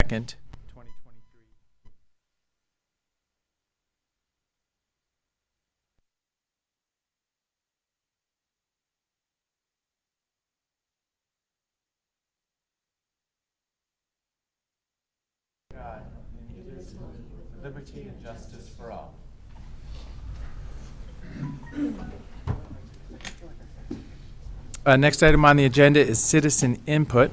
2nd, 2023. God, liberty and justice for all. Next item on the agenda is citizen input.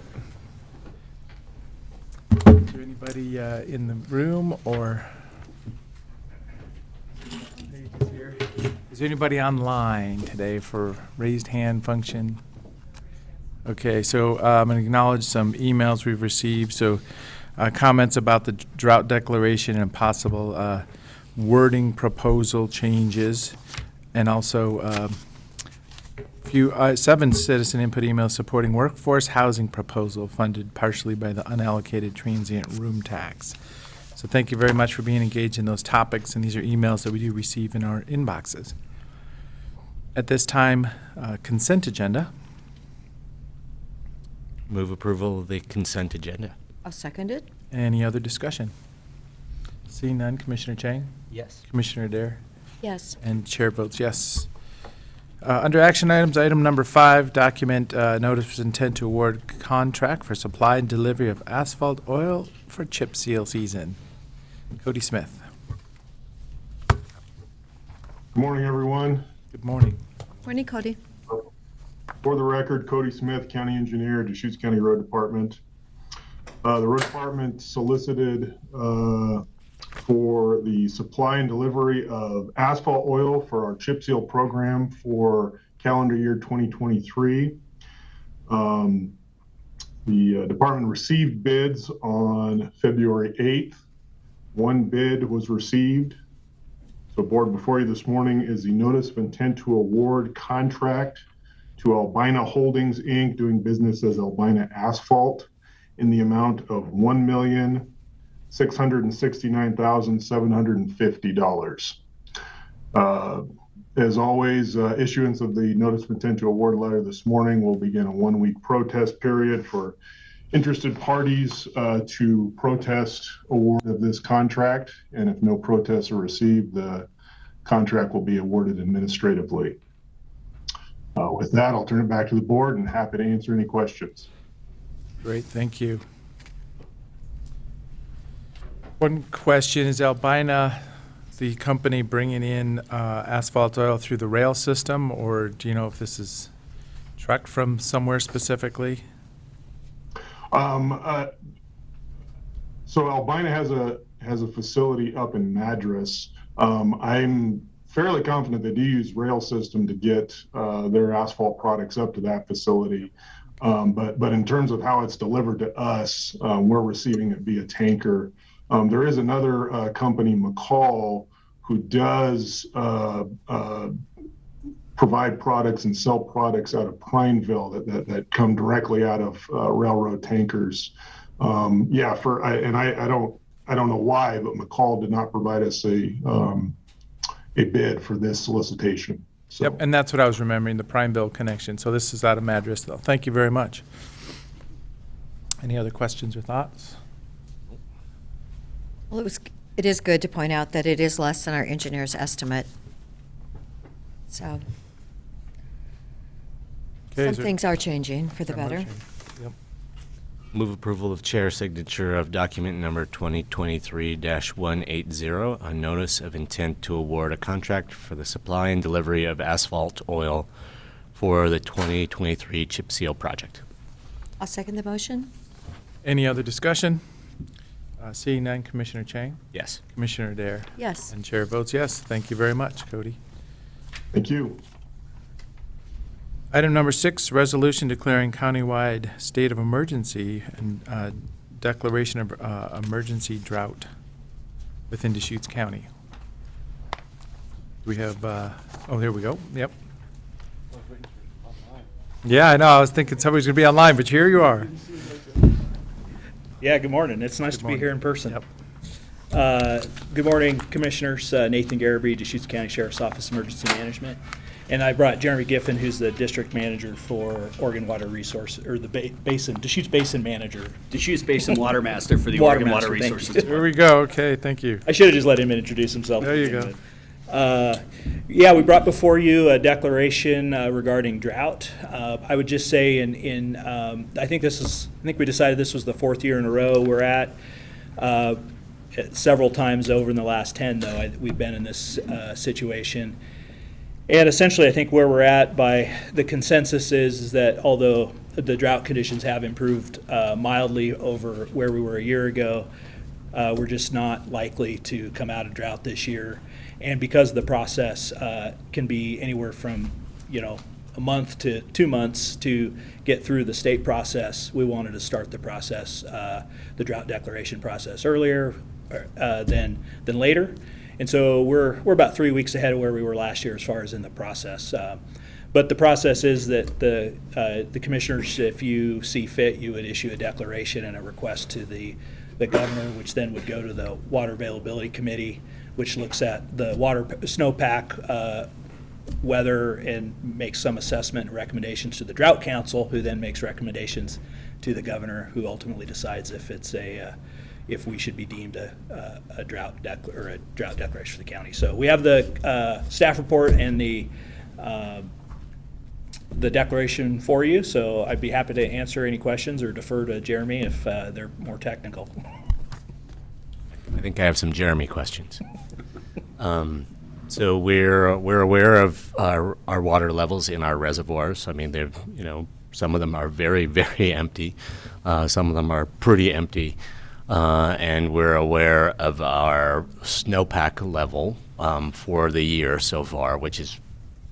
Is there anybody in the room or is there anybody online today for raised hand function? Okay, so I'm going to acknowledge some emails we've received. So comments about the drought declaration and possible wording proposal changes, and also seven citizen input emails supporting workforce housing proposal funded partially by the unallocated transient room tax. So thank you very much for being engaged in those topics, and these are emails that we do receive in our inboxes. At this time, consent agenda. Move approval of the consent agenda. I'll second it. Any other discussion? Seeing none, Commissioner Chang? Yes. Commissioner Adair? Yes. And chair votes yes. Under action items, item number 5, document notice of intent to award contract for supply and delivery of asphalt oil for chip seal season. Cody Smith. Good morning, everyone. Good morning. Morning, Cody. For the record, Cody Smith, County Engineer, Deschutes County Road Department. The Road Department solicited for the supply and delivery of asphalt oil for our chip seal program for calendar year 2023. The department received bids on February 8th. One bid was received. So board before you this morning is the notice of intent to award contract to Albina Holdings, Inc., doing business as Albina Asphalt, in the amount of $1,669,750. As always, issuance of the notice of intent to award letter this morning will begin a 1-week protest period for interested parties to protest award of this contract. And if no protests are received, the contract will be awarded administratively. With that, I'll turn it back to the board and happy to answer any questions. Great, thank you. One question, is Albina the company bringing in asphalt oil through the rail system, or do you know if this is trucked from somewhere specifically? So Albina has a facility up in Madras. I'm fairly confident they do use rail system to get their asphalt products up to that facility. But in terms of how it's delivered to us, we're receiving it via tanker. There is another company, McCall, who does provide products and sell products out of Prineville that come directly out of railroad tankers. I don't know why, but McCall did not provide us a bid for this solicitation. So. Yep, and that's what I was remembering, the Prineville connection. So this is out of Madras, though. Thank you very much. Any other questions or thoughts? Well, it is good to point out that it is less than our engineer's estimate. So Okay, some things are changing for the Got a better. motion? Yep. Move approval of chair signature of document number 2023-180, a notice of intent to award a contract for the supply and delivery of asphalt oil for the 2023 chip seal project. I'll second the motion. Any other discussion? Seeing none, Commissioner Chang? Yes. Commissioner Adair? Yes. And chair votes yes. Thank you very much, Cody. Thank you. Item number 6, resolution declaring countywide state of emergency and declaration of emergency drought within Deschutes County. We have, oh, there we go. Yep. Yeah, I know. I was thinking somebody's going to be online, but here you are. Yeah, good morning. It's nice Good to morning. be here in person. Yep. Good morning, Commissioners. Nathan Garrity, Deschutes County Sheriff's Office Emergency Management. And I brought Jeremy Giffen, who's the district manager for Oregon Water Resource, or the Deschutes Basin manager. Deschutes Basin Water Master for the Water Oregon Water Master, thank Resources. There we go. Okay, thank you. I should have just let him introduce himself. There you go. Yeah, we brought before you a declaration regarding drought. I would just say, I think we decided this was the 4th year in a row we're at. Several times over in the last 10, though, we've been in this situation. And essentially, I think where we're at by the consensus is that although the drought conditions have improved mildly over where we were a year ago, we're just not likely to come out of drought this year. And because the process can be anywhere from, a month to 2 months to get through the state process, we wanted to start the process, the drought declaration process earlier than later. And so we're about 3 weeks ahead of where we were last year as far as in the process. But the process is that the commissioners, if you see fit, you would issue a declaration and a request to the governor, which then would go to the Water Availability Committee, which looks at the snowpack weather and makes some assessment and recommendations to the Drought Council, who then makes recommendations to the governor, who ultimately decides if it's if we should be deemed a drought declaration for the county. So we have the staff report and the declaration for you. So I'd be happy to answer any questions or defer to Jeremy if they're more technical. I think I have some Jeremy questions. So we're aware of our water levels in our reservoirs. I mean, they're, some of them are very, very empty. Some of them are pretty empty. And we're aware of our snowpack level for the year so far, which is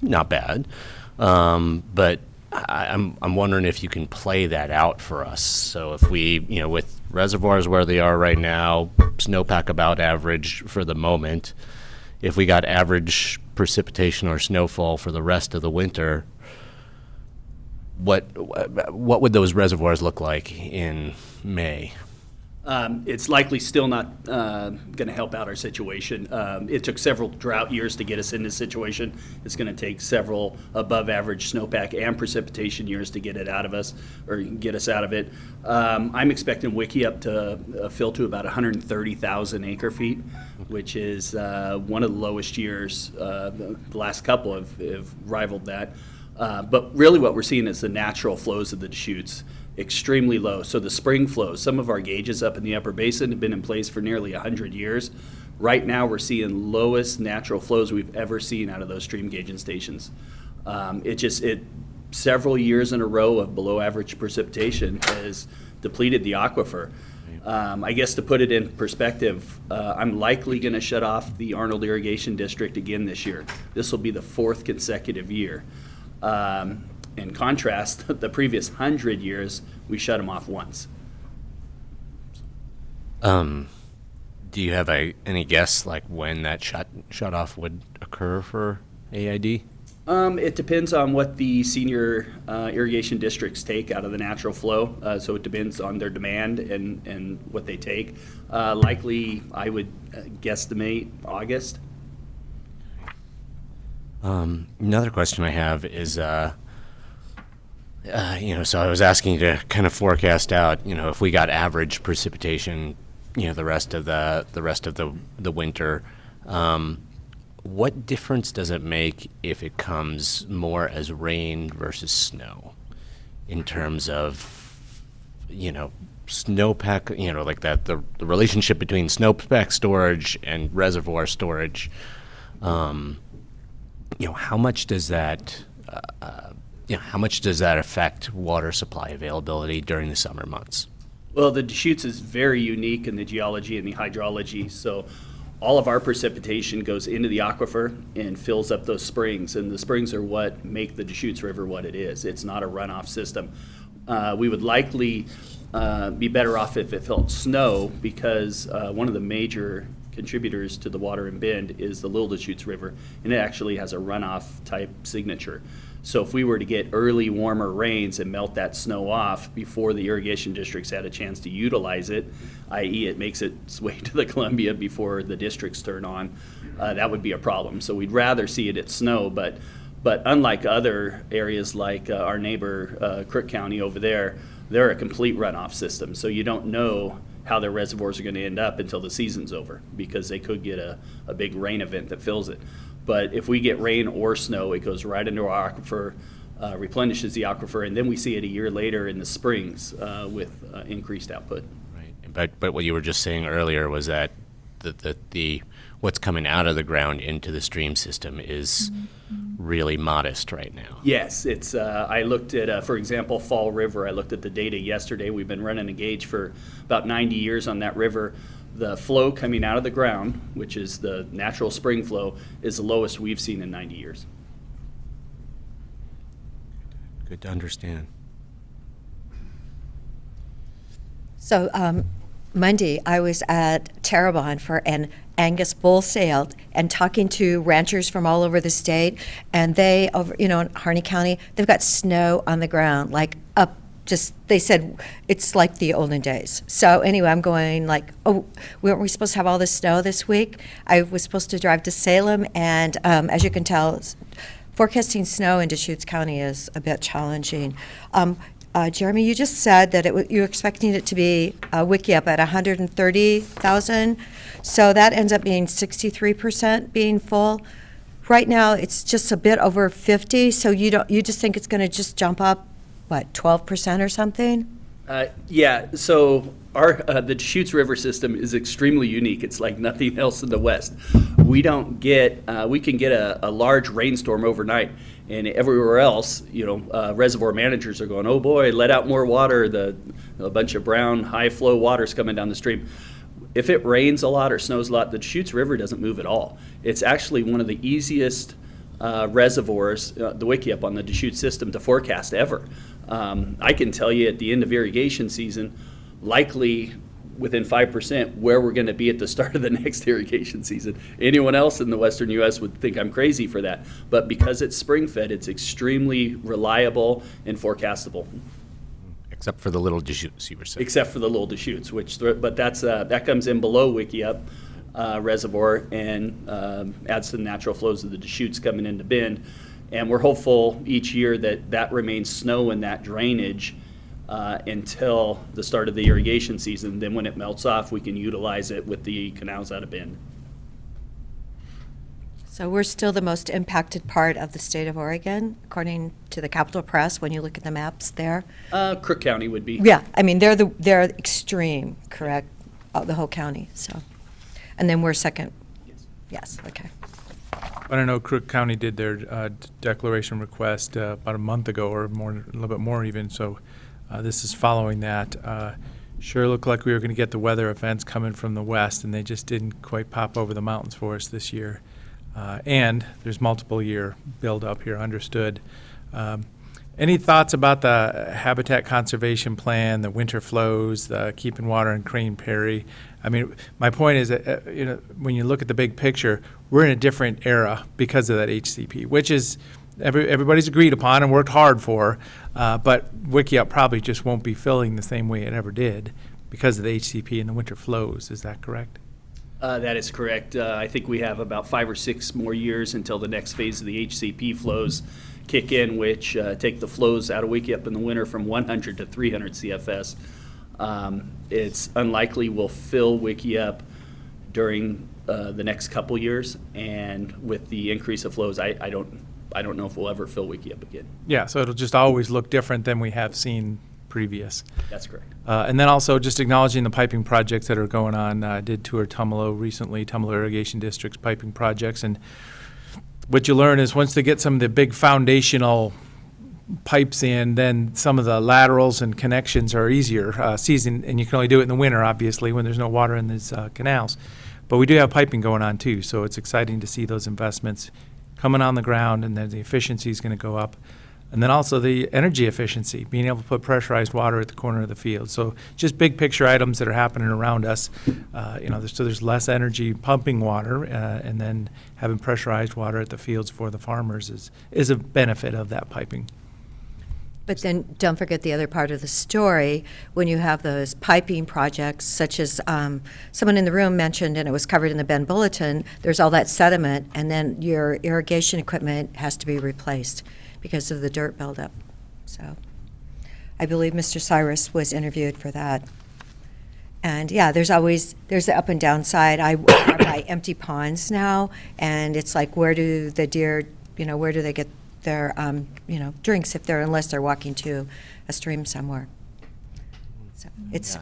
not bad. But I'm wondering if you can play that out for us. So if we, with reservoirs where they are right now, snowpack about average for the moment, if we got average precipitation or snowfall for the rest of the winter, what would those reservoirs look like in May? It's likely still not going to help out our situation. It took several drought years to get us in this situation. It's going to take several above average snowpack and precipitation years to get it out of us, or get us out of it. I'm expecting Wickiup to fill to about 130,000 acre feet, which is one of the lowest years. The last couple have rivaled that. But really what we're seeing is the natural flows of the Deschutes. Extremely low. So the spring flows, some of our gauges up in the upper basin have been in place for nearly 100 years. Right now we're seeing lowest natural flows we've ever seen out of those stream gauging stations. Several years in a row of below average precipitation has depleted the aquifer. I guess to put it in perspective, I'm likely going to shut off the Arnold Irrigation District again this year. This will be the 4th consecutive year. In contrast, the previous 100 years, we shut them off once. Do you have any guess like when that shut off would occur for AID? It depends on what the senior irrigation districts take out of the natural flow. So it depends on their demand and what they take. Likely, I would guesstimate August. Another question I have is, so I was asking you to kind of forecast out, if we got average precipitation, the rest of the winter, what difference does it make if it comes more as rain versus snow in terms of, snowpack, like that, the relationship between snowpack storage and reservoir storage, how much does that affect water supply availability during the summer months? Well, the Deschutes is very unique in the geology and the hydrology. So all of our precipitation goes into the aquifer and fills up those springs. And the springs are what make the Deschutes River what it is. It's not a runoff system. We would likely be better off if it felt snow, because one of the major contributors to the water in Bend is the Little Deschutes River, and it actually has a runoff type signature. So if we were to get early warmer rains and melt that snow off before the irrigation districts had a chance to utilize it, i.e. it makes its way to the Columbia before the districts turn on, that would be a problem. So we'd rather see it at snow, but But unlike other areas like our neighbor, Crook County over there, they're a complete runoff system. So you don't know how their reservoirs are going to end up until the season's over, because they could get a big rain event that fills it. But if we get rain or snow, it goes right into our aquifer, replenishes the aquifer, and then we see it a year later in the springs with increased output. Right. But what you were just saying earlier was that the what's coming out of the ground into the stream system is really modest right now. Yes, it's. I looked at, for example, Fall River. I looked at the data yesterday. We've been running a gauge for about 90 years on that river. The flow coming out of the ground, which is the natural spring flow, is the lowest we've seen in 90 years. Good to understand. So Monday, I was at Terrebonne for an Angus bull sale and talking to ranchers from all over the state, and they, over, in Harney County, they've got snow on the ground, like up. Just, they said it's like the olden days. So anyway, I'm going like, oh, weren't we supposed to have all this snow this week? I was supposed to drive to Salem, and as you can tell, forecasting snow in Deschutes County is a bit challenging. Jeremy, you just said that you're expecting it to be Wickiup at 130,000, so that ends up being 63% being full. Right now, it's just a bit over 50, so you just think it's going to just jump up, what, 12% or something? Yeah, so our the Deschutes River system is extremely unique. It's like nothing else in the West. We don't get, we can get a large rainstorm overnight, and everywhere else, reservoir managers are going, oh boy, let out more water. A bunch of brown, high flow water's coming down the stream. If it rains a lot or snows a lot, the Deschutes River doesn't move at all. It's actually one of the easiest reservoirs, the Wickiup on the Deschutes system, to forecast ever. I can tell you at the end of irrigation season, likely within 5%, where we're going to be at the start of the next irrigation season. Anyone else in the western U.S. would think I'm crazy for that. But because it's spring-fed, it's extremely reliable and forecastable. Except for the little Deschutes, you were saying. Except for the little Deschutes, but that comes in below Wickiup reservoir and adds to the natural flows of the Deschutes coming into Bend. And we're hopeful each year that remains snow in that drainage until the start of the irrigation season. Then when it melts off, we can utilize it with the canals out of Bend. So we're still the most impacted part of the state of Oregon, according to the Capitol Press, when you look at the maps there. Crook County would be. Yeah, I mean, they're extreme, correct, the whole county, so. And then we're second. Yes, okay. I don't know, Crook County did their declaration request about a month ago or more, a little bit more even, so this is following that. Sure looked like we were going to get the weather events coming from the west, and they just didn't quite pop over the mountains for us this year. And there's multiple year build-up here, understood. Any thoughts about the habitat conservation plan, the winter flows, the keeping water in Crane Prairie? I mean, my point is that, when you look at the big picture, we're in a different era because of that HCP, which is everybody's agreed upon and worked hard for, but Wickiup probably just won't be filling the same way it ever did because of the HCP and the winter flows. Is that correct? That is correct. I think we have about 5 or 6 more years until the next phase of the HCP flows kick in, which take the flows out of Wickiup in the winter from 100 to 300 CFS. It's unlikely we'll fill Wickiup during the next couple years, and with the increase of flows, I don't know if we'll ever fill Wickiup again. Yeah, so it'll just always look different than we have seen previous. That's correct. And then also just acknowledging the piping projects that are going on. I did tour Tumalo recently, Tumalo Irrigation District's piping projects, and what you learn is once they get some of the big foundational pipes in, then some of the laterals and connections are easier season, and you can only do it in the winter, obviously, when there's no water in these canals. But we do have piping going on too, so it's exciting to see those investments coming on the ground, and then the efficiency is going to go up. And then also the energy efficiency, being able to put pressurized water at the corner of the field. So just big picture items that are happening around us. So there's less energy pumping water, and then having pressurized water at the fields for the farmers is a benefit of that piping. But then don't forget the other part of the story, when you have those piping projects, such as someone in the room mentioned, and it was covered in the Bend Bulletin, there's all that sediment, and then your irrigation equipment has to be replaced because of the dirt buildup. So I believe Mr. Cyrus was interviewed for that. And yeah, there's the up and down side. I are by empty ponds now, and it's like, where do the deer, where do they get their, drinks unless they're walking to a stream somewhere. So it's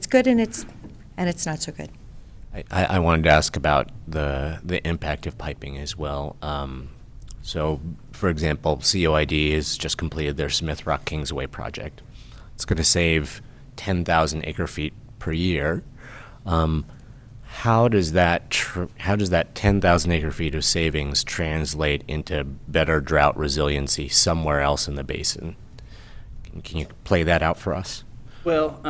good and it's not so good. I wanted to ask about the impact of piping as well. So, for example, COID has just completed their Smith Rock Kingsway project. It's going to save 10,000 acre feet per year. How does that 10,000 acre feet of savings translate into better drought resiliency somewhere else in the basin? Can you play that out for us? Well,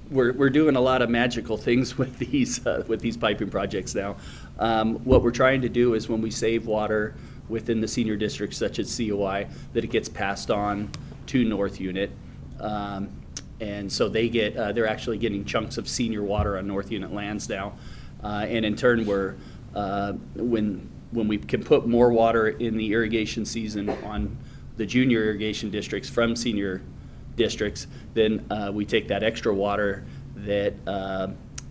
we're doing a lot of magical things with these piping projects now. What we're trying to do is when we save water within the senior districts such as COI, that it gets passed on to North Unit. And so they're actually getting chunks of senior water on North Unit lands now. And in turn, when we can put more water in the irrigation season on the junior irrigation districts from senior districts, then we take that extra water that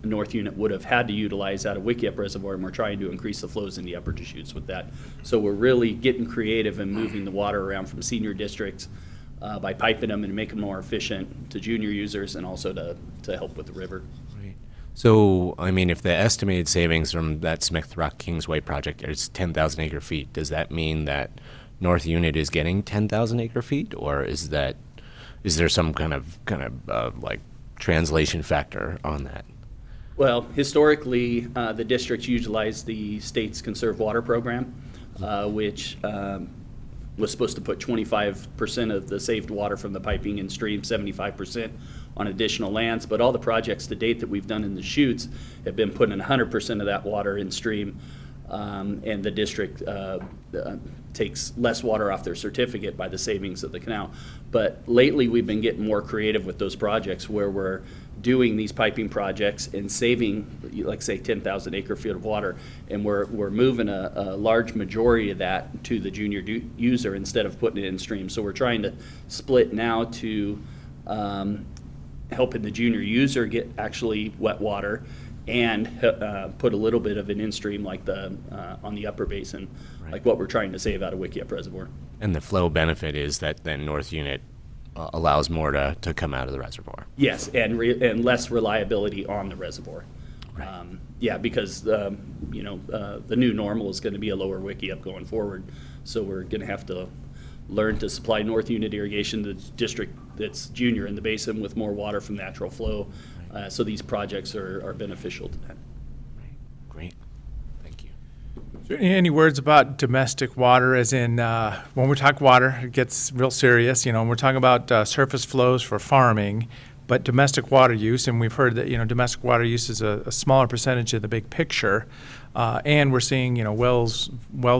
North Unit would have had to utilize out of Wickiup Reservoir, and we're trying to increase the flows in the upper Deschutes with that. So we're really getting creative and moving the water around from senior districts by piping them and make them more efficient to junior users, and also to help with the river. Right. So, I mean, if the estimated savings from that Smith Rock Kingsway project is 10,000 acre feet, does that mean that North Unit is getting 10,000 acre feet, or is there some kind of like translation factor on that? Well, historically, the districts utilized the state's conserved water program, which was supposed to put 25% of the saved water from the piping in stream, 75% on additional lands. But all the projects to date that we've done in the chutes have been putting 100% of that water in stream, and the district takes less water off their certificate by the savings of the canal. But lately, we've been getting more creative with those projects where we're doing these piping projects and saving, like say, 10,000 acre feet of water, and we're moving a large majority of that to the junior user instead of putting it in stream. So we're trying to split now to helping the junior user get actually wet water, and put a little bit of it in stream, like on the upper basin, Right. like what we're trying to save out of Wickiup Reservoir. And the flow benefit is that then North Unit allows more to come out of the reservoir. Yes, and less reliability on the reservoir. Right. Yeah, because the new normal is going to be a lower Wickiup going forward, so we're going to have to learn to supply North Unit irrigation, the district that's junior in the basin, with more water from natural flow. So these projects are beneficial to that. Great. Thank you. So any words about domestic water, as in when we talk water, it gets real serious, and we're talking about surface flows for farming, but domestic water use, and we've heard that, domestic water use is a smaller percentage of the big picture, and we're seeing, wells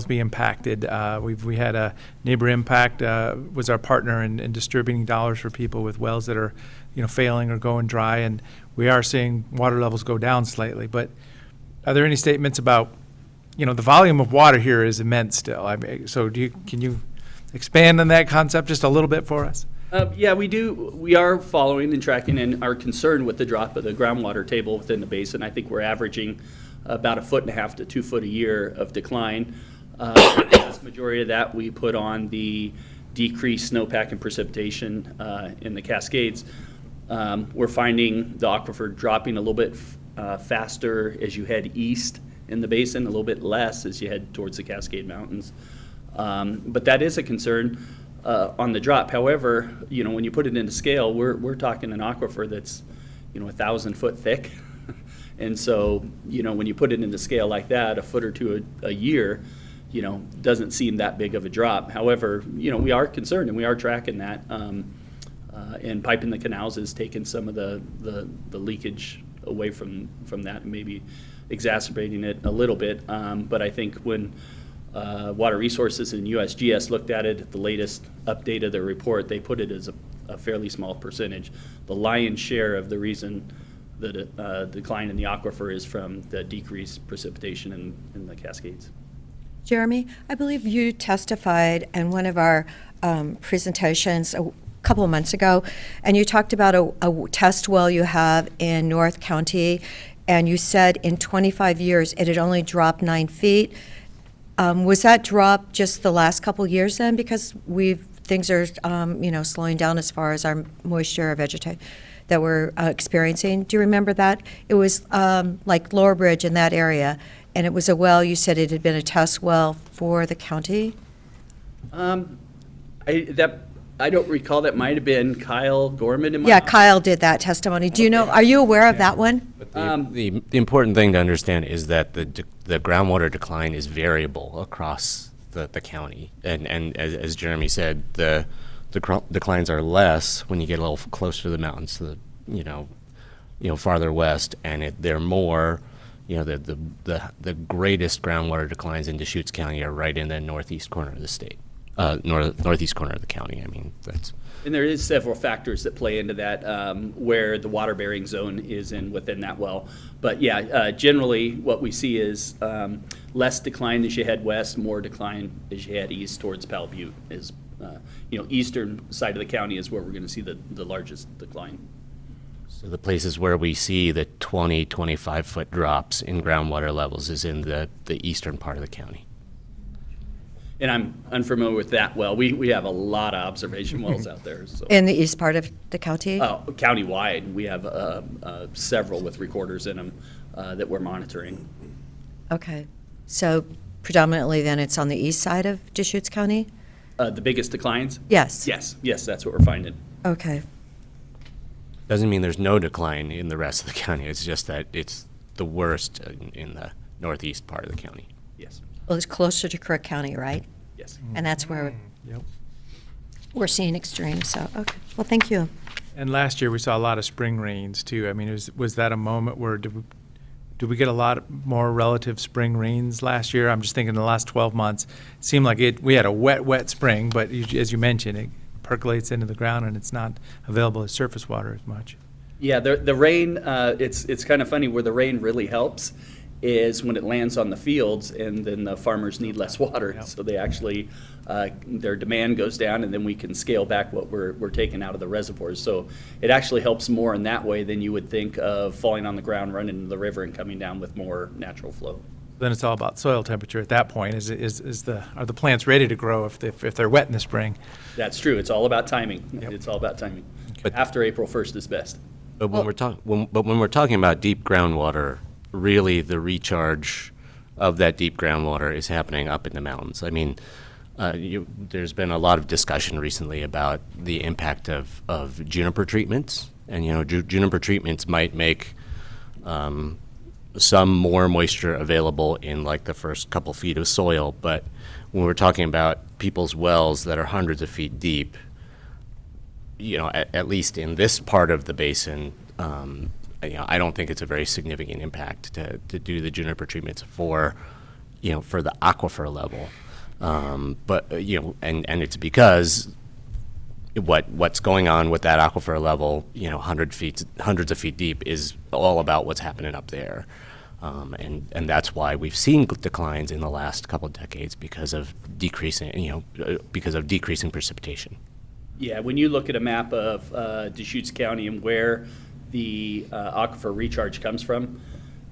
be impacted. We had a Neighbor Impact was our partner in distributing dollars for people with wells that are, failing or going dry, and we are seeing water levels go down slightly. But are there any statements about, the volume of water here is immense still? So can you expand on that concept just a little bit for us? Yeah, we do. We are following and tracking and are concerned with the drop of the groundwater table within the basin. I think we're averaging about 1.5 to 2 foot a year of decline. The vast majority of that we put on the decreased snowpack and precipitation in the Cascades. We're finding the aquifer dropping a little bit faster as you head east in the basin, a little bit less as you head towards the Cascade Mountains. But that is a concern on the drop. However, when you put it into scale, we're talking an aquifer that's 1,000 foot thick. And so, when you put it into scale like that, 1 foot or 2 a year, doesn't seem that big of a drop. However, we are concerned and we are tracking that. And piping the canals is taking some of the leakage away from that, and maybe exacerbating it a little bit. But I think when Water Resources and USGS looked at it at the latest update of their report. They put it as a fairly small percentage. The lion's share of the reason the decline in the aquifer is from the decreased precipitation in the Cascades. Jeremy, I believe you testified in one of our presentations a couple of months ago, and you talked about a test well you have in North County, and you said in 25 years it had only dropped 9 feet. Was that drop just the last couple years then? Because things are slowing down as far as our moisture or vegetation that we're experiencing. Do you remember that? It was like Lower Bridge in that area, and it was a well, you said it had been a test well for the county? I don't recall. That might have been Kyle Gorman in my Yeah, office. Kyle did that testimony. Do you know, are you aware of that one? The important thing to understand is that the groundwater decline is variable across the county. And as Jeremy said, the declines are less when you get a little closer to the mountains, to the, farther west, and they're more, the greatest groundwater declines in Deschutes County are right in the northeast corner of the state, northeast corner of the county. I mean, that's. And there is several factors that play into that, where the water-bearing zone is within that well. But yeah, generally what we see is less decline as you head west, more decline as you head east towards Powell Butte. Eastern side of the county is where we're going to see the largest decline. So the places where we see the 20, 25-foot drops in groundwater levels is in the eastern part of the county. And I'm unfamiliar with that well. We have a lot of observation wells out there. So. In the east part of the county? Countywide, we have several with recorders in them that we're monitoring. Okay. So predominantly then it's on the east side of Deschutes County? The biggest declines? Yes. Yes, that's what we're finding. Okay. Doesn't mean there's no decline in the rest of the county. It's just that it's the worst in the northeast part of the county. Yes, Well, it's closer to Crook County, right? yes. And that's where Yep. we're seeing extremes, so, okay. Well, thank you. And last year, we saw a lot of spring rains, too. I mean, was that a moment where did we get a lot more relative spring rains last year? I'm just thinking the last 12 months, it seemed like we had a wet spring, but as you mentioned, it percolates into the ground and it's not available as surface water as much. Yeah, the rain, it's kind of funny where the rain really helps is when it lands on the fields, and then the farmers need less water. Yep. So they actually, their demand goes down, and then we can scale back what we're taking out of the reservoirs. So it actually helps more in that way than you would think of falling on the ground, running into the river, and coming down with more natural flow. Then it's all about soil temperature at that point. Are the plants ready to grow if they're wet in the spring? That's true. It's all about timing. Yep. It's all about timing. But- After April 1st is best. But when we're talking about deep groundwater, really the recharge of that deep groundwater is happening up in the mountains. I mean, there's been a lot of discussion recently about the impact of juniper treatments, and juniper treatments might make some more moisture available in like the first couple feet of soil. But when we're talking about people's wells that are hundreds of feet deep, at least in this part of the basin, I don't think it's a very significant impact to do the juniper treatments for the aquifer level. But it's because what's going on with that aquifer level, hundreds of feet deep, is all about what's happening up there. And that's why we've seen declines in the last couple of decades because of decreasing precipitation. Yeah, when you look at a map of Deschutes County and where the aquifer recharge comes from,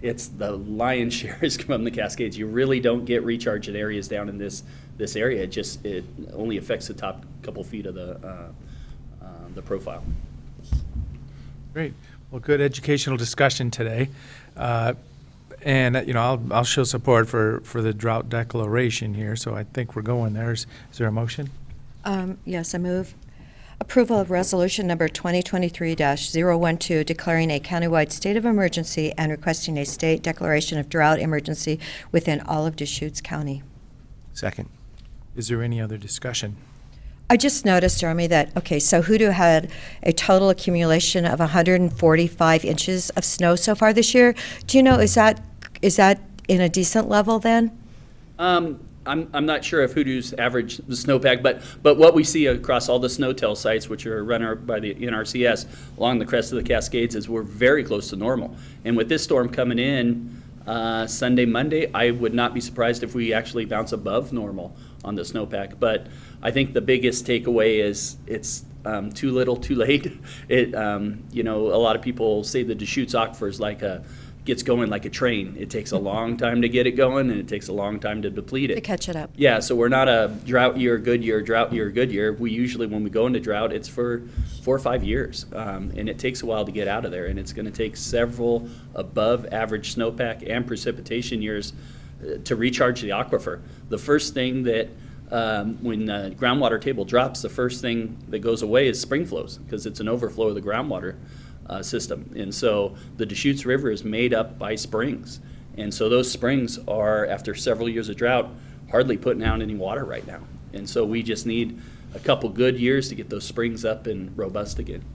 it's the lion's share is from the Cascades. You really don't get recharge in areas down in this area. It only affects the top couple feet of the profile. Great. Well, good educational discussion today. And I'll show support for the drought declaration here, so I think we're going there. Is there a motion? Yes, I move approval of resolution number 2023-012, declaring a countywide state of emergency and requesting a state declaration of drought emergency within all of Deschutes County. Second. Is there any other discussion? I just noticed, Jeremy, that, so Hoodoo had a total accumulation of 145 inches of snow so far this year. Do you know, is that in a decent level then? I'm not sure if Hoodoo's average the snowpack, but what we see across all the snowtail sites, which are run by the NRCS along the crest of the Cascades, is we're very close to normal. And with this storm coming in Sunday, Monday, I would not be surprised if we actually bounce above normal on the snowpack. But I think the biggest takeaway is it's too little, too late. It, you know, a lot of people say the Deschutes Aquifer is gets going like a train. It takes a long time to get it going, and it takes a long time to deplete it. To catch it up. Yeah, so we're not a drought year, good year, drought year, good year. We usually, when we go into drought, it's for 4 or 5 years, and it takes a while to get out of there, and it's going to take several above-average snowpack and precipitation years to recharge the aquifer. The first thing that when the groundwater table drops, the first thing that goes away is spring flows, because it's an overflow of the groundwater system. And so the Deschutes River is made up by springs. And so those springs are, after several years of drought, hardly putting out any water right now. And so we just need a couple good years to get those springs up and robust again.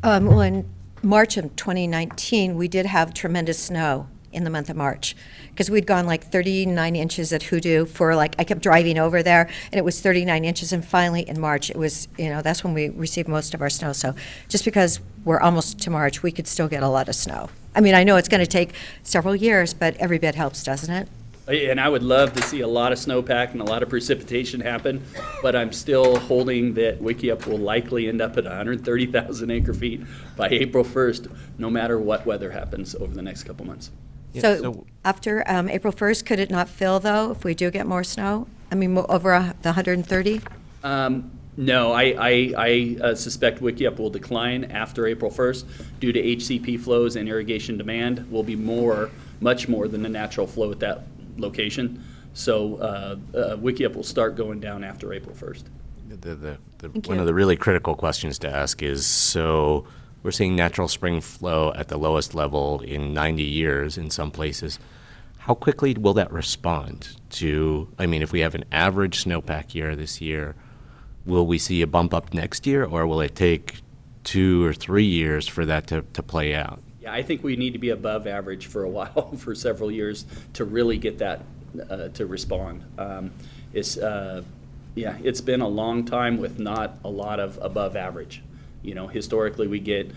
Well, in March of 2019, we did have tremendous snow in the month of March, because we'd gone like 39 inches at Hoodoo for I kept driving over there, and it was 39 inches, and finally in March, it was, that's when we received most of our snow. So just because we're almost to March, we could still get a lot of snow. I mean, I know it's going to take several years, but every bit helps, doesn't it? And I would love to see a lot of snowpack and a lot of precipitation happen, but I'm still holding that Wickiup will likely end up at 130,000 acre feet by April 1st, no matter what weather happens over the next couple months. So after April 1st, could it not fill, though, if we do get more snow? I mean, over the 130? No, I suspect Wickiup will decline after April 1st due to HCP flows, and irrigation demand will be much more than the natural flow at that location. So Wickiup will start going down after April 1st. One of the really critical questions to ask is, so we're seeing natural spring flow at the lowest level in 90 years in some places. How quickly will that respond to, I mean, if we have an average snowpack year this year, will we see a bump up next year, or will it take 2 or 3 years for that to play out? Yeah, I think we need to be above average for a while, for several years, to really get that to respond. It's been a long time with not a lot of above average. Historically we get,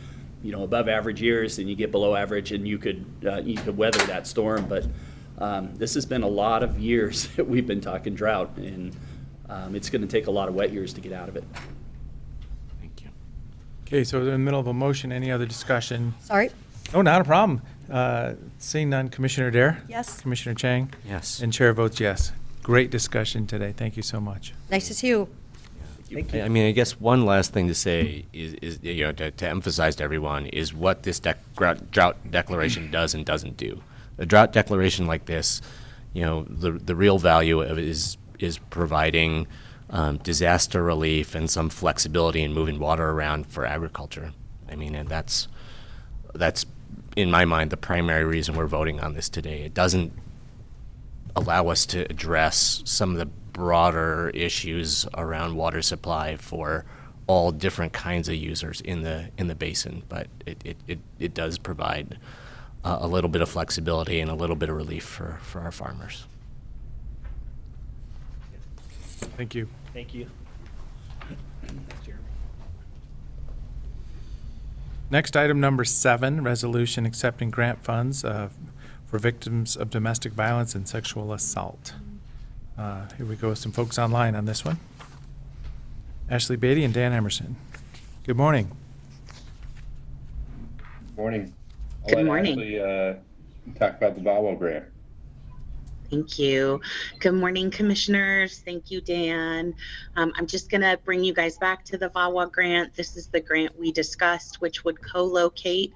above average years, and you get below average, and you could weather that storm. But this has been a lot of years that we've been talking drought, and it's going to take a lot of wet years to get out of it. Thank you. Okay, so we're in the middle of a motion. Any other discussion? Sorry? Oh, not a problem. Seeing none, Commissioner Dare? Yes. Commissioner Chang? Yes. And Chair votes yes. Great discussion today. Thank you so much. Nice to see you. I mean, I guess one last thing to say is to emphasize to everyone is what this drought declaration does and doesn't do. A drought declaration like this, the real value of it is providing disaster relief and some flexibility in moving water around for agriculture. I mean, and that's in my mind the primary reason we're voting on this today. It doesn't allow us to address some of the broader issues around water supply for all different kinds of users in the basin, but it does provide a little bit of flexibility and a little bit of relief for our farmers. Thank you. Thank you. Jeremy. Next, item number 7, resolution accepting grant funds for victims of domestic violence and sexual assault. Here we go with some folks online on this one. Ashley Beatty and Dan Emerson. Good morning. Morning. Good morning. I'll actually talk about the VAWA grant. Thank you. Good morning, commissioners. Thank you, Dan. I'm just going to bring you guys back to the VAWA grant. This is the grant we discussed, which would co-locate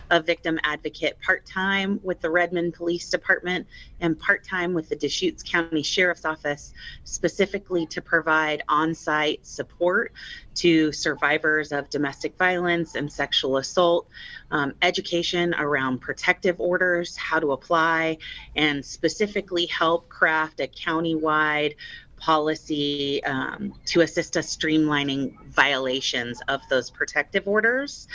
a victim advocate part-time with the Redmond Police Department and part-time with the Deschutes County Sheriff's Office, specifically to provide on-site support to survivors of domestic violence and sexual assault, education around protective orders, how to apply, and specifically help craft a county-wide policy to assist us streamlining violations of those protective orders.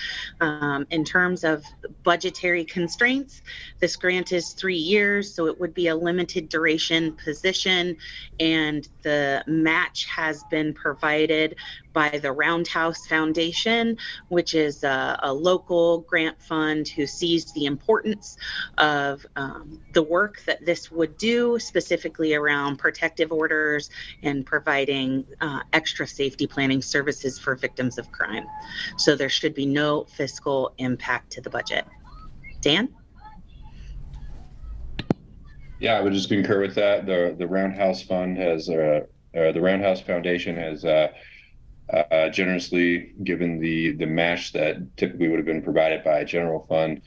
In terms of budgetary constraints, this grant is 3 years, so it would be a limited duration position, and the match has been provided by the Roundhouse Foundation, which is a local grant fund who sees the importance of the work that this would do, specifically around protective orders and providing extra safety planning services for victims of crime. So there should be no fiscal impact to the budget. Dan? Yeah, I would just concur with that. The Roundhouse Fund has, the Roundhouse Foundation has generously given the match that typically would have been provided by a general fund.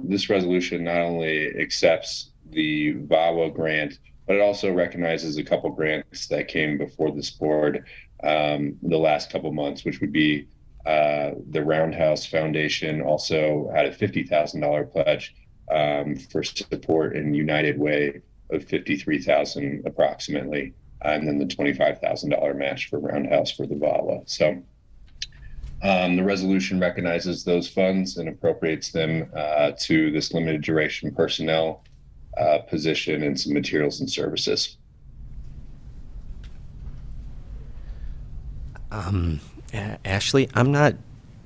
This resolution not only accepts the VAWA grant, but it also recognizes a couple grants that came before this board the last couple months, which would be the Roundhouse Foundation also had a $50,000 pledge for support in United Way of $53,000 approximately, and then the $25,000 match for Roundhouse for the VAWA. So the resolution recognizes those funds and appropriates them to this limited duration personnel position and some materials and services. Ashley, I'm not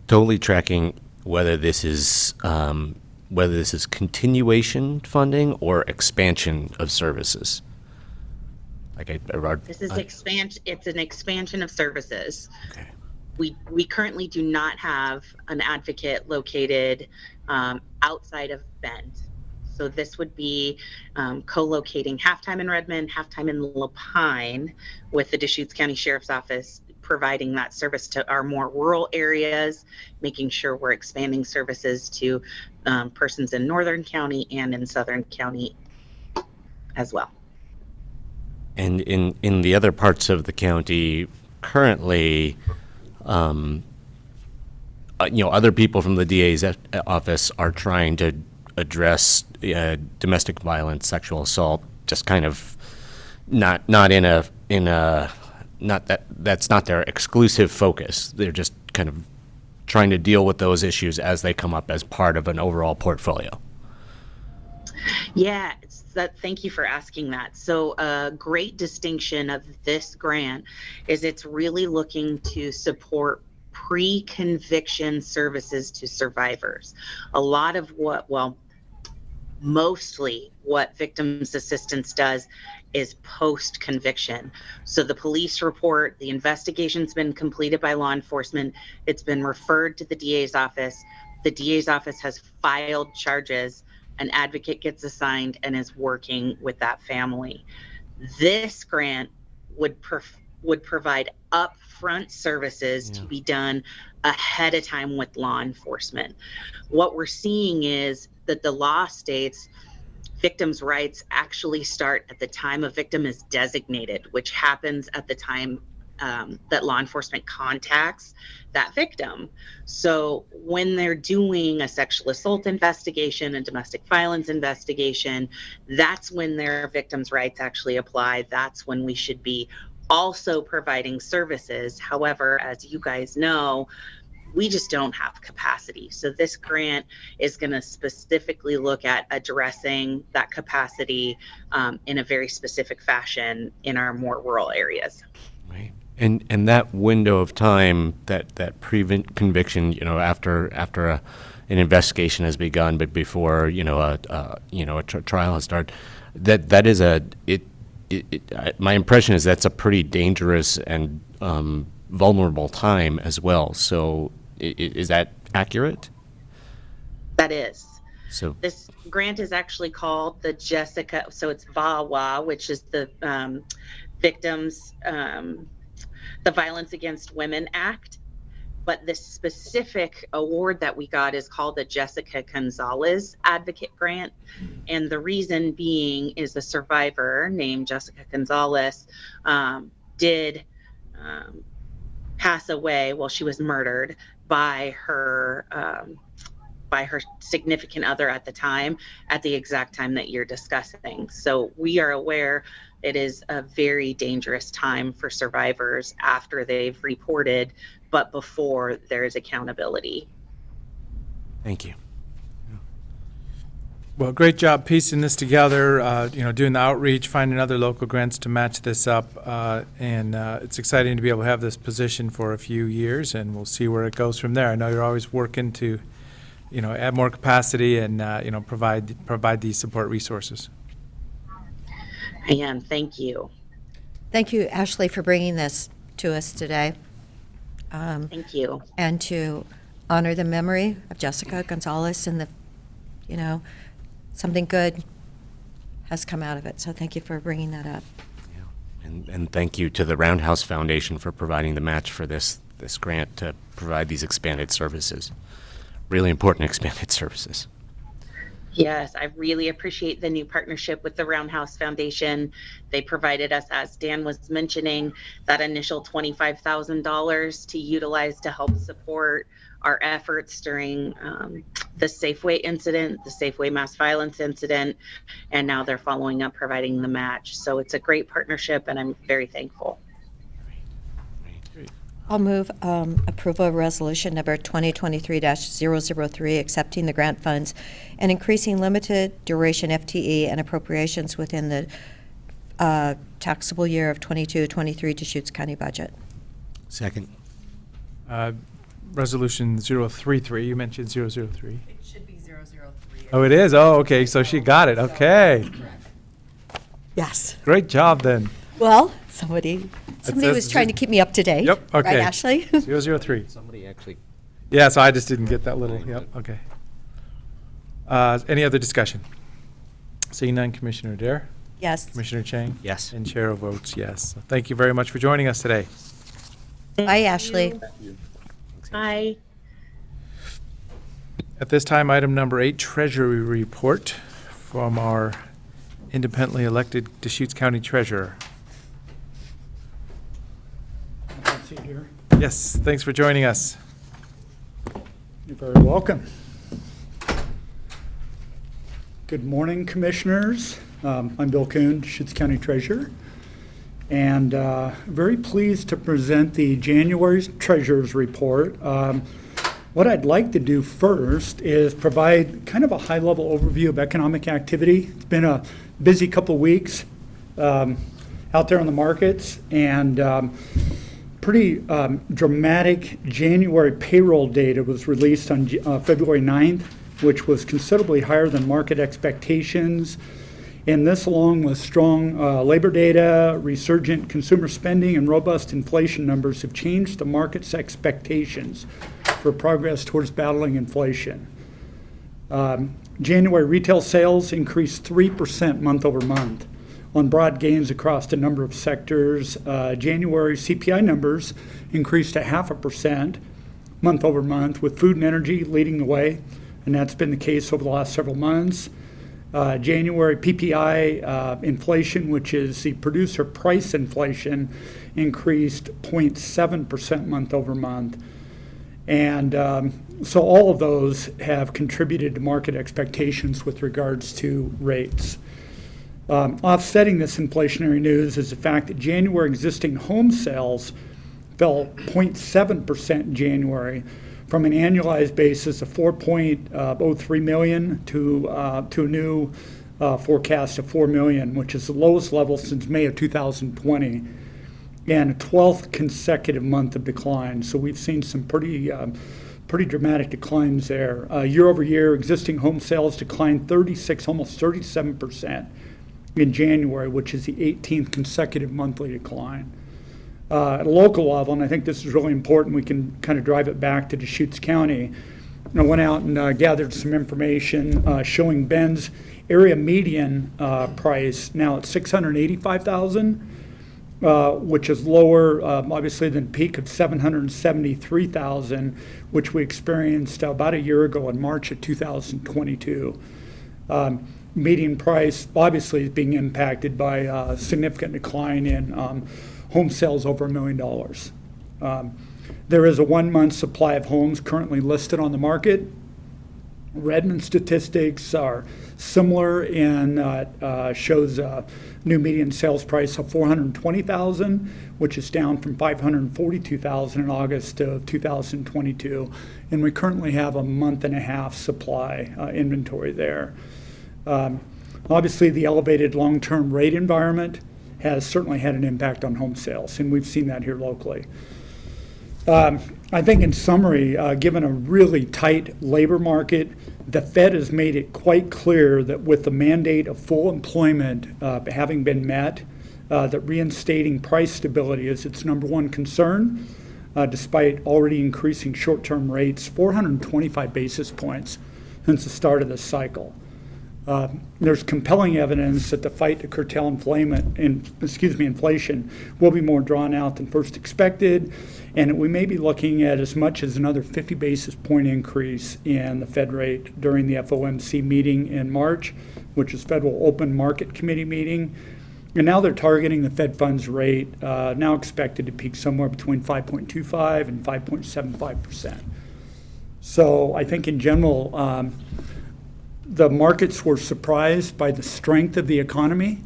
totally tracking whether this is continuation funding or expansion of services. This is expansion. It's an expansion of services. Okay. We currently do not have an advocate located outside of Bend. So this would be co-locating half-time in Redmond, half-time in Lapine, with the Deschutes County Sheriff's Office providing that service to our more rural areas, making sure we're expanding services to persons in Northern County and in Southern County as well. And in the other parts of the county, currently, other people from the DA's office are trying to address domestic violence, sexual assault, just kind of not that's not their exclusive focus. They're just kind of trying to deal with those issues as they come up as part of an overall portfolio. Yeah, thank you for asking that. So a great distinction of this grant is it's really looking to support pre-conviction services to survivors. A lot of mostly what victims assistance does is post-conviction. So the police report, the investigation's been completed by law enforcement, it's been referred to the DA's office, the DA's office has filed charges, an advocate gets assigned and is working with that family. This grant would provide upfront services to be done ahead of time with law enforcement. What we're seeing is that the law states victims' rights actually start at the time a victim is designated, which happens at the time that law enforcement contacts that victim. So when they're doing a sexual assault investigation, a domestic violence investigation, that's when their victims' rights actually apply. That's when we should be also providing services. However, as you guys know, we just don't have capacity. So this grant is going to specifically look at addressing that capacity in a very specific fashion in our more rural areas. Right. And that window of time, that pre-conviction, after an investigation has begun, but before a trial has started, that is my impression is that's a pretty dangerous and vulnerable time as well. So is that accurate? That is. So this grant is actually called the Jessica, so it's VAWA, which is the Victims, the Violence Against Women Act. But this specific award that we got is called the Jessica Gonzalez Advocate Grant. And the reason being is the survivor named Jessica Gonzalez did pass away. Well, she was murdered by her significant other at the time, at the exact time that you're discussing. So we are aware It is a very dangerous time for survivors after they've reported, but before there is accountability. Thank you. Well, great job piecing this together, doing the outreach, finding other local grants to match this up. And it's exciting to be able to have this position for a few years, and we'll see where it goes from there. I know you're always working to, add more capacity and, provide these support resources. I am. Thank you. Thank you, Ashley, for bringing this to us today. Thank you. And to honor the memory of Jessica Gonzalez and something good has come out of it. So thank you for bringing that up. And thank you to the Roundhouse Foundation for providing the match for this grant to provide these expanded services. Really important expanded services. Yes, I really appreciate the new partnership with the Roundhouse Foundation. They provided us, as Dan was mentioning, that initial $25,000 to utilize to help support our efforts during the Safeway incident, the Safeway mass violence incident, and now they're following up providing the match. So it's a great partnership, and I'm very thankful. I'll move approval of resolution number 2023-003, accepting the grant funds and increasing limited duration FTE and appropriations within the taxable year of 22-23 Deschutes County budget. Second. Resolution 033, you mentioned 003. It should be 003. Oh, it is? Oh, okay, so she got it, okay. Yes. Great job then. Well, somebody says was trying to keep me up to date. Yep, okay. Right, Ashley? 003. Somebody actually. Yeah, so I just didn't get that little, yep, okay. Any other discussion? Seeing none, Commissioner Dare? Yes. Commissioner Chang? Yes. And Chair votes yes. Thank you very much for joining us today. Bye, Ashley. Bye. At this time, item number 8, Treasury Report from our independently elected Deschutes County Treasurer. Here. Yes, thanks for joining us. You're very welcome. Good morning, Commissioners. I'm Bill Kuhn, Deschutes County Treasurer, and very pleased to present the January Treasurer's Report. What I'd like to do first is provide kind of a high-level overview of economic activity. It's been a busy couple weeks out there on the markets, and pretty dramatic January payroll data was released on February 9th, which was considerably higher than market expectations. And this, along with strong labor data, resurgent consumer spending, and robust inflation numbers, have changed the market's expectations for progress towards battling inflation. January retail sales increased 3% month over month on broad gains across a number of sectors. January CPI numbers increased 0.5% month over month, with food and energy leading the way, and that's been the case over the last several months. January PPI inflation, which is the producer price inflation, increased 0.7% month over month. And so all of those have contributed to market expectations with regards to rates. Offsetting this inflationary news is the fact that January existing home sales fell 0.7% in January, from an annualized basis of 4.03 million to a new forecast of 4 million, which is the lowest level since May of 2020, and a 12th consecutive month of decline. So we've seen some pretty dramatic declines there. Year over year, existing home sales declined almost 37% in January, which is the 18th consecutive monthly decline. At a local level, and I think this is really important, we can kind of drive it back to Deschutes County. I went out and gathered some information showing Bend's area median price now at $685,000, which is lower, obviously, than peak of $773,000, which we experienced about a year ago in March of 2022. Median price obviously is being impacted by a significant decline in home sales over $1 million. There is a 1-month supply of homes currently listed on the market, Redmond statistics are similar in shows new median sales price of $420,000, which is down from $542,000 in August of 2022, and we currently have a month and a half supply inventory there. Obviously, the elevated long-term rate environment has certainly had an impact on home sales, and we've seen that here locally. I think in summary, given a really tight labor market, the Fed has made it quite clear that with the mandate of full employment having been met, that reinstating price stability is its number one concern, despite already increasing short-term rates 425 basis points since the start of this cycle. There's compelling evidence that the fight to curtail inflation will be more drawn out than first expected, and we may be looking at as much as another 50 basis point increase in the Fed rate during the FOMC meeting in March, which is Federal Open Market Committee meeting. And now they're targeting the Fed funds rate, now expected to peak somewhere between 5.25 and 5.75%. So I think in general, the markets were surprised by the strength of the economy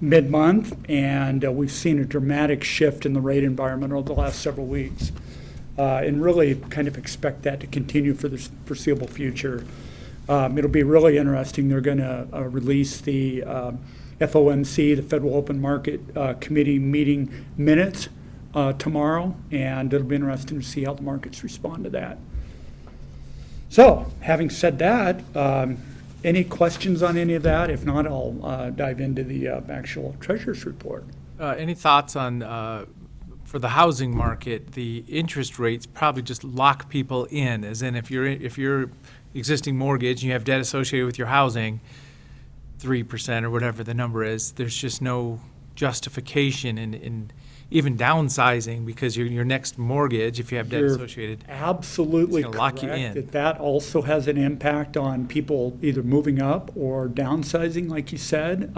mid-month, and we've seen a dramatic shift in the rate environment over the last several weeks, and really kind of expect that to continue for the foreseeable future. It'll be really interesting. They're going to release the FOMC, the Federal Open Market Committee meeting minutes tomorrow, and it'll be interesting to see how the markets respond to that. So, having said that, any questions on any of that? If not, I'll dive into the actual Treasurer's report. Any thoughts on, for the housing market, the interest rates probably just lock people in, as in if your existing mortgage and you have debt associated with your housing, 3% or whatever the number is, there's just no justification in even downsizing because your next mortgage, if you have debt associated, absolutely it's gonna lock you in. That also has an impact on people either moving up or downsizing, like you said,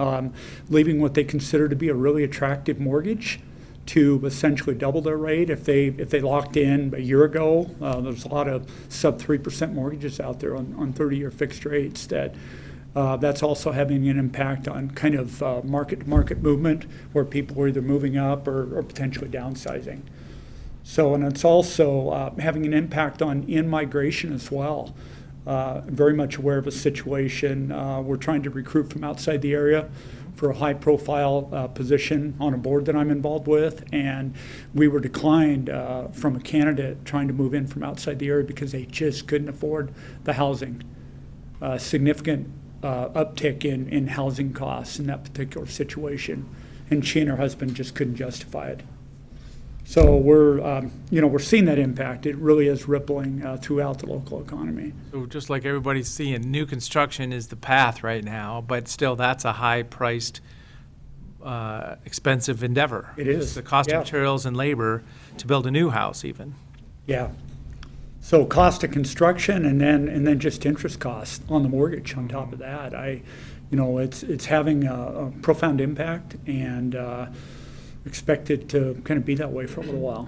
leaving what they consider to be a really attractive mortgage to essentially double their rate. If they locked in a year ago, there's a lot of sub 3% mortgages out there on 30-year fixed rates that's also having an impact on kind of market-to-market movement where people are either moving up or potentially downsizing. So, and it's also having an impact on in-migration as well. I'm very much aware of a situation. We're trying to recruit from outside the area for a high-profile position on a board that I'm involved with, and we were declined from a candidate trying to move in from outside the area because they just couldn't afford the housing. Significant uptick in housing costs in that particular situation, and she and her husband just couldn't justify it. So we're seeing that impact. It really is rippling throughout the local economy. So just like everybody's seeing, new construction is the path right now, but still that's a high-priced, expensive endeavor. It is. It's the cost Yeah. of materials and labor to build a new house even. Yeah. So cost of construction and then just interest costs on the mortgage on top of that. It's having a profound impact, and expect it to kind of be that way for a little while.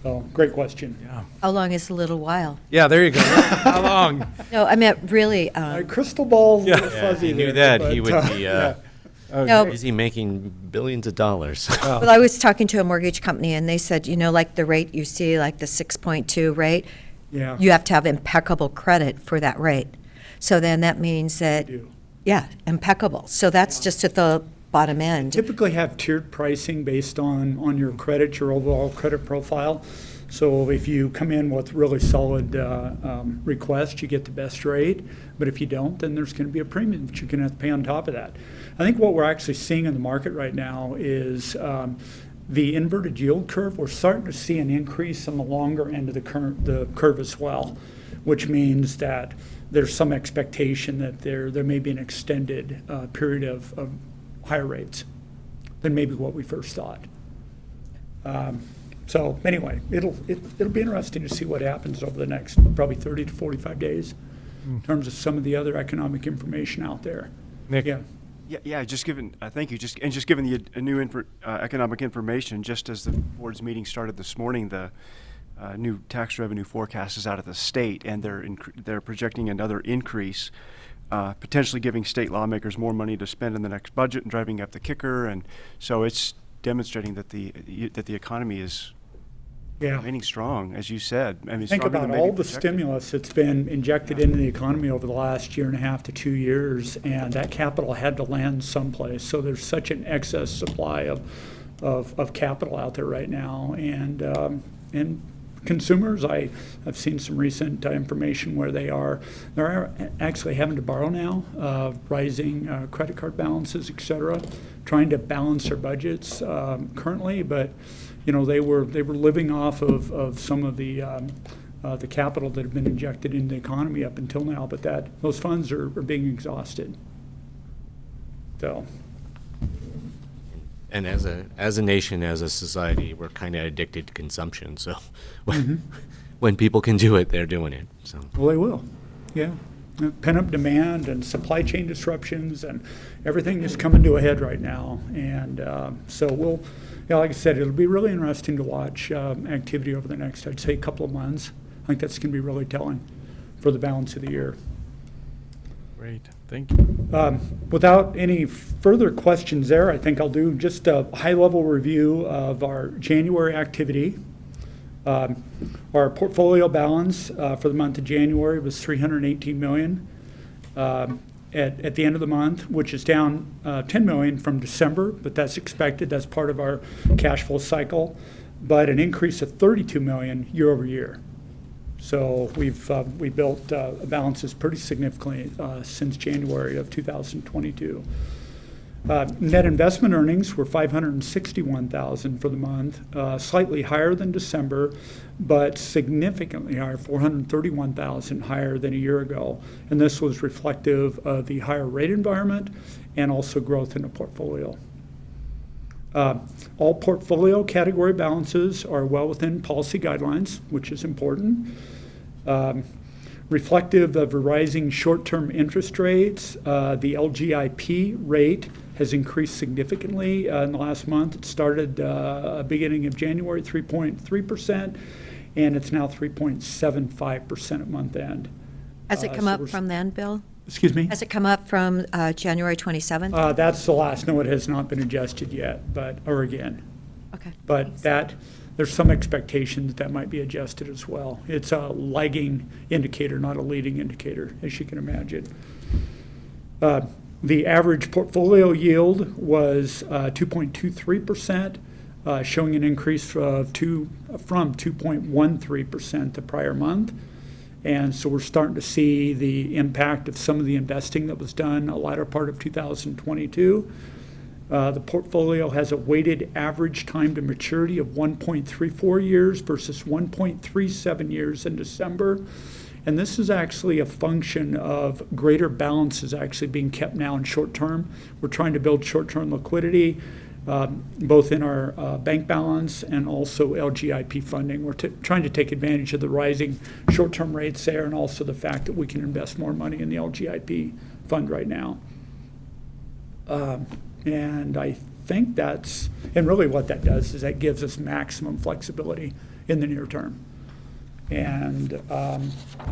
So great question. Yeah. How long is a little while? Yeah, there you go. How long? No, I meant really, My crystal ball's a little fuzzy He knew there, that he but, would be no, busy making billions of dollars. well, I was talking to a mortgage company, and they said, like the rate you see, like the 6.2 rate, Yeah. you have to have impeccable credit for that rate. So then that means that, do. yeah, impeccable. So that's just at the bottom end. Typically have tiered pricing based on your credit, your overall credit profile. So if you come in with really solid request, you get the best rate. But if you don't, then there's going to be a premium that you're going to have to pay on top of that. I think what we're actually seeing in the market right now is the inverted yield curve. We're starting to see an increase on the longer end of the curve as well, which means that there's some expectation that there may be an extended period of higher rates than maybe what we first thought. So anyway, it'll be interesting to see what happens over the next probably 30 to 45 days in terms of some of the other economic information out there. Nick? Yeah. Yeah. Just given, thank you. Just given the new economic information, just as the board's meeting started this morning, the new tax revenue forecasts out of the state, and they're projecting another increase, potentially giving state lawmakers more money to spend in the next budget and driving up the kicker. And so it's demonstrating that the economy is remaining strong, as you said. I mean, Think stronger than about maybe all the projected. stimulus that's been injected into the economy over the last year and a half to 2 years, and that capital had to land someplace. So there's such an excess supply of capital out there right now. And consumers, I've seen some recent information where they're actually having to borrow now, rising credit card balances, et cetera, trying to balance their budgets currently. But you know, they were living off of some of the capital that had been injected into the economy up until now, but those funds are being exhausted. So. And as a nation, as a society, we're kind of addicted to consumption. So when people can do it, they're doing it. So Well, they will, yeah. Pent-up demand and supply chain disruptions and everything is coming to a head right now. And so like I said, it'll be really interesting to watch activity over the next, I'd say, couple of months. I think that's going to be really telling for the balance of the year. Great, thank you. Without any further questions there, I think I'll do just a high-level review of our January activity. Our portfolio balance for the month of January was $318 million at the end of the month, which is down $10 million from December, but that's expected. That's part of our cash flow cycle, but an increase of $32 million year over year. So we built balances pretty significantly since January of 2022. Net investment earnings were $561,000 for the month, slightly higher than December, but significantly higher, $431,000 higher than a year ago. And this was reflective of the higher rate environment and also growth in the portfolio. All portfolio category balances are well within policy guidelines, which is important. Reflective of rising short-term interest rates, the LGIP rate has increased significantly in the last month. It started beginning of January, 3.3%, and it's now 3.75% at month end. Has it come up from then, Bill? Excuse me? Has it come up from January 27th? That's the last. No, it has not been adjusted yet, or again. Okay. But there's some expectation that might be adjusted as well. It's a lagging indicator, not a leading indicator, as you can imagine. The average portfolio yield was 2.23%, showing an increase from 2.13% the prior month. And so we're starting to see the impact of some of the investing that was done a latter part of 2022. The portfolio has a weighted average time to maturity of 1.34 years versus 1.37 years in December. And this is actually a function of greater balances actually being kept now in short term. We're trying to build short-term liquidity, both in our bank balance and also LGIP funding. We're trying to take advantage of the rising short-term rates there and also the fact that we can invest more money in the LGIP fund right now. And I think and really what that does is that gives us maximum flexibility in the near term. And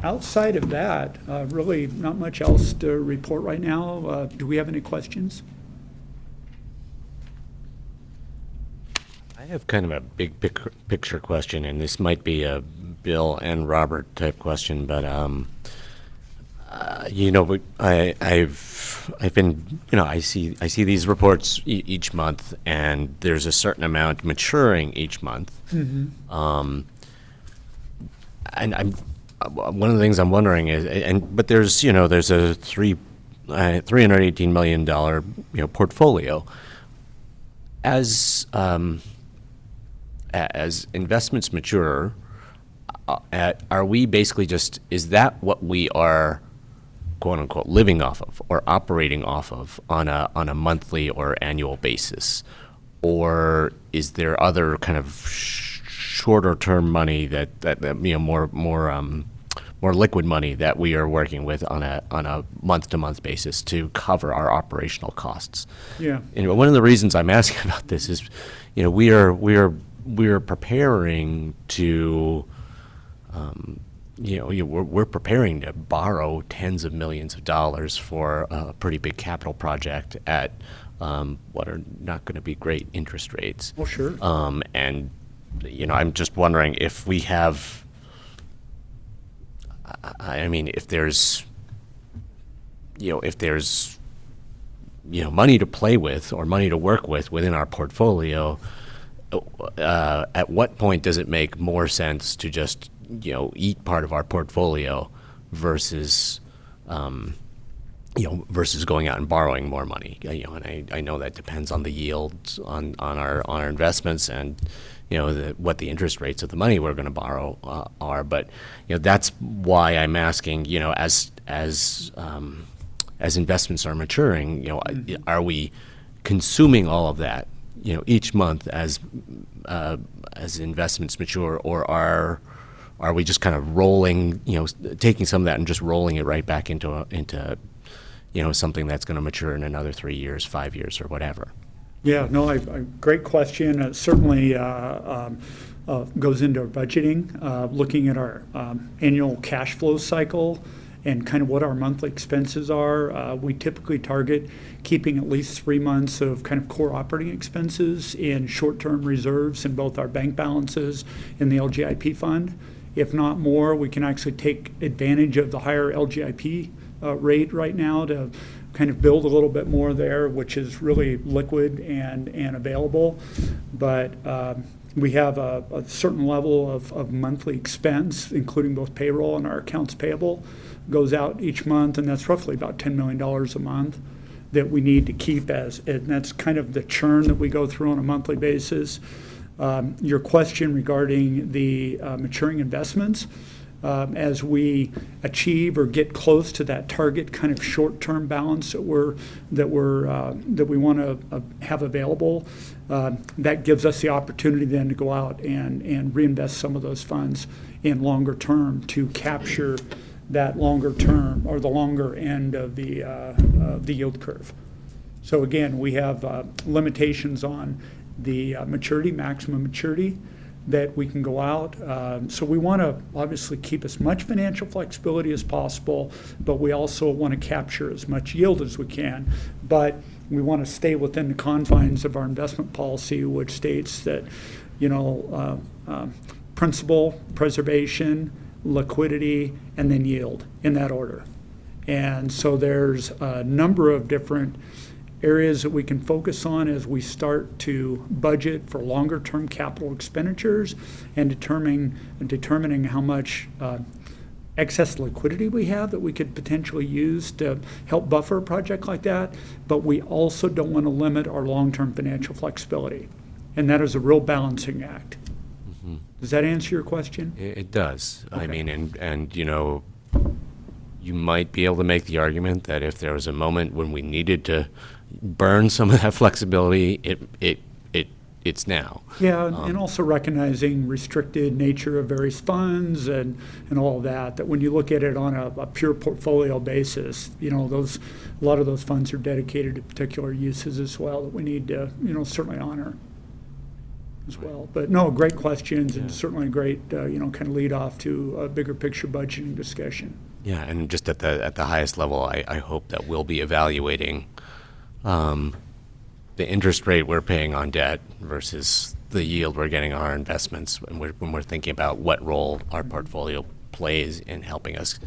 outside of that, really not much else to report right now. Do we have any questions? I have kind of a big picture question, and this might be a Bill and Robert type question, but I've been, I see these reports each month, and there's a certain amount maturing each month. Mm-hmm. And one of the things I'm wondering is, but there's a $318 million portfolio. As investments mature, are we basically is that what we are, quote unquote, living off of or operating off of on a monthly or annual basis, or is there other kind of shorter term money that more liquid money that we are working with on a month to month basis to cover our operational costs? Yeah. One of the reasons I'm asking about this is, we are we're preparing to, we're preparing to borrow tens of millions of dollars for a pretty big capital project at what are not going to be great interest rates. Well, sure. And, I'm just wondering if we have, I mean, if there's money to play with or money to work with within our portfolio, at what point does it make more sense to just, eat part of our portfolio versus, versus going out and borrowing more money? And I know that depends on the yields on our investments and, what the interest rates of the money we're going to borrow are. But, that's why I'm asking, as investments are maturing, are we consuming all of that, each month as investments mature, or are we just kind of rolling, taking some of that and just rolling it right back into something that's going to mature in another 3 years, 5 years, or whatever? Yeah, no, great question. It certainly goes into our budgeting, looking at our annual cash flow cycle and kind of what our monthly expenses are. We typically target keeping at least 3 months of kind of core operating expenses in short-term reserves in both our bank balances and the LGIP fund. If not more, we can actually take advantage of the higher LGIP rate right now to kind of build a little bit more there, which is really liquid and available. But we have a certain level of monthly expense, including both payroll and our accounts payable, goes out each month, and that's roughly about $10 million a month that we need to keep and that's kind of the churn that we go through on a monthly basis. Your question regarding the maturing investments, as we achieve or get close to that target kind of short-term balance that we want to have available, that gives us the opportunity then to go out and reinvest some of those funds in longer term to capture that longer term or the longer end of the yield curve. So again, we have limitations on the maximum maturity that we can go out. So we want to obviously keep as much financial flexibility as possible, but we also want to capture as much yield as we can. But we want to stay within the confines of our investment policy, which states that, principal, preservation, liquidity, and then yield in that order. And so there's a number of different areas that we can focus on as we start to budget for longer-term capital expenditures and determining how much excess liquidity we have that we could potentially use to help buffer a project like that. But we also don't want to limit our long-term financial flexibility. And that is a real balancing act. Mm-hmm. Does that answer your question? It does. Okay. I mean, and you might be able to make the argument that if there was a moment when we needed to burn some of that flexibility, it's now. Yeah, and also recognizing restricted nature of various funds and all of that, that when you look at it on a pure portfolio basis, a lot of those funds are dedicated to particular uses as well that we need to, certainly honor as well. But no, great questions, and certainly a great, kind of lead off to a bigger picture budgeting discussion. Yeah, and just at the highest level, I hope that we'll be evaluating the interest rate we're paying on debt versus the yield we're getting on our investments when we're thinking about what role our portfolio plays in helping us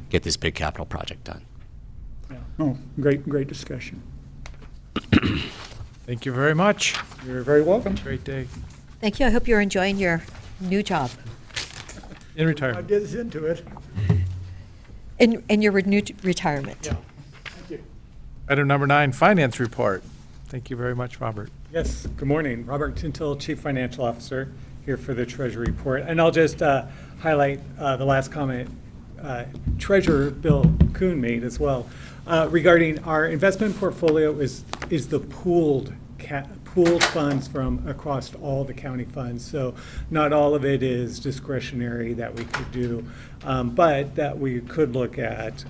get this big capital project done. Yeah. Oh, great discussion. Thank you very much. You're very welcome. Great day. Thank you. I hope you're enjoying your new job. In I retirement. did this into it. In your renewed retirement. Yeah. Thank you. Item number 9, finance report. Thank you very much, Robert. Yes, good morning. Robert Tintel, Chief Financial Officer, here for the Treasury Report. And I'll just highlight the last comment Treasurer Bill Kuhn made as well regarding our investment portfolio is the pooled pooled funds from across all the county funds. So not all of it is discretionary that we could do, but that we could look at,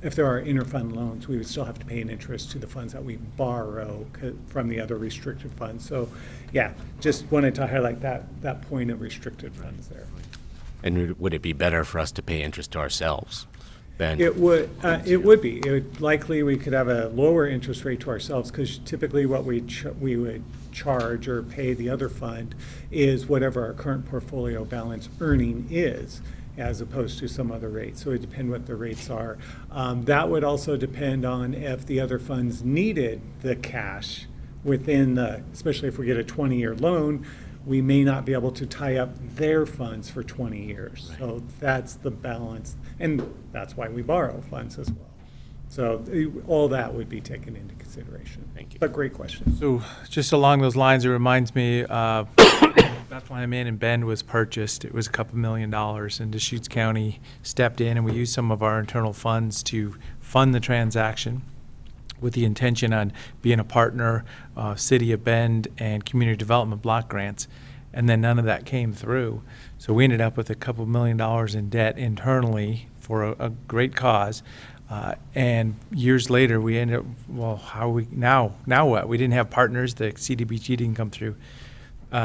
if there are interfund loans, we would still have to pay an interest to the funds that we borrow from the other restricted funds. So yeah, just wanted to highlight that point of restricted funds there. And would it be better for us to pay interest to ourselves than? It would be. It would likely, we could have a lower interest rate to ourselves, because typically what we would charge or pay the other fund is whatever our current portfolio balance earning is, as opposed to some other rate. So it depends what the rates are. That would also depend on if the other funds needed the cash within especially if we get a 20-year loan, we may not be able to tie up their funds for 20 years. Right. So that's the balance, and that's why we borrow funds as well. So all that would be taken into consideration. Thank you. But great question. So just along those lines, it reminds me, Bethlehem Inn in Bend was purchased. It was a couple $1 million, and Deschutes County stepped in, and we used some of our internal funds to fund the transaction, with the intention on being a partner, City of Bend and Community Development Block Grants, and then none of that came through. So we ended up with a couple $1 million in debt internally for a great cause. And years later, we ended up, well, how are we, now what? We didn't have partners, the CDBG didn't come through.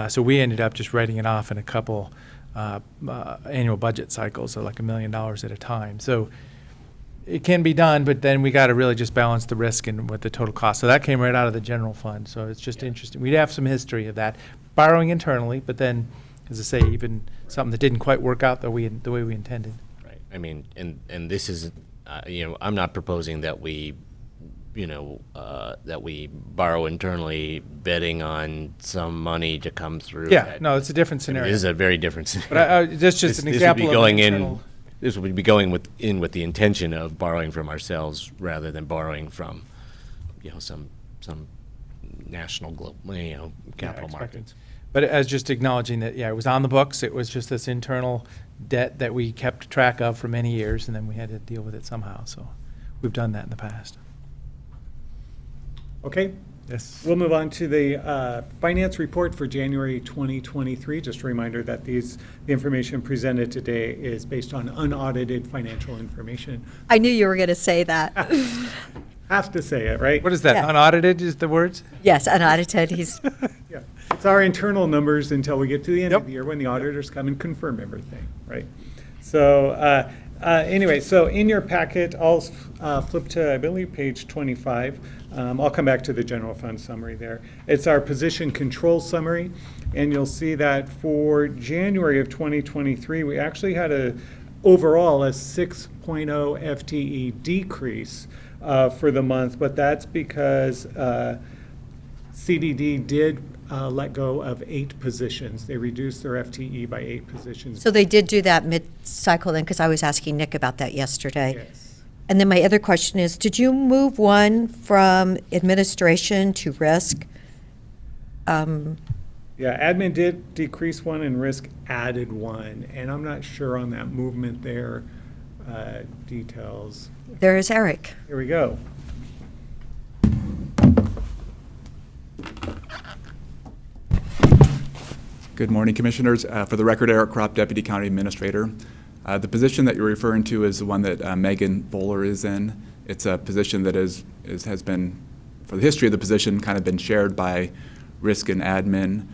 So we ended up just writing it off in a couple annual budget cycles, so like $1 million at a time. So it can be done, but then we got to really just balance the risk and what the total cost. So that came right out of the general fund. So it's just interesting. We have some history of that, borrowing internally, but then, as I say, even something that didn't quite work out the way we intended. Right. I mean, and this is, I'm not proposing that we, that we borrow internally, betting on some money to come through. Yeah, no, it's a different scenario. It is a very different scenario. But that's just an example of an internal. This would be going with the intention of borrowing from ourselves rather than borrowing from, some national capital markets. But as just acknowledging that, it was on the books. It was just this internal debt that we kept track of for many years, and then we had to deal with it somehow. So we've done that in the past. Okay. Yes. We'll move on to the finance report for January 2023. Just a reminder that the information presented today is based on unaudited financial information. I knew you were going to say that. Have to say it, right? What is that? Yeah. Unaudited is the words? Yes, unaudited. Yeah. It's our internal numbers until we get to the end Yep. of the year when the auditors come and confirm everything, right? So anyway, so in your packet, I'll flip to, I believe, page 25. I'll come back to the general fund summary there. It's our position control summary, and you'll see that for January of 2023, we actually had overall a 6.0 FTE decrease for the month, but that's because CDD did let go of 8 positions. They reduced their FTE by 8 positions. So they did do that mid-cycle then, because I was asking Nick about that yesterday. Yes. And then my other question is, did you move one from administration to risk? Yeah, admin did decrease 1 and risk added 1. And I'm not sure on that movement there, details. There is Eric. Here we go. Good morning, Commissioners. For the record, Eric Kropp, Deputy County Administrator. The position that you're referring to is the one that Megan Bowler is in. It's a position that has been, for the history of the position, kind of been shared by risk and admin.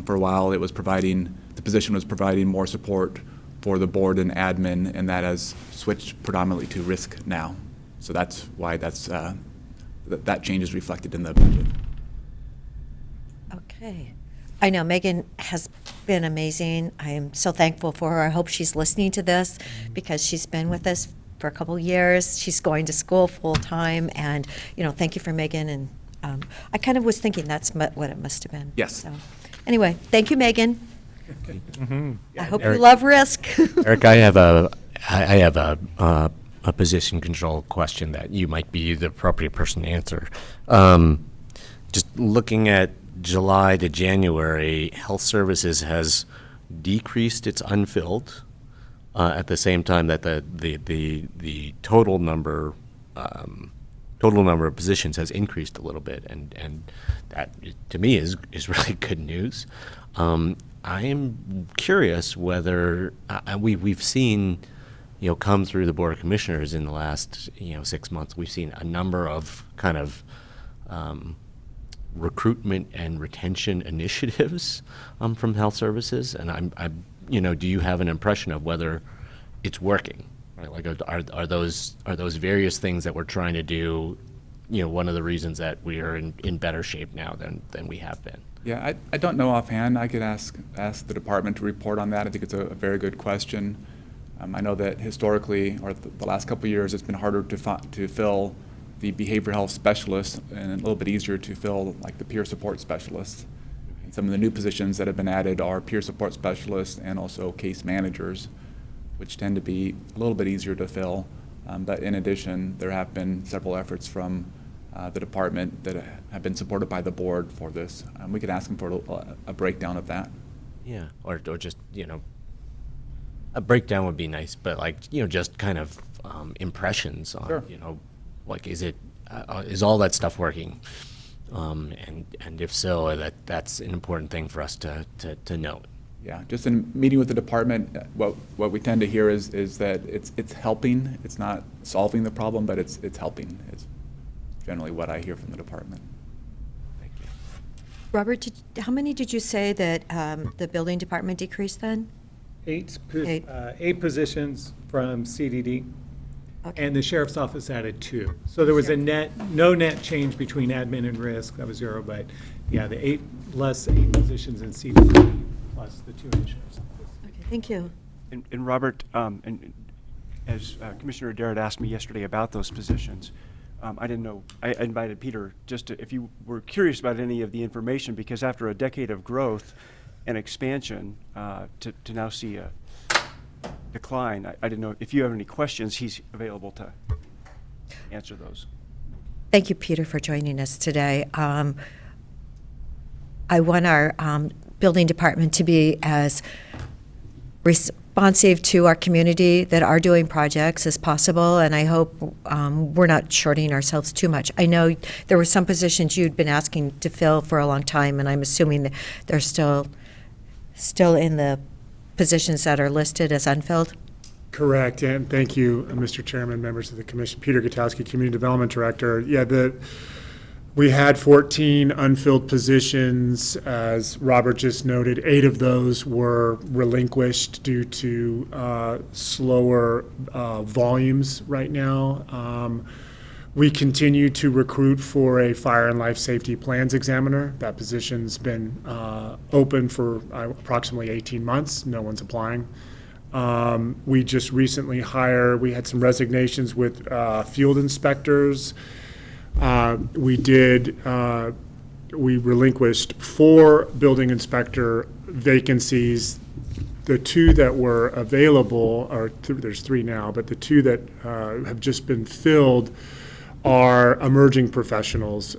For a while, the position was providing more support for the board and admin, and that has switched predominantly to risk now. So that's why that change is reflected in the budget. Okay. I know Megan has been amazing. I am so thankful for her. I hope she's listening to this because she's been with us for a couple years. She's going to school full time, and thank you for Megan. And I kind of was thinking that's what it must have been. Yes. So, anyway, thank you, Megan. Mm-hmm. I hope Eric, you love risk. Eric, I have a position control question that you might be the appropriate person to answer. Just looking at July to January, health services has decreased its unfilled at the same time that the total number total number of positions has increased a little bit, and that, to me, is really good news. I am curious whether we've seen, come through the Board of Commissioners in the last, 6 months, we've seen a number of kind of recruitment and retention initiatives from health services, and do you have an impression of whether it's working? Right? Like, are those various things that we're trying to do, one of the reasons that we are in better shape now than we have been? Yeah, I don't know offhand. I could ask the department to report on that. I think it's a very good question. I know that historically, or the last couple of years, it's been harder to fill the behavioral health specialists and a little bit easier to fill like the peer support specialists. And some of the new positions that have been added are peer support specialists and also case managers, which tend to be a little bit easier to fill. But in addition, there have been several efforts from the department that have been supported by the board for this. We could ask them for a breakdown of that. Yeah, or just, a breakdown would be nice, but just kind of impressions on, Sure. Like, is all that stuff working? And if so, that's an important thing for us to note. Yeah, just in meeting with the department, what we tend to hear is that it's helping. It's not solving the problem, but it's helping. It's generally what I hear from the department. Thank you. Robert, how many did you say that the building department decreased then? Eight Eight. positions from CDD, Okay. and the sheriff's office added 2. So there was no net change between admin and risk, that was 0, but yeah, the 8 positions in CDD plus the 2 in the sheriff's office. Okay, thank you. And Robert, and as Commissioner Darrett asked me yesterday about those positions, I didn't know, I invited Peter just to, if you were curious about any of the information, because after a decade of growth and expansion, to now see a decline, I didn't know if you have any questions. He's available to answer those. Thank you, Peter, for joining us today. I want our building department to be as responsive to our community that are doing projects as possible, and I hope we're not shorting ourselves too much. I know there were some positions you'd been asking to fill for a long time, and I'm assuming that they're still in the positions that are listed as unfilled. Correct, and thank you, Mr. Chairman, members of the commission. Peter Gutowski, Community Development Director. Yeah, we had 14 unfilled positions, as Robert just noted. 8 of those were relinquished due to slower volumes right now. We continue to recruit for a fire and life safety plans examiner. That position's been open for approximately 18 months. No one's applying. We just recently we had some resignations with field inspectors. We relinquished 4 building inspector vacancies. The 2 that were available, there's 3 now, but the 2 that have just been filled are emerging professionals,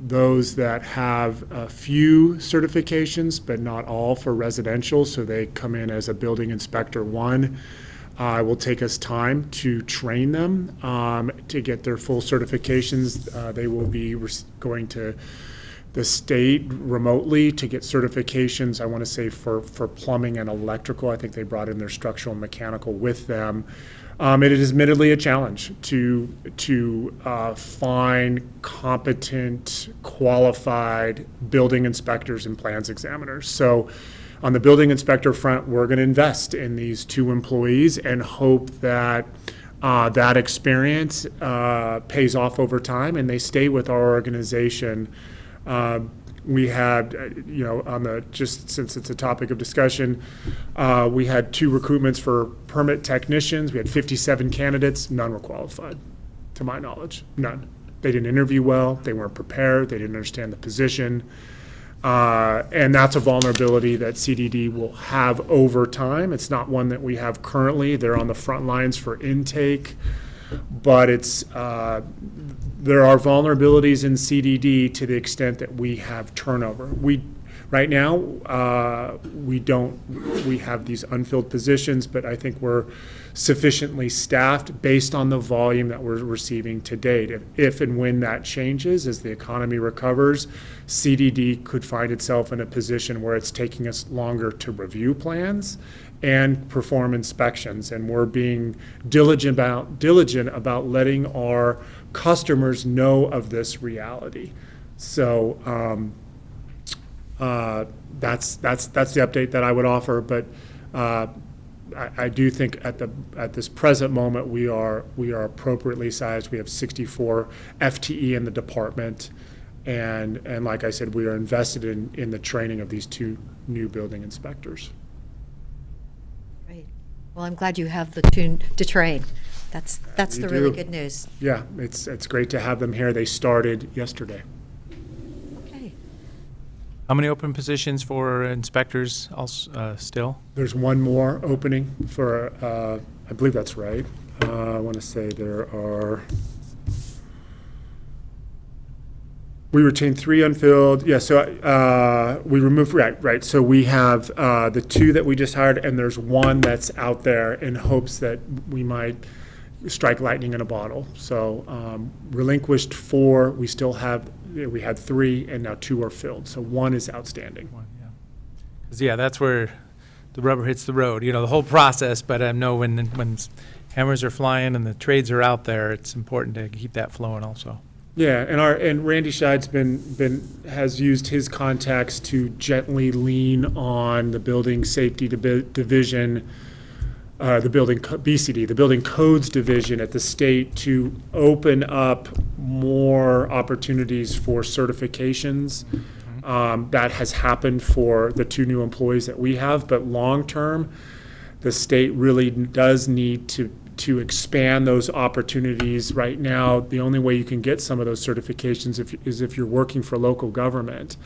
those that have a few certifications, but not all for residential, so they come in as a building inspector 1. It will take us time to train them to get their full certifications. They will be going to the state remotely to get certifications, I want to say, for plumbing and electrical. I think they brought in their structural and mechanical with them. It is admittedly a challenge to find competent, qualified building inspectors and plans examiners. So on the building inspector front, we're going to invest in these 2 employees and hope that that experience pays off over time and they stay with our organization. We had, just since it's a topic of discussion, we had 2 recruitments for permit technicians. We had 57 candidates. None were qualified, to my knowledge. None. They didn't interview well. They weren't prepared. They didn't understand the position. And that's a vulnerability that CDD will have over time. It's not one that we have currently. They're on the front lines for intake. But there are vulnerabilities in CDD to the extent that we have turnover. Right now, we have these unfilled positions, but I think we're sufficiently staffed based on the volume that we're receiving to date. If and when that changes, as the economy recovers, CDD could find itself in a position where it's taking us longer to review plans and perform inspections. And we're being diligent about letting our customers know of this reality. So that's the update that I would offer. But I do think at this present moment we are appropriately sized. We have 64 FTE in the department, and like I said, we are invested in the training of these 2 new building inspectors. Great. Well, I'm glad you have the 2 to train. That's We the really do. good news. Yeah, it's great to have them here. They started yesterday. Okay. How many open positions for inspectors still? There's one more opening for, I believe that's right. I want to say there are, we retained 3 unfilled. Yeah, so we removed, right. So we have the 2 that we just hired, and there's 1 that's out there in hopes that we might strike lightning in a bottle. So relinquished 4, we still have, we had 3, and now 2 are filled. So 1 is outstanding. Because that's where the rubber hits the road. The whole process. But I know when hammers are flying and the trades are out there, it's important to keep that flowing also. Yeah, and Randy Scheid's has used his contacts to gently lean on the building safety division, the building BCD, the building codes division at the state, to open up more opportunities for certifications. That has happened for the 2 new employees that we have, but long term, the state really does need to expand those opportunities. Right now, the only way you can get some of those certifications is if you're working for local government.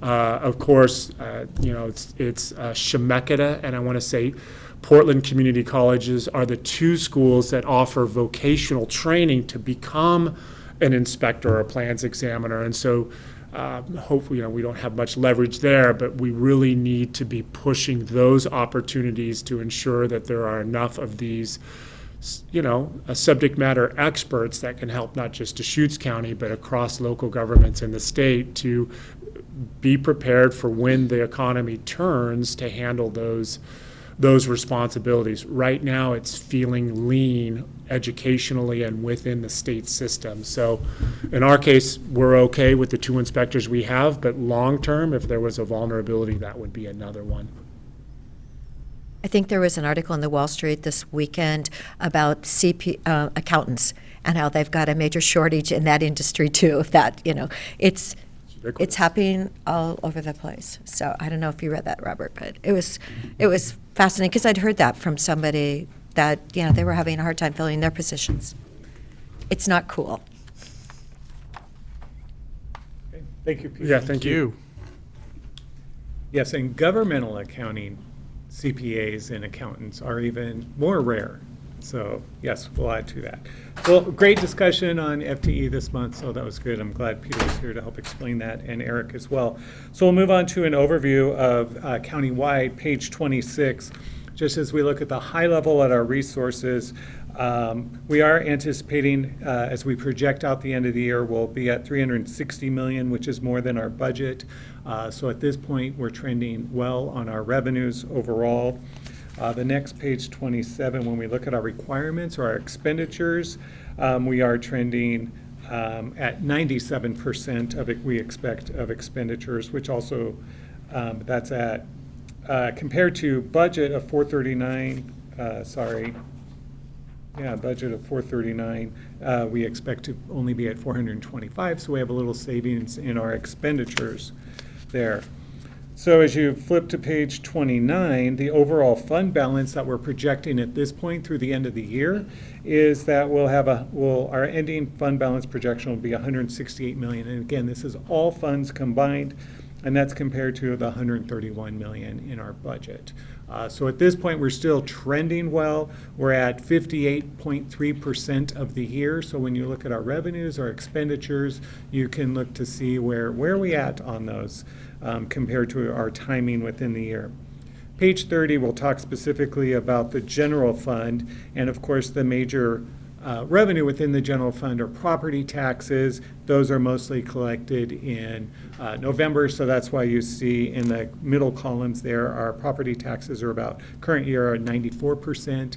Of course, it's Chemeketa, and I want to say Portland Community Colleges are the 2 schools that offer vocational training to become an inspector or a plans examiner. And so hopefully, we don't have much leverage there, but we really need to be pushing those opportunities to ensure that there are enough of these subject matter experts that can help not just Deschutes County, but across local governments in the state to be prepared for when the economy turns to handle those responsibilities. Right now, it's feeling lean educationally and within the state system. So in our case, we're okay with the 2 inspectors we have, but long term, if there was a vulnerability, that would be another one. I think there was an article in the Wall Street this weekend about accountants and how they've got a major shortage in that industry too. That it's happening all over the place. So I don't know if you read that, Robert, but it was fascinating because I'd heard that from somebody that they were having a hard time filling their positions. It's not cool. Okay. Thank you, Peter. Yeah, thank you. Yes, in governmental accounting, CPAs and accountants are even more rare. So yes, we'll add to that. Well, great discussion on FTE this month, so that was good. I'm glad Peter was here to help explain that, and Eric as well. So we'll move on to an overview of countywide, page 26. Just as we look at the high level at our resources, we are anticipating, as we project out the end of the year, we'll be at $360 million, which is more than our budget. So at this point, we're trending well on our revenues overall. The next page 27, when we look at our requirements or our expenditures, we are trending at 97% of it we expect of expenditures, which also that's at compared to budget of 439. Budget of 439. We expect to only be at 425, so we have a little savings in our expenditures there. So as you flip to page 29, the overall fund balance that we're projecting at this point through the end of the year is that our ending fund balance projection will be $168 million. And again, this is all funds combined. and that's compared to the 131 million in our budget. So at this point, we're still trending well. We're at 58.3% of the year. So when you look at our revenues, our expenditures, you can look to see where are we at on those compared to our timing within the year. Page 30 will talk specifically about the general fund, and of course the major revenue within the general fund are property taxes. Those are mostly collected in November, so that's why you see in the middle columns there, our property taxes are about, current year are 94%.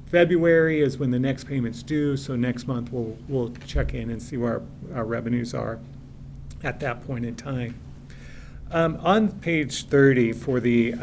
February is when the next payment's due, so next month we'll check in and see where our revenues are at that point in time. On page 30 for the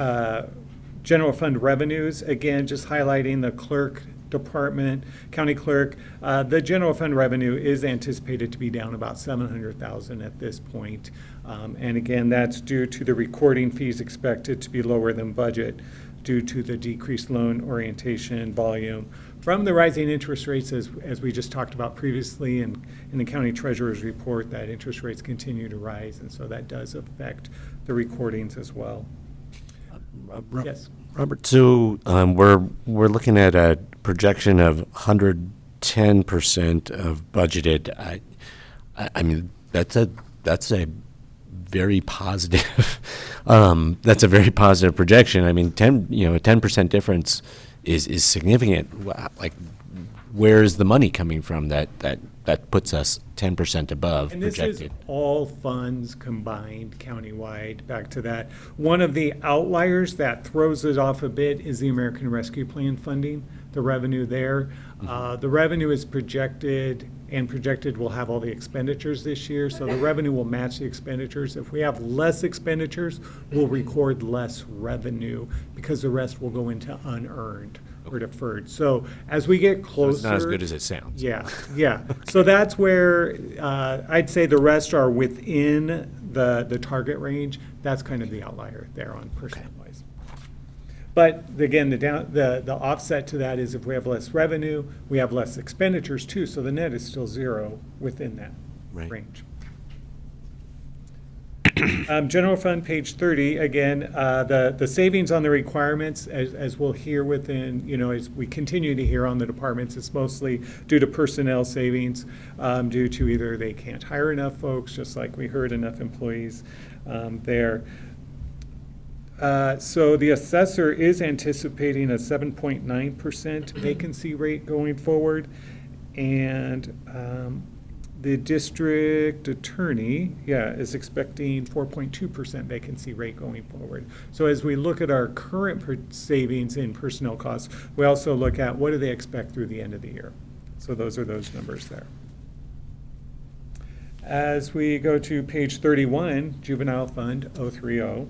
general fund revenues, again, just highlighting the clerk department, county clerk, the general fund revenue is anticipated to be down about 700,000 at this point. And again, that's due to the recording fees expected to be lower than budget due to the decreased loan orientation volume from the rising interest rates, as we just talked about previously in the county treasurer's report, that interest rates continue to rise, and so that does affect the recordings as well. Yes. Robert, so we're looking at a projection of 110% of budgeted. I mean, that's a very positive. That's a very positive projection. I mean, a 10% difference is significant. Like, where's the money coming from that puts us 10% above and this projected? is all funds combined countywide. Back to that. One of the outliers that throws it off a bit is the American Rescue Plan funding, the revenue there. The revenue is projected will have all the expenditures this year, so the revenue will match the expenditures. If we have less expenditures, we'll record less revenue because the rest will go into unearned or deferred. So as we get closer. So it's not as good as it sounds. Yeah. So that's where I'd say the rest are within the target range. That's kind of the outlier there on percent-wise. But again, the offset to that is if we have less revenue, we have less expenditures too, so the net is still zero within that range. General fund, page 30, again, the savings on the requirements, as we'll hear within, as we continue to hear on the departments, it's mostly due to personnel savings, due to either they can't hire enough folks, just like we heard, enough employees there. So the assessor is anticipating a 7.9% vacancy rate going forward, and the district attorney, is expecting 4.2% vacancy rate going forward. So as we look at our current savings in personnel costs, we also look at what do they expect through the end of the year. So those are those numbers there. As we go to page 31, Juvenile Fund 030.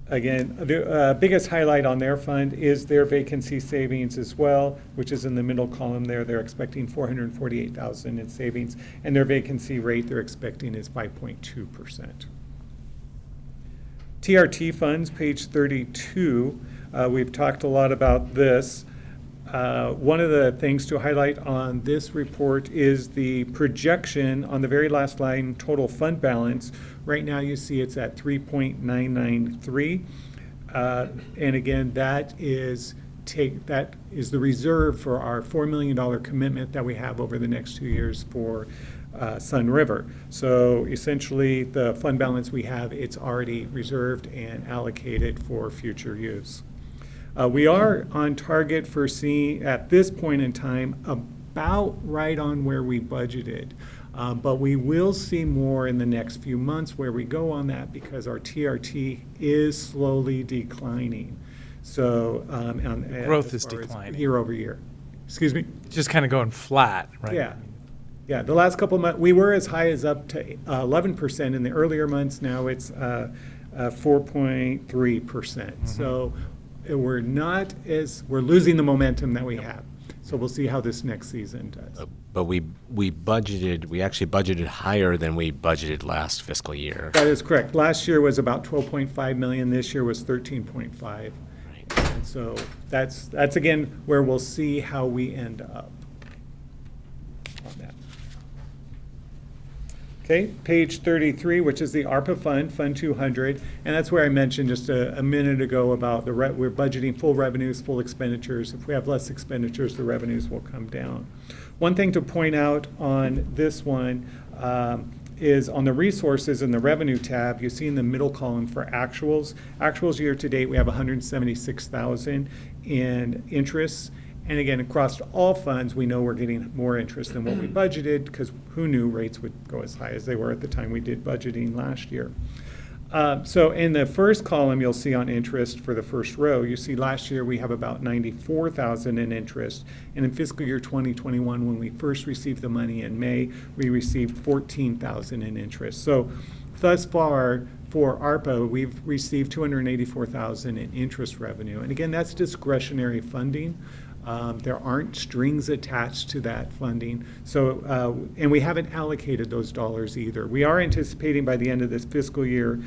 Again, the biggest highlight on their fund is their vacancy savings as well, which is in the middle column there. They're expecting 448,000 in savings, and their vacancy rate they're expecting is 5.2%. TRT funds, page 32. We've talked a lot about this. One of the things to highlight on this report is the projection on the very last line, total fund balance. Right now you see it's at 3.993. And again, that is the reserve for our $4 million commitment that we have over the next 2 years for Sun River. So essentially the fund balance we have, it's already reserved and allocated for future use. We are on target for seeing, at this point in time, about right on where we budgeted. But we will see more in the next few months where we go on that because our TRT is slowly declining. So growth is declining. Year over year. Excuse me? Just kind of going flat, right? Yeah, the last couple of months, we were as high as up to 11% in the earlier months. Now it's 4.3%. So we're losing the momentum that we have. So we'll see how this next season does. But we actually budgeted higher than we budgeted last fiscal year. That is correct. Last year was about 12.5 million. This year was 13.5. Right. And so that's again where we'll see how we end up on that. Okay, page 33, which is the ARPA fund, Fund 200, and that's where I mentioned just a minute ago about we're budgeting full revenues, full expenditures. If we have less expenditures, the revenues will come down. One thing to point out on this one is on the resources in the revenue tab, you see in the middle column for actuals. Actuals year to date, we have 176,000 in interest. And again, across all funds, we know we're getting more interest than what we budgeted, because who knew rates would go as high as they were at the time we did budgeting last year. So in the first column, you'll see on interest for the first row, you see last year we have about 94,000 in interest. And in fiscal year 2021, when we first received the money in May, we received 14,000 in interest. So thus far, for ARPA, we've received 284,000 in interest revenue. And again, that's discretionary funding. There aren't strings attached to that funding. So, and we haven't allocated those dollars either. We are anticipating by the end of this fiscal year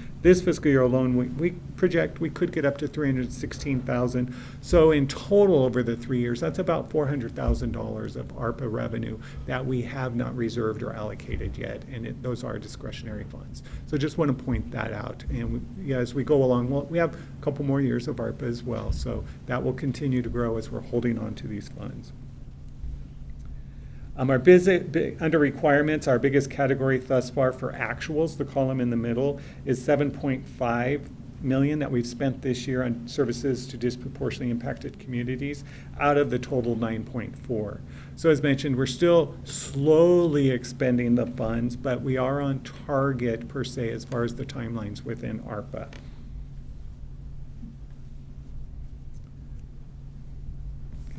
alone, we project we could get up to 316,000. So in total over the 3 years, that's about $400,000 of ARPA revenue that we have not reserved or allocated yet. And those are discretionary funds. So just want to point that out. And as we go along, well, we have a couple more years of ARPA as well. So that will continue to grow as we're holding on to these funds. Under requirements, our biggest category thus far for actuals, the column in the middle, is $7.5 million that we've spent this year on services to disproportionately impacted communities out of the total 9.4. So as mentioned, we're still slowly expending the funds, but we are on target per se as far as the timelines within ARPA.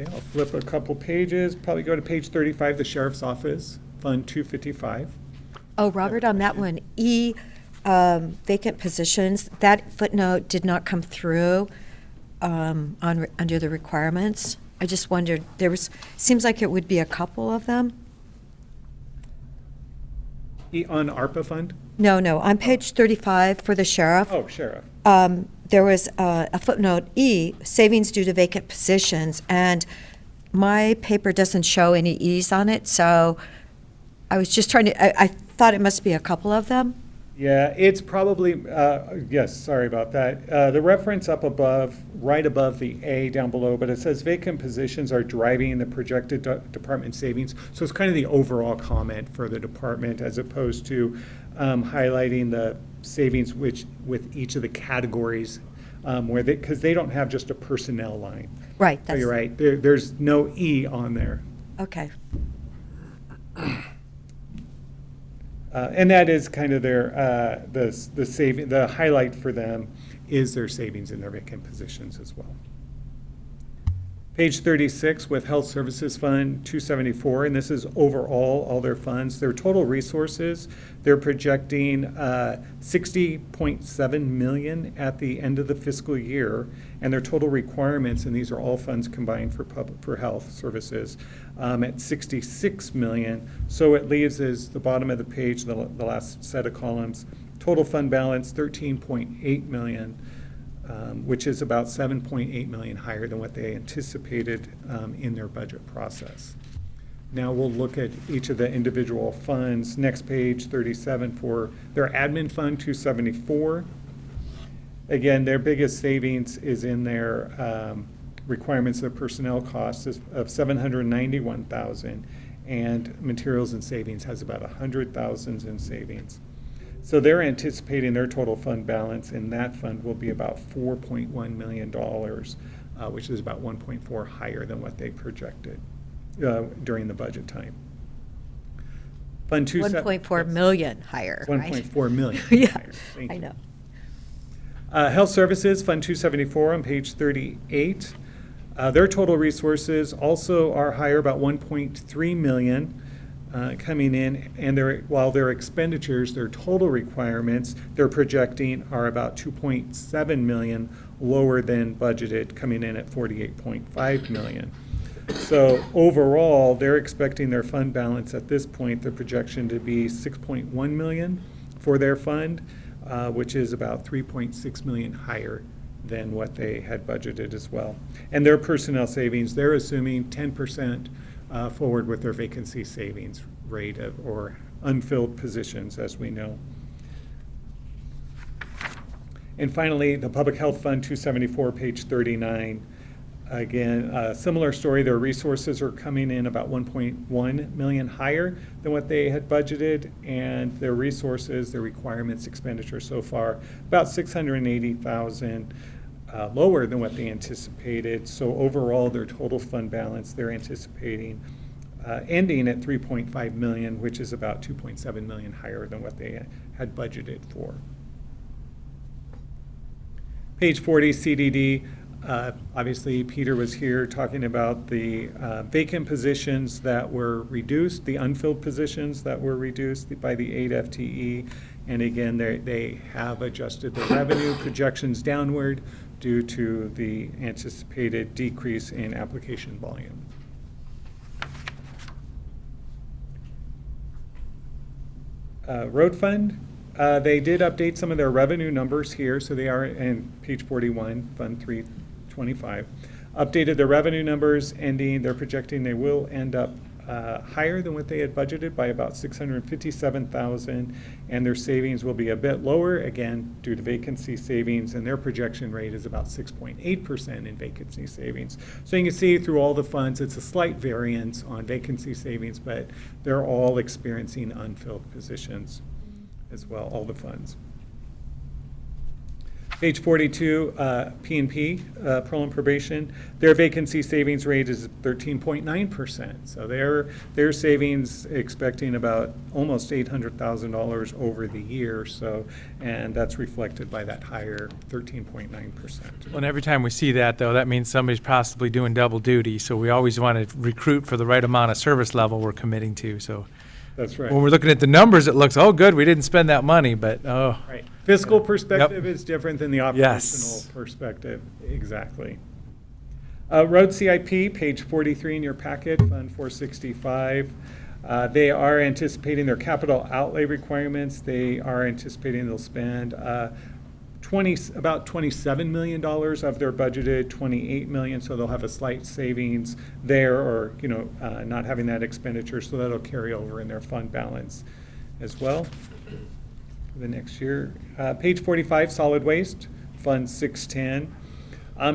Okay, I'll flip a couple pages, probably go to page 35, the Sheriff's Office, Fund 255. Oh, Robert, on that one, vacant positions, that footnote did not come through under the requirements. I just wondered, seems like it would be a couple of them. On ARPA fund? No, on page 35 for the sheriff. Oh, sheriff. There was a footnote E, savings due to vacant positions, and my paper doesn't show any E's on it, so I was just trying to, I thought it must be a couple of them. Yeah, it's probably, yes, sorry about that. The reference up above, right above the A down below, but it says vacant positions are driving the projected department savings. So it's kind of the overall comment for the department as opposed to highlighting the savings with each of the categories because they don't have just a personnel line. Right. So you're right, there's no E on there. Okay. And that is kind of their the highlight for them is their savings in their vacant positions as well. Page 36 with Health Services Fund 274, and this is overall all their funds. Their total resources, they're projecting $60.7 million at the end of the fiscal year, and their total requirements, and these are all funds combined for health services, at $66 million. So it leaves as the bottom of the page, the last set of columns, total fund balance $13.8 million. Which is about $7.8 million higher than what they anticipated in their budget process. Now we'll look at each of the individual funds. Next page, 37, for their admin fund, 274. Again, their biggest savings is in their requirements of personnel costs of 791,000, and materials and savings has about 100,000 in savings. So they're anticipating their total fund balance in that fund will be about $4.1 million, which is about 1.4 higher than what they projected during the budget time. Fund 1.4 million higher, right? 1.4 million Yeah, higher. Thank I you. know. Health Services, Fund 274 on page 38. Their total resources also are higher, about 1.3 million. Coming in, and while their expenditures, their total requirements, they're projecting are about 2.7 million lower than budgeted, coming in at 48.5 million. So overall, they're expecting their fund balance at this point, the projection to be 6.1 million for their fund, which is about 3.6 million higher than what they had budgeted as well. And their personnel savings, they're assuming 10% forward with their vacancy savings rate of, or unfilled positions, as we know. And finally, the Public Health Fund 274, page 39. Again, a similar story. Their resources are coming in about 1.1 million higher than what they had budgeted, and their resources, their requirements, expenditure so far, about 680,000 lower than what they anticipated. So overall, their total fund balance, they're anticipating ending at 3.5 million, which is about 2.7 million higher than what they had budgeted for. Page 40, CDD. Obviously, Peter was here talking about the vacant positions that were reduced, the unfilled positions that were reduced by the 8 FTE. And again, they have adjusted the revenue projections downward due to the anticipated decrease in application volume. Road Fund. They did update some of their revenue numbers here, so they are in page 41, Fund 325. Updated their revenue numbers, they're projecting they will end up higher than what they had budgeted by about 657,000, and their savings will be a bit lower, again, due to vacancy savings, and their projection rate is about 6.8% in vacancy savings. So you can see through all the funds, it's a slight variance on vacancy savings, but they're all experiencing unfilled positions as well, all the funds. Page 42, P&P, Parole and Probation, their vacancy savings rate is 13.9%. So their savings expecting about almost $800,000 over the year. So, and that's reflected by that higher 13.9%. Well, and every time we see that, though, that means somebody's possibly doing double duty. So we always want to recruit for the right amount of service level we're committing to. So that's right. when we're looking at the numbers, it looks, oh, good, we didn't spend that money, but oh. Right. Fiscal perspective is different than the operational Yes. perspective. Exactly. Road CIP, page 43 in your packet, Fund 465. They are anticipating their capital outlay requirements. They are anticipating they'll spend about $27 million of their budgeted $28 million, so they'll have a slight savings there, or not having that expenditure, so that'll carry over in their fund balance as well for the next year. Page 45, Solid Waste, Fund 610.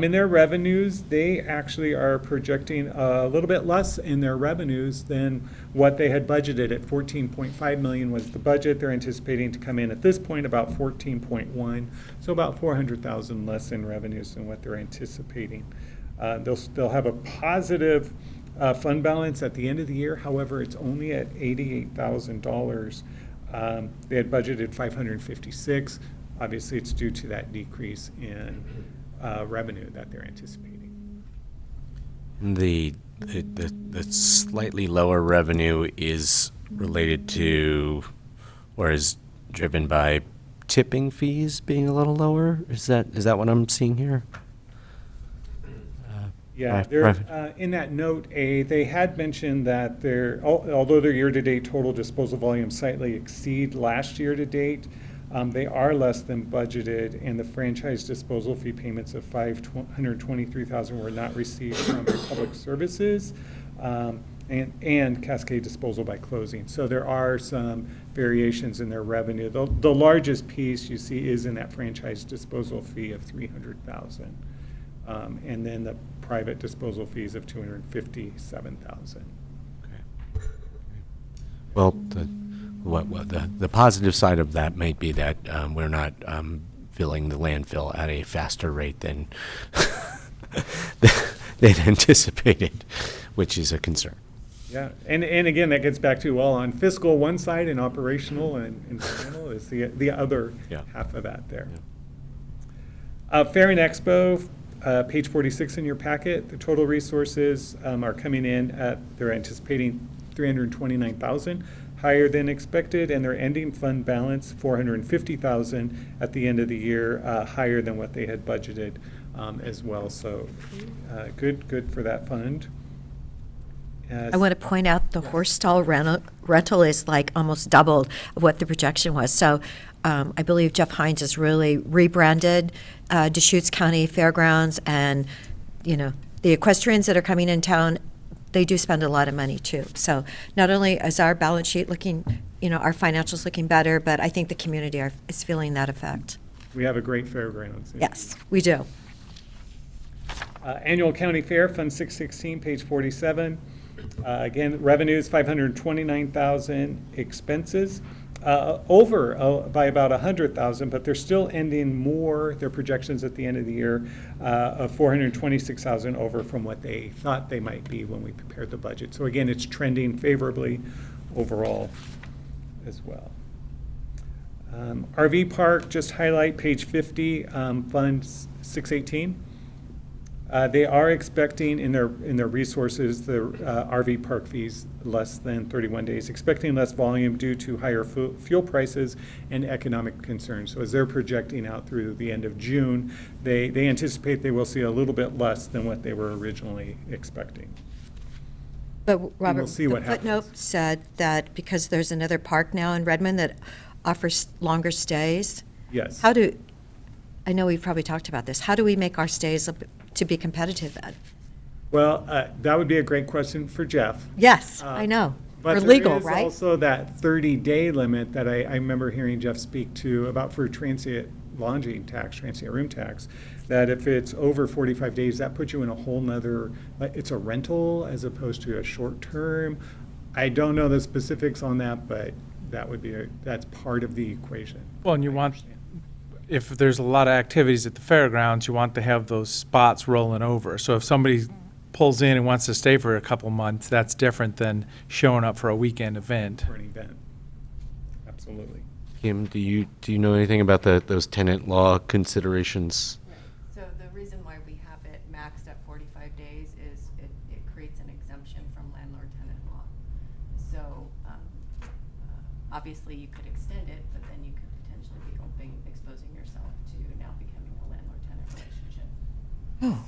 In their revenues, they actually are projecting a little bit less in their revenues than what they had budgeted. At 14.5 million was the budget. They're anticipating to come in at this point about 14.1, so about 400,000 less in revenues than what they're anticipating. They'll have a positive fund balance at the end of the year. However, it's only at $88,000. They had budgeted 556. Obviously, it's due to that decrease in revenue that they're anticipating. The slightly lower revenue is related to, or is driven by tipping fees being a little lower? Is that what I'm seeing here? Yeah, they're, in that note A, they had mentioned that although their year-to-date total disposal volume slightly exceed last year-to-date, they are less than budgeted, and the franchise disposal fee payments of $523,000 were not received from Public Services and Cascade Disposal by closing. So there are some variations in their revenue. The largest piece you see is in that franchise disposal fee of $300,000, and then the private disposal fees of $257,000. Okay. Well, the positive side of that might be that we're not filling the landfill at a faster rate than they'd anticipated, which is a concern. Yeah, and again, that gets back to, well, on fiscal one side and operational and internal is the other half of that there. Yeah. Fair and Expo, page 46 in your packet, the total resources are coming in at, they're anticipating 329,000, higher than expected, and their ending fund balance, 450,000 at the end of the year, higher than what they had budgeted as well. So good for that fund. I want to point out the horse stall rental is like almost doubled of what the projection was. So I believe Jeff Hines has really rebranded Deschutes County Fairgrounds, and the equestrians that are coming in town, they do spend a lot of money too. So not only is our balance sheet looking, our financials looking better, but I think the community is feeling that effect. We have a great fairgrounds. Yes, we do. Annual county fair, Fund 616, page 47. Again, revenues, 529,000, expenses, over by about 100,000, but they're still ending more, their projections at the end of the year, of 426,000 over from what they thought they might be when we prepared the budget. So again, it's trending favorably overall as well. RV park, just highlight page 50, Fund 618. They are expecting in their resources, the RV park fees less than 31 days, expecting less volume due to higher fuel prices and economic concerns. So as they're projecting out through the end of June, they anticipate they will see a little bit less than what they were originally expecting. But Robert, we'll see the what happens. footnote said that because there's another park now in Redmond that offers longer stays. Yes. I know we've probably talked about this, how do we make our stays to be competitive then? Well, that would be a great question for Jeff. Yes, I know. But We're legal, there is right? also that 30-day limit that I remember hearing Jeff speak to about for transient lodging tax, transient room tax, that if it's over 45 days, that puts you in a whole nother, it's a rental as opposed to a short term. I don't know the specifics on that, but that would be, that's part of the equation. Well, and you want, if there's a lot of activities at the fairgrounds, you want to have those spots rolling over. So if somebody pulls in and wants to stay for a couple months, that's different than showing up for a weekend event. For an event. Absolutely. Kim, do you know anything about those tenant law considerations? So the reason why we have it maxed at 45 days is it creates an exemption from landlord-tenant law. So obviously you could extend it, but then you could potentially be exposing yourself to now becoming a landlord-tenant relationship. Oh.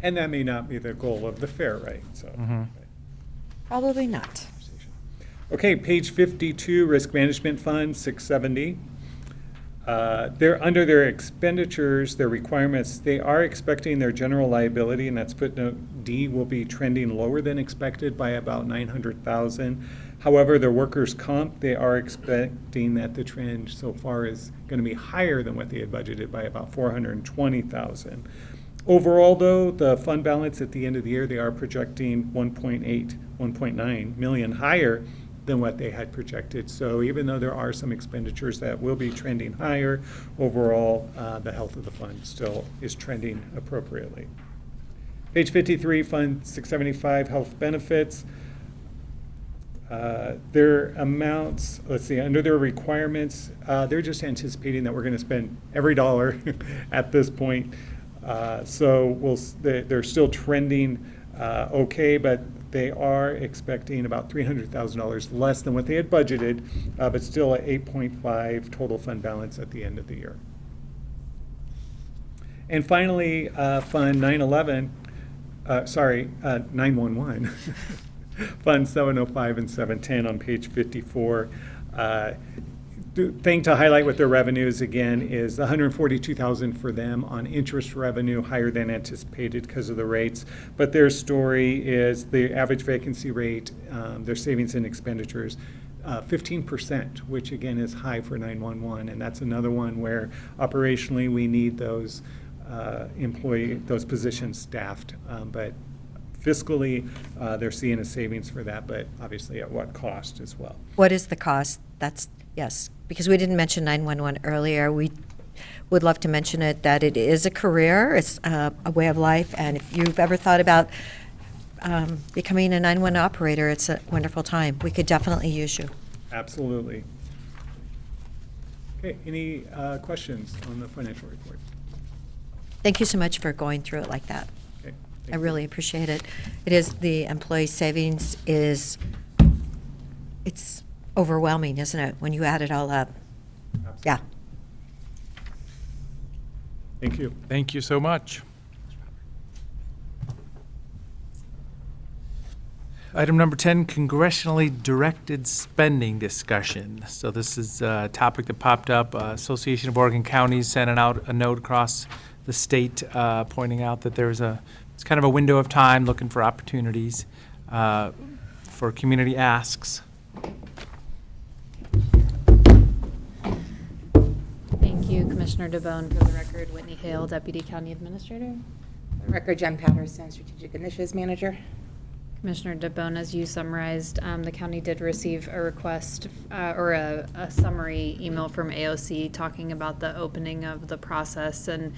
And that may not be the goal of the fair, right? So. Probably not. Okay, page 52, Risk Management Fund, 670. They're under their expenditures, their requirements, they are expecting their general liability, and that's footnote D, will be trending lower than expected by about 900,000. However, their workers' comp, they are expecting that the trend so far is going to be higher than what they had budgeted by about 420,000. Overall, though, the fund balance at the end of the year, they are projecting 1.9 million higher than what they had projected. So even though there are some expenditures that will be trending higher, overall, the health of the fund still is trending appropriately. Page 53, Fund 675, Health Benefits. Their amounts, let's see, under their requirements, they're just anticipating that we're going to spend every dollar at this point. So they're still trending okay, but they are expecting about $300,000 less than what they had budgeted, but still at 8.5 total fund balance at the end of the year. And finally, Fund 911, 911, Fund 705 and 710 on page 54. The thing to highlight with their revenues again is the $142,000 for them on interest revenue, higher than anticipated because of the rates. But their story is the average vacancy rate, their savings and expenditures, 15%, which again is high for 911. And that's another one where operationally we need those those positions staffed. But fiscally, they're seeing a savings for that, but obviously at what cost as well. What is the cost? Yes, because we didn't mention 911 earlier. We would love to mention it, that it is a career, it's a way of life, and if you've ever thought about becoming a 911 operator, it's a wonderful time. We could definitely use you. Absolutely. Okay, any questions on the financial report? Thank you so much for going through it like that. Okay, I really appreciate it. It is, the employee savings is, it's overwhelming, isn't it, when you add it all up? Absolutely. Yeah. Thank you. Thank you so much. Item number 10, congressionally directed spending discussion. So this is a topic that popped up. Association of Oregon Counties sent out a note across the state pointing out that it's kind of a window of time looking for opportunities for community asks. Thank you, Commissioner DeBonne. For the record, Whitney Hale, Deputy County Administrator. For the record, Jen Patterson, Strategic Initiatives Manager. Commissioner DeBonne, as you summarized, the county did receive a request or a summary email from AOC talking about the opening of the process and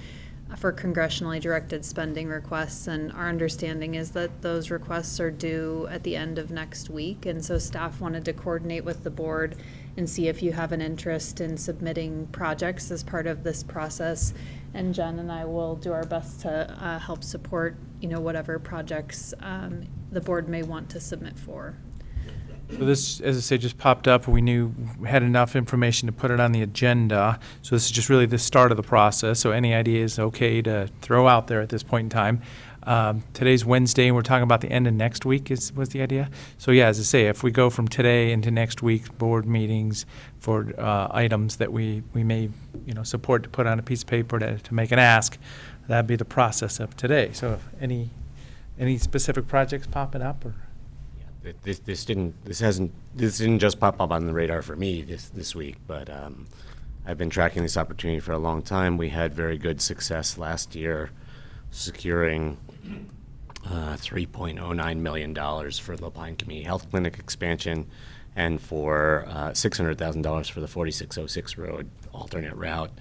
for congressionally directed spending requests. And our understanding is that those requests are due at the end of next week. And so staff wanted to coordinate with the board and see if you have an interest in submitting projects as part of this process. And Jen and I will do our best to help support, whatever projects the board may want to submit for. So this, as I say, just popped up. We knew we had enough information to put it on the agenda. So this is just really the start of the process. So any idea is okay to throw out there at this point in time. Today's Wednesday, and we're talking about the end of next week was the idea. So yeah, as I say, if we go from today into next week, board meetings for items that we may support to put on a piece of paper to make an ask, that'd be the process of today. So if any specific projects popping up or? This didn't just pop up on the radar for me this week, but I've been tracking this opportunity for a long time. We had very good success last year securing $3.09 million for the Lopine Community Health Clinic expansion and for $600,000 for the 4606 road alternate route.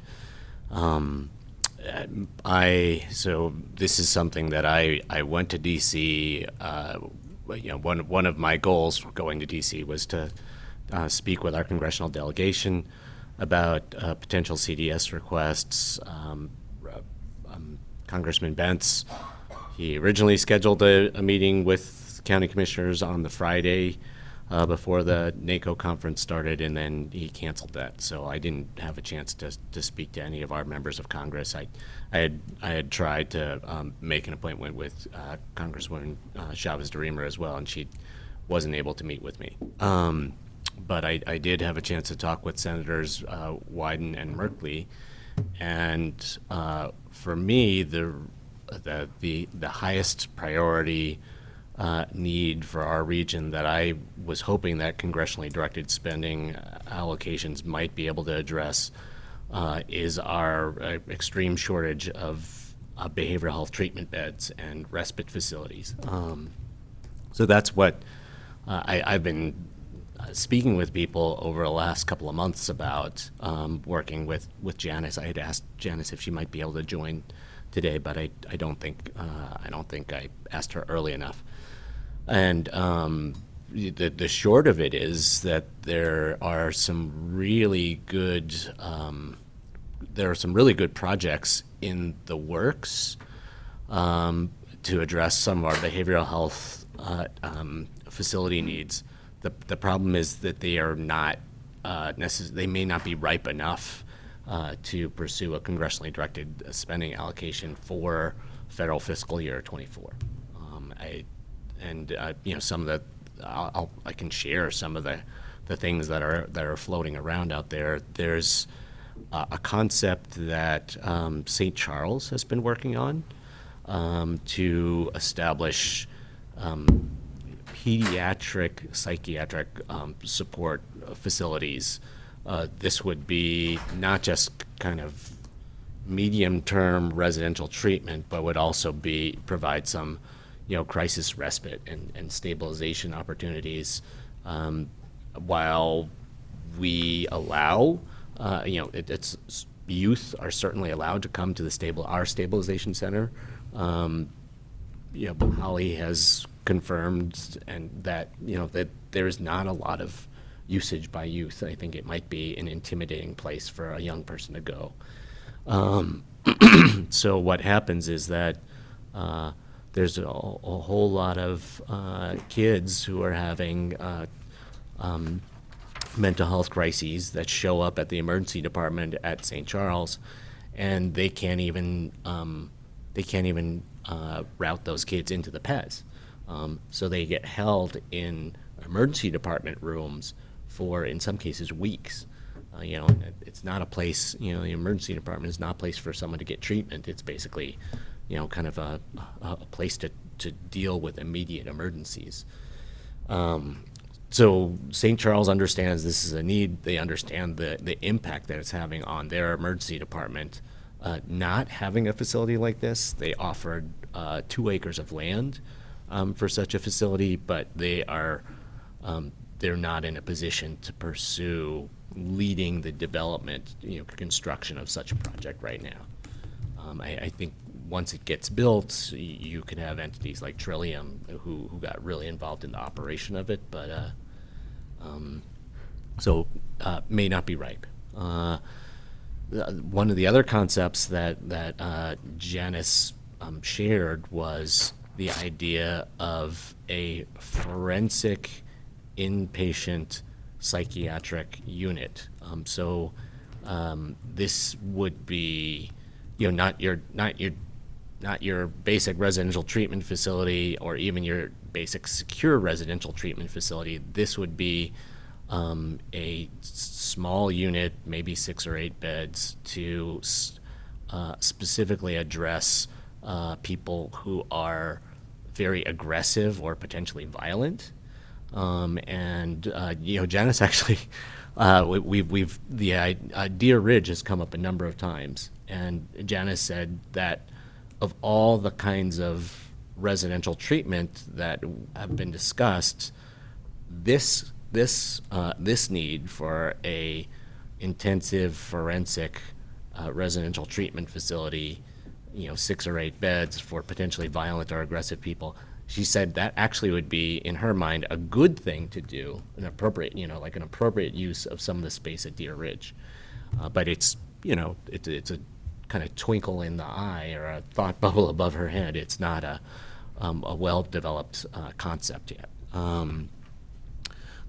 So this is something that I went to DC. One of my goals going to DC was to speak with our congressional delegation about potential CDS requests. Congressman Bentz, he originally scheduled a meeting with county commissioners on the Friday before the NACO conference started, and then he canceled that. So I didn't have a chance to speak to any of our members of Congress. I had tried to make an appointment with Congresswoman Chavez-DeRemer as well, and she wasn't able to meet with me. But I did have a chance to talk with Senators Wyden and Merkley, and for me, the highest priority need for our region that I was hoping that congressionally directed spending allocations might be able to address is our extreme shortage of behavioral health treatment beds and respite facilities. So that's what I've been speaking with people over the last couple of months about, working with Janice. I had asked Janice if she might be able to join today, but I don't think I asked her early enough. And the short of it is that there are some really good projects in the works to address some of our behavioral health facility needs. The problem is that they are not they may not be ripe enough to pursue a congressionally directed spending allocation for federal fiscal year 24. Some of the I can share some of the things that are floating around out there. There's a concept that St. Charles has been working on to establish pediatric psychiatric support facilities. This would be not just kind of medium-term residential treatment, but would also provide some crisis respite and stabilization opportunities, while we allow, it's youth are certainly allowed to come to our stabilization center. Holly has confirmed that there is not a lot of usage by youth. I think it might be an intimidating place for a young person to go. So what happens is that there's a whole lot of kids who are having mental health crises that show up at the emergency department at St. Charles, and they can't even route those kids into the PES. So they get held in emergency department rooms for, in some cases, weeks. You know, it's not a place, you know, the emergency department is not a place for someone to get treatment. It's basically, you know, kind of a place to deal with immediate emergencies. So St. Charles understands this is a need. They understand the impact that it's having on their emergency department. Not having a facility like this, they offered 2 acres of land for such a facility, but they are they're not in a position to pursue leading the development, you know, construction of such a project right now. I think once it gets built, you can have entities like Trillium who got really involved in the operation of it, but may not be ripe. One of the other concepts that Janice shared was the idea of a forensic inpatient psychiatric unit. This would be, you know, not your basic residential treatment facility or even your basic secure residential treatment facility. This would be a small unit, maybe 6 or 8 beds, to specifically address people who are very aggressive or potentially violent. You know, Janice actually, Deer Ridge has come up a number of times, and Janice said that of all the kinds of residential treatment that have been discussed, this need for a intensive forensic residential treatment facility, you know, 6 or 8 beds for potentially violent or aggressive people. She said that actually would be, in her mind, a good thing to do, an appropriate, you know, like an appropriate use of some of the space at Deer Ridge. But it's, you know, it's a kind of twinkle in the eye or a thought bubble above her head. It's not a well-developed concept yet.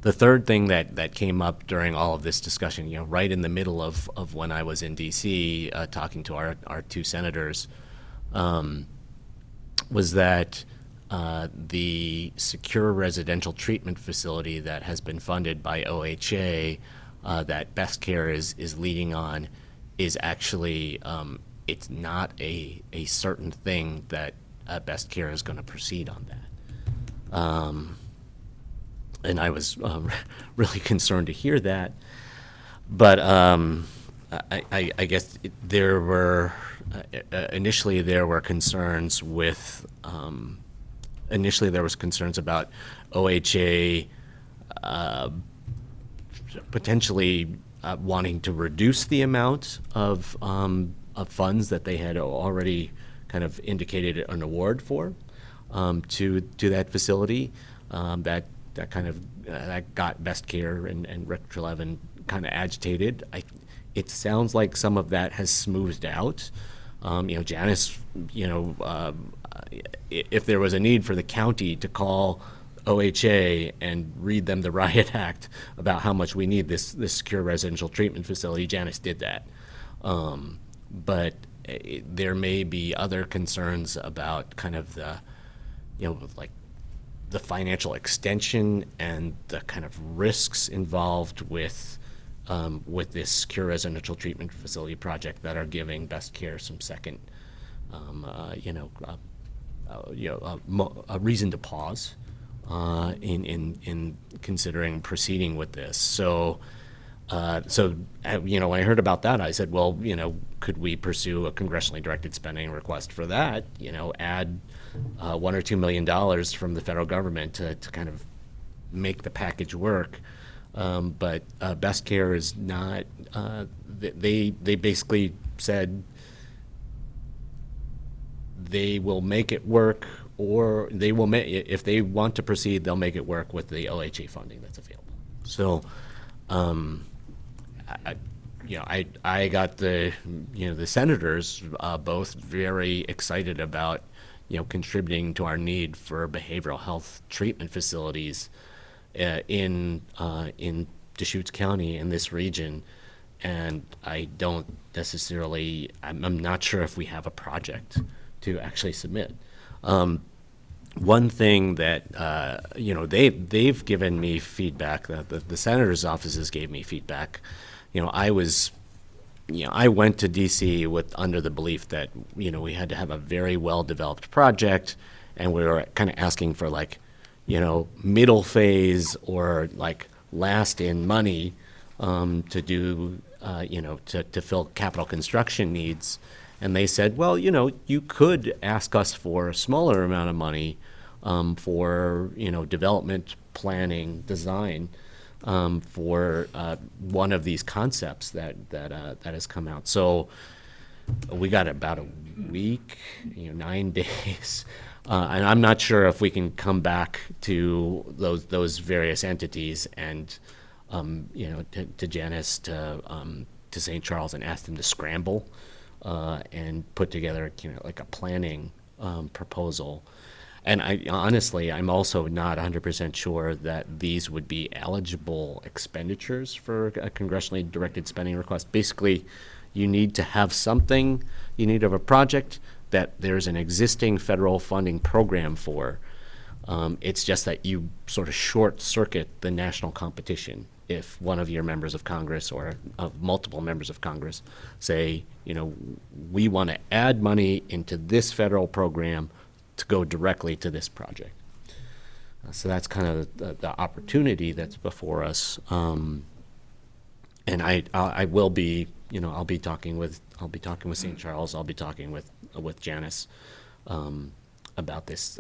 The third thing that came up during all of this discussion, you know, right in the middle of when I was in D.C. Talking to our 2 senators, was that the secure residential treatment facility that has been funded by OHA, that Best Care is leading on, is actually, it's not a certain thing that Best Care is going to proceed on that. And I was really concerned to hear that. But I guess there were, initially there were concerns with, initially there was concerns about OHA potentially wanting to reduce the amount of funds that they had already kind of indicated an award for to that facility. That kind of that got Best Care and Rick Trelevin kind of agitated. It sounds like some of that has smoothed out. You know, Janice, you know, if there was a need for the county to call OHA and read them the riot act about how much we need this secure residential treatment facility, Janice did that. But there may be other concerns about kind of the, you know, like the financial extension and the kind of risks involved with this secure residential treatment facility project that are giving Best Care some second, a reason to pause in considering proceeding with this. So you know, when I heard about that, I said, well, you know, could we pursue a congressionally directed spending request for that? You know, add $1 or $2 million from the federal government to kind of make the package work. But Best Care is not. They basically said they will make it work, or they will make, if they want to proceed, they'll make it work with the OHA funding that's available. So, I got the senators both very excited about, you know, contributing to our need for behavioral health treatment facilities in Deschutes County in this region, and I don't necessarily. I'm not sure if we have a project to actually submit. One thing that they've given me feedback, that the senator's offices gave me feedback, I went to DC under the belief that, we had to have a very well-developed project, and we were kind of asking for middle phase or last in money to do, to fill capital construction needs. And they said, well, you could ask us for a smaller amount of money for, development, planning, design, for one of these concepts that has come out. So we got about a week, 9 days, and I'm not sure if we can come back to those various entities and to Janus, to St. Charles, and ask them to scramble and put together a planning proposal. And I'm also not 100% sure that these would be eligible expenditures for a congressionally directed spending request. Basically, you need to have something, you need to have a project that there's an existing federal funding program for. It's just that you sort of short circuit the national competition if one of your members of Congress or multiple members of Congress say, we want to add money into this federal program to go directly to this project. So that's kind of the opportunity that's before us. And I will be, I'll be talking with St. Charles. I'll be talking with Janus about this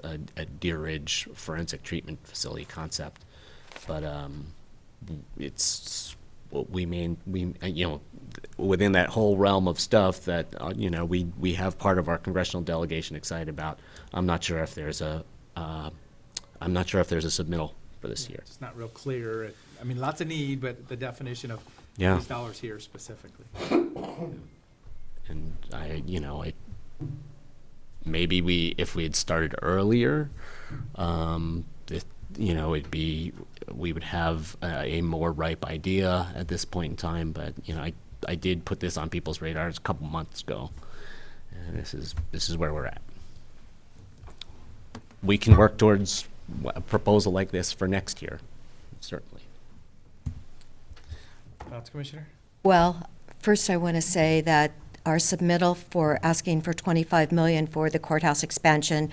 Deer Ridge forensic treatment facility concept. But it's within that whole realm of stuff that we have part of our congressional delegation excited about. I'm not sure if there's a submittal for this year. It's not real clear. Lots of need, but the definition of Yeah. these dollars here specifically. And maybe if we had started earlier, we would have a more ripe idea at this point in time. But I did put this on people's radars a couple months ago, and this is where we're at. We can work towards a proposal like this for next year, certainly. Thoughts, Commissioner? Well, first I want to say that our submittal for asking for $25 million for the courthouse expansion,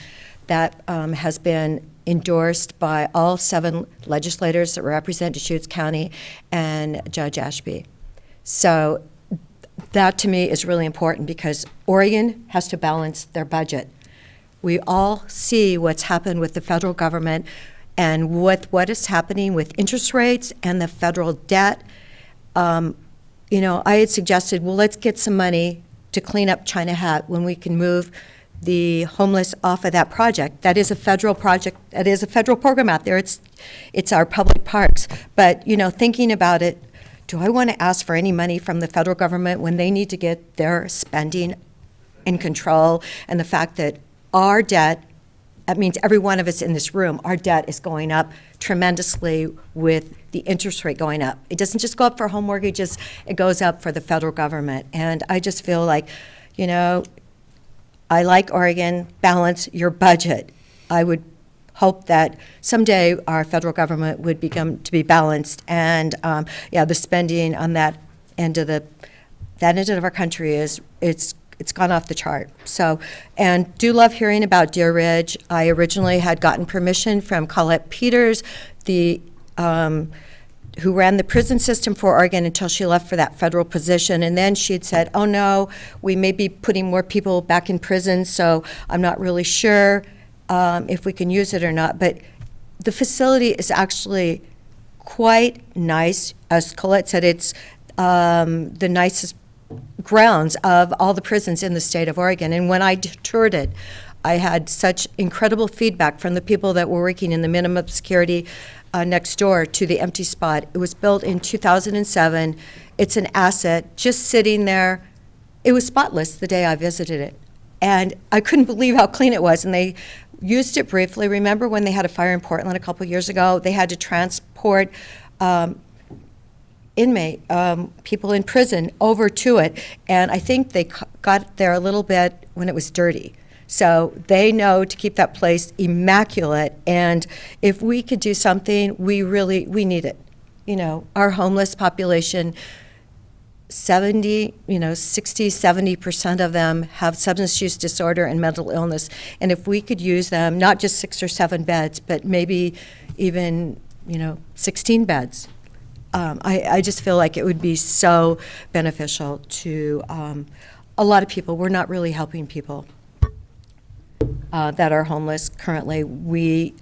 that has been endorsed by all 7 legislators that represent Deschutes County and Judge Ashby. So that to me is really important because Oregon has to balance their budget. We all see what's happened with the federal government and with what is happening with interest rates and the federal debt. I had suggested, well, let's get some money to clean up China Hat when we can move the homeless off of that project. That is a federal project. That is a federal program out there. It's our public parks. But, thinking about it, do I want to ask for any money from the federal government when they need to get their spending in control? And the fact that our debt, that means every one of us in this room, our debt is going up tremendously with the interest rate going up. It doesn't just go up for home mortgages, it goes up for the federal government. And I just feel like, I like Oregon, balance your budget. I would hope that someday our federal government would become to be balanced. And the spending on that end of our country it's gone off the chart. So, and do love hearing about Deer Ridge. I originally had gotten permission from Colette Peters, who ran the prison system for Oregon until she left for that federal position. And then she'd said, oh no, we may be putting more people back in prison, so I'm not really sure if we can use it or not. But the facility is actually quite nice. As Colette said, it's the nicest grounds of all the prisons in the state of Oregon. And when I toured it, I had such incredible feedback from the people that were working in the minimum security next door to the empty spot. It was built in 2007. It's an asset just sitting there. It was spotless the day I visited it. And I couldn't believe how clean it was. And they used it briefly. Remember when they had a fire in Portland a couple years ago? They had to transport people in prison over to it. And I think they got there a little bit when it was dirty. So they know to keep that place immaculate. And if we could do something, we need it. Our homeless population 60, 70% of them have substance use disorder and mental illness. And if we could use them, not just 6 or 7 beds, but maybe even, 16 beds, I just feel like it would be so beneficial to a lot of people. We're not really helping people that are homeless currently. We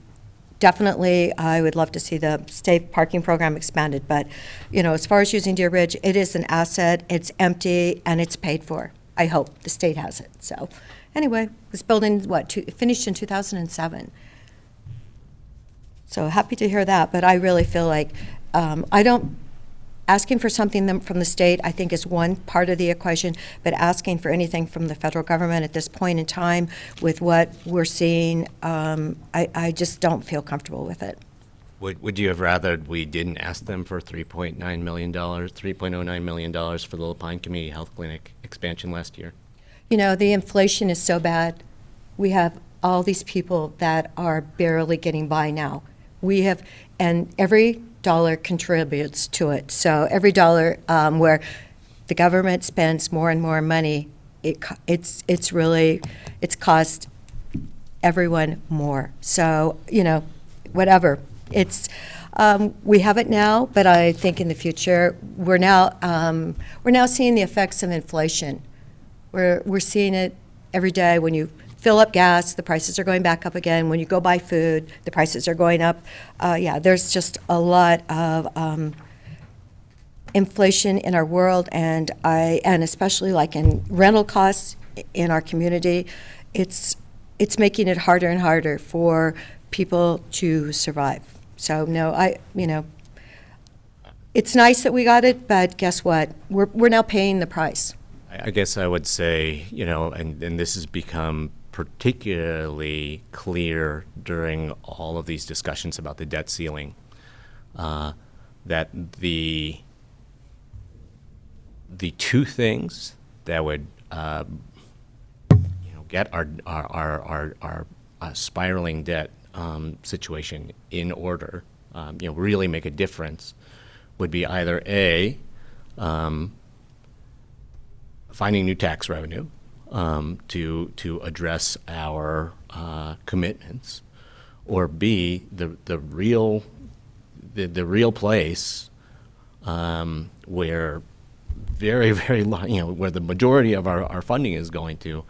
definitely, I would love to see the state parking program expanded, but, as far as using Deer Ridge, it is an asset, it's empty, and it's paid for. I hope the state has it. So, anyway, this building, finished in 2007. So happy to hear that, but I really feel like asking for something from the state, I think, is one part of the equation, but asking for anything from the federal government at this point in time with what we're seeing, I just don't feel comfortable with it. Would you have rather we didn't ask them for $3.9 million, $3.09 million for the Lapine Community Health Clinic expansion last year? The inflation is so bad. We have all these people that are barely getting by now. And every dollar contributes to it. So every dollar where the government spends more and more money, it's cost everyone more. So, whatever. We have it now, but I think in the future, we're now seeing the effects of inflation. We're seeing it every day. When you fill up gas, the prices are going back up again. When you go buy food, the prices are going up. There's just a lot of inflation in our world, and especially like in rental costs in our community, it's making it harder and harder for people to survive. So it's nice that we got it, but guess what? We're now paying the price. I guess I would say, and this has become particularly clear during all of these discussions about the debt ceiling, that the two things that would get our spiraling debt situation in order, really make a difference, would be either A, finding new tax revenue to address our commitments, or B, the real place where where the majority of our funding is going to,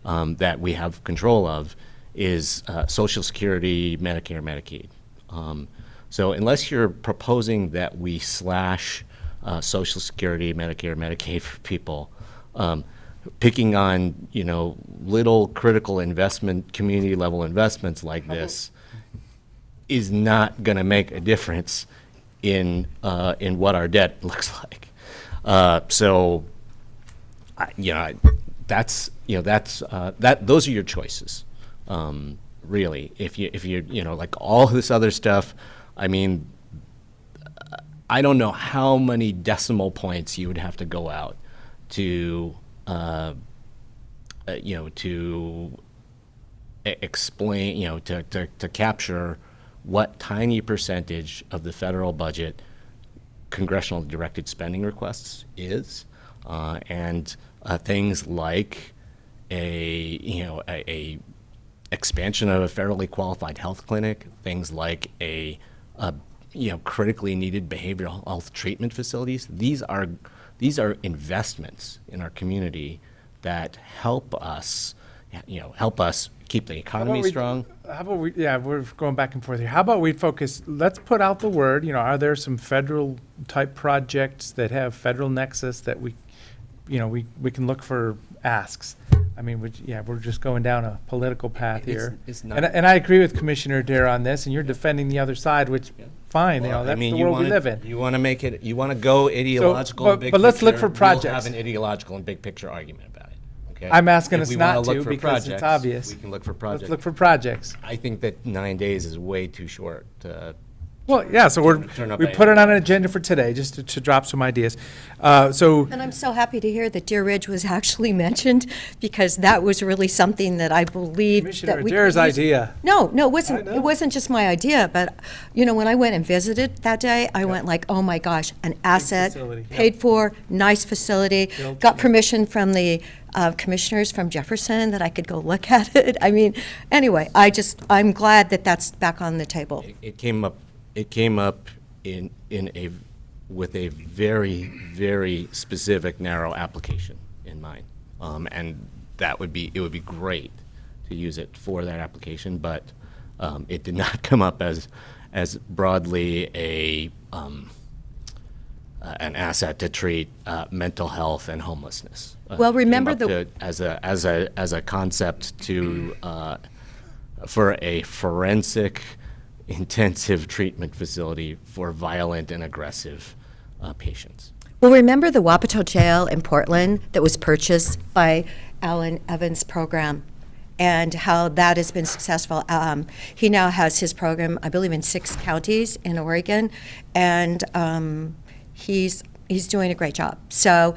that we have control of, is Social Security, Medicare, Medicaid. So unless you're proposing that we slash Social Security, Medicare, Medicaid for people, picking on little critical investment, community level investments like this is not going to make a difference in what our debt looks like. Those are your choices. Really, if you like all this other stuff, I mean, I don't know how many decimal points you would have to go out to explain, to capture what tiny percentage of the federal budget congressional directed spending requests is, and things like a expansion of a federally qualified health clinic, things like a critically needed behavioral health treatment facilities. These are investments in our community that help us keep the economy strong. How about we're going back and forth here. How about we focus, let's put out the word, are there some federal type projects that have federal nexus that we can look for asks? I mean, we're just going down a political path here. It's not, and I agree with Commissioner Dare on this, and you're defending the other side, which, fine, that's the world we live in. You want to go ideological and big but let's look picture, for projects. We'll have an ideological and big picture argument about it. Okay? I'm asking If us we wanna not look to for because it's projects, obvious. We can look for projects. Let's look for projects. I think that 9 days is way too short Well, yeah, so Turn up we a- put it on an agenda for today, just to drop some ideas. So, And I'm so happy to hear that Deer Ridge was actually mentioned, because that was really something that I believed Commissioner that we. Adair's could use. idea. No, it I wasn't, know. it wasn't just my idea, but, when I went and visited that day, I went like, oh my gosh, an asset, facility, yep. paid for, nice facility, Built, got yeah. permission from the commissioners from Jefferson that I could go look at it. I mean, anyway, I'm glad that that's back on the table. It came up with a very, very specific, narrow application in mind. And it would be great to use it for that application, but it did not come up as broadly an asset to treat mental health and homelessness. Well, It came remember up as a concept for a forensic intensive treatment facility for violent and aggressive patients. Well, remember the Wapato Jail in Portland that was purchased by Alan Evans' program, and how that has been successful? He now has his program, I believe, in 6 counties in Oregon, and he's doing a great job. So,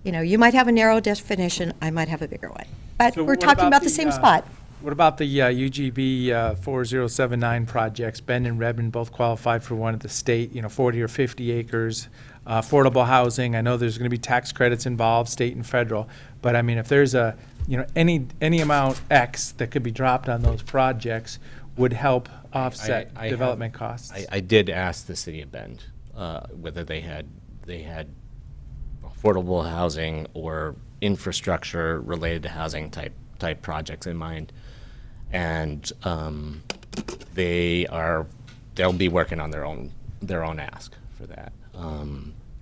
you might have a narrow definition, I might have a bigger one. But So we're what talking about about the same the, spot. What about the UGB 4079 projects? Bend and Redmond both qualified for one at the state, 40 or 50 acres. Affordable housing, I know there's going to be tax credits involved, state and federal. But I mean, if there's any amount X that could be dropped on those projects would help offset I have- development costs. I did ask the city of Bend whether they had affordable housing or infrastructure related to housing type projects in mind, and they'll be working on their own ask for that.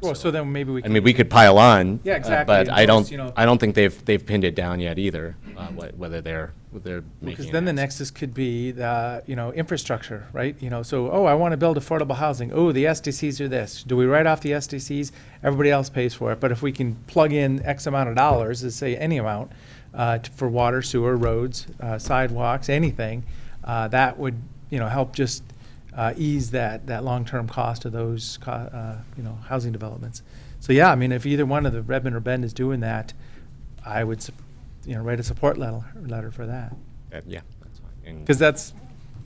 Well, so then maybe we I mean, we could pile on. Yeah, exactly. But and I just, don't think they've pinned it down yet either. Whether they're making. Because an then the ask. nexus could be the, infrastructure, right? So, I want to build affordable housing. Oh, the SDCs are this. Do we write off the SDCs? Everybody else pays for it. But if we can plug in X amount of dollars, let's say any amount, for water, sewer, roads, sidewalks, anything, that would, help just ease that long-term cost of those, housing developments. So, yeah, I mean, if either one of the Redmond or Bend is doing that, I would, write a support letter for that. Yeah, that's fine. Because that's,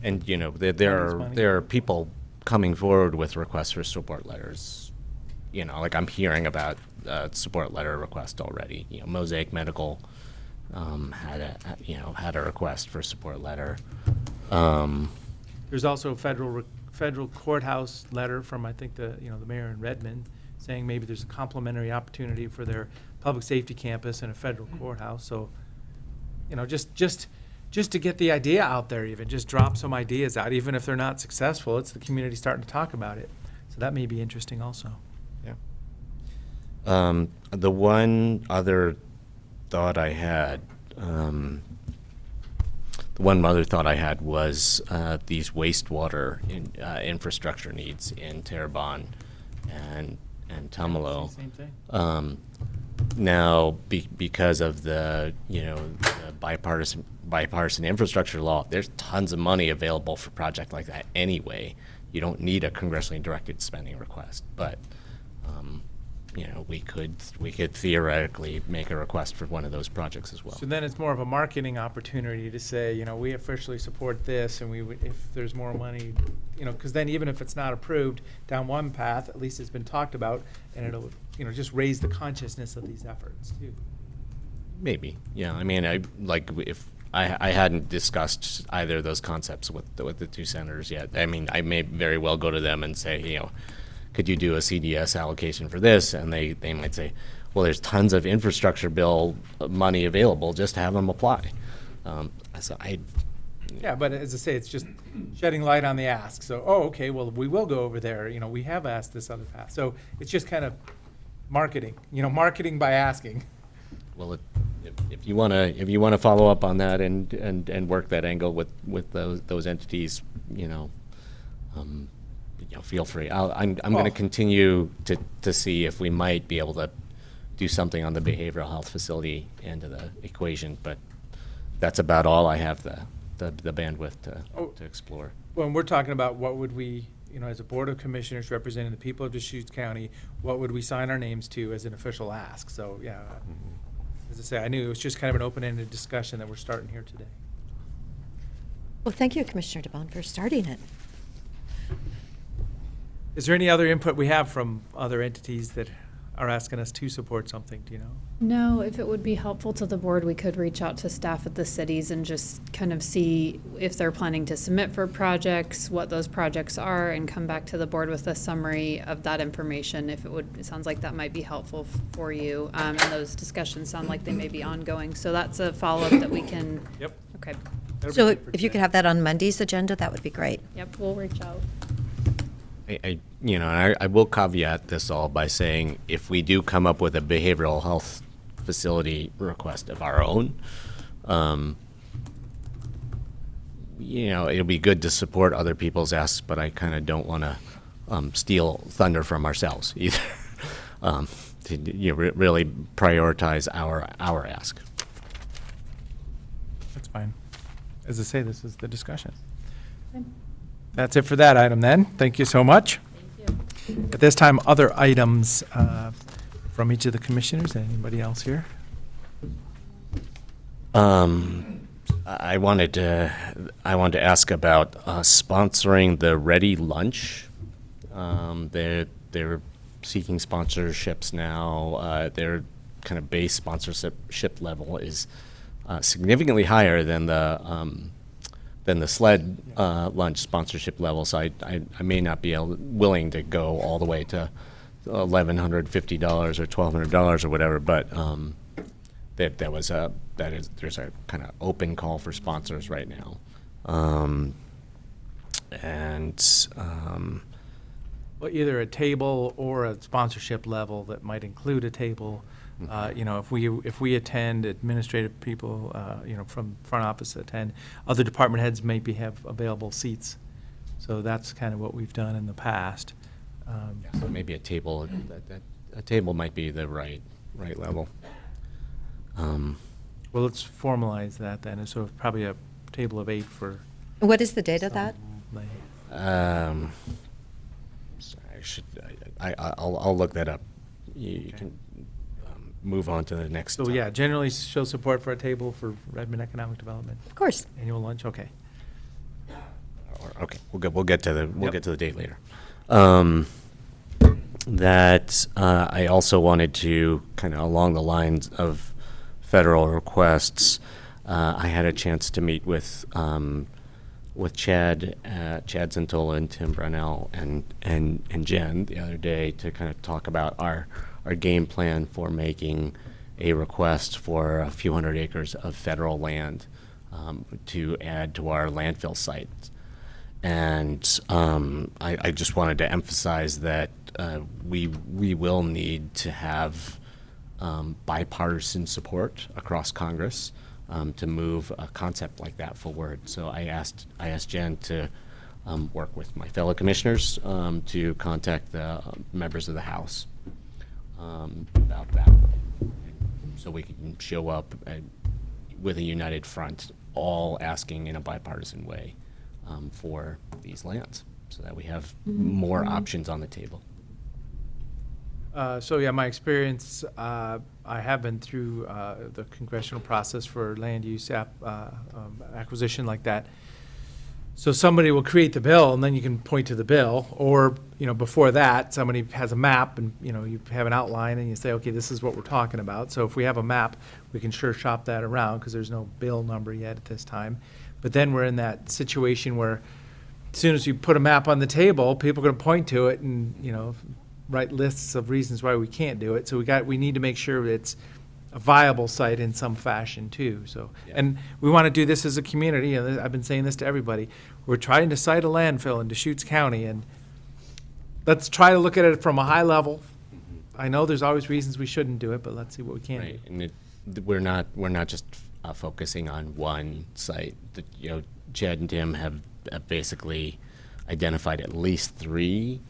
And, Money's money. there are people coming forward with requests for support letters. Like I'm hearing about support letter request already. Mosaic Medical had a request for support letter. there's also a federal courthouse letter from, I think, the mayor in Redmond, saying maybe there's a complementary opportunity for their public safety campus and a federal courthouse. So, just to get the idea out there, even just drop some ideas out, even if they're not successful, it's the community starting to talk about it. So that may be interesting also. Yeah. The one other thought I had, was these wastewater infrastructure needs in Terrebonne and Tumalo. Same thing. Now, because of the bipartisan infrastructure law, there's tons of money available for a project like that anyway. You don't need a congressionally directed spending request, but we could theoretically make a request for one of those projects as well. So then it's more of a marketing opportunity to say, we officially support this, and we would, if there's more money, because then even if it's not approved down one path, at least it's been talked about, and it'll, just raise the consciousness of these efforts too. Maybe, yeah. I mean, if I hadn't discussed either of those concepts with the two senators yet. I mean, I may very well go to them and say, could you do a CDS allocation for this? And they might say, well, there's tons of infrastructure bill money available, just have them apply. Yeah, but as I say, it's just shedding light on the ask. So, okay, well, we will go over there. We have asked this other path. So it's just kind of marketing, marketing by asking. Well, if you want to follow up on that and work that angle with those entities, feel free. I'm going to continue to see if we might be able to do something on the behavioral health facility end of the equation, but that's about all I have the bandwidth to explore. When we're talking about what would we, as a Board of Commissioners representing the people of Deschutes County, what would we sign our names to as an official ask? So, yeah, as I say, I knew it was just kind of an open-ended discussion that we're starting here today. Well, thank you, Commissioner DeBonne, for starting it. Is there any other input we have from other entities that are asking us to support something, do you know? No, if it would be helpful to the board, we could reach out to staff at the cities and just kind of see if they're planning to submit for projects, what those projects are, and come back to the board with a summary of that information. If it sounds like that might be helpful for you. And those discussions sound like they may be ongoing. So that's a follow-up that we can. Yep. Okay. So if you could have that on Monday's agenda, that would be great. Yep, we'll reach out. I will caveat this all by saying if we do come up with a behavioral health facility request of our own, it'll be good to support other people's asks, but I kind of don't want to steal thunder from ourselves either. To really prioritize our ask. That's fine. As I say, this is the discussion. That's it for that item then. Thank you so much. Thank you. At this time, other items from each of the commissioners. Anybody else here? I wanted to ask about sponsoring the Ready Lunch. They're seeking sponsorships now. Their kind of base sponsorship level is significantly higher than the SLED lunch sponsorship level. So I may not be willing to go all the way to $1,150 or $1,200 or whatever, but there's a kind of open call for sponsors right now. Well, either a table or a sponsorship level that might include a table. If we attend, administrative people, from front office attend, other department heads maybe have available seats. So that's kind of what we've done in the past. So maybe a table. A table might be the right level. Well, let's formalize that then. And so probably a table of 8 for. What is the date of that? I'll look that up. You can move on to the next. So yeah, generally show support for a table for Redmond Economic Development. Of course. Annual lunch. Okay. Okay, we'll get to the date later. I also wanted to kind of along the lines of federal requests. I had a chance to meet with Chad Zantola and Tim Brownell and Jen the other day to kind of talk about our game plan for making a request for a few hundred acres of federal land to add to our landfill sites. And I just wanted to emphasize that we will need to have bipartisan support across Congress to move a concept like that forward. So I asked Jen to work with my fellow commissioners to contact the members of the House about that, so we can show up with a united front, all asking in a bipartisan way for these lands, so that we have more options on the table. So yeah, my experience, I have been through the congressional process for land use acquisition like that. So somebody will create the bill, and then you can point to the bill, or before that, somebody has a map, and you have an outline, and you say, okay, this is what we're talking about. So if we have a map, we can sure shop that around because there's no bill number yet at this time. But then we're in that situation where, as soon as you put a map on the table, people are going to point to it and write lists of reasons why we can't do it. So we need to make sure it's a viable site in some fashion too. So, and we want to do this as a community. And I've been saying this to everybody. We're trying to site a landfill in Deschutes County, and let's try to look at it from a high level. I know there's always reasons we shouldn't do it, but let's see what we can do. And we're not just focusing on one site. Chad and Tim have basically identified at least 3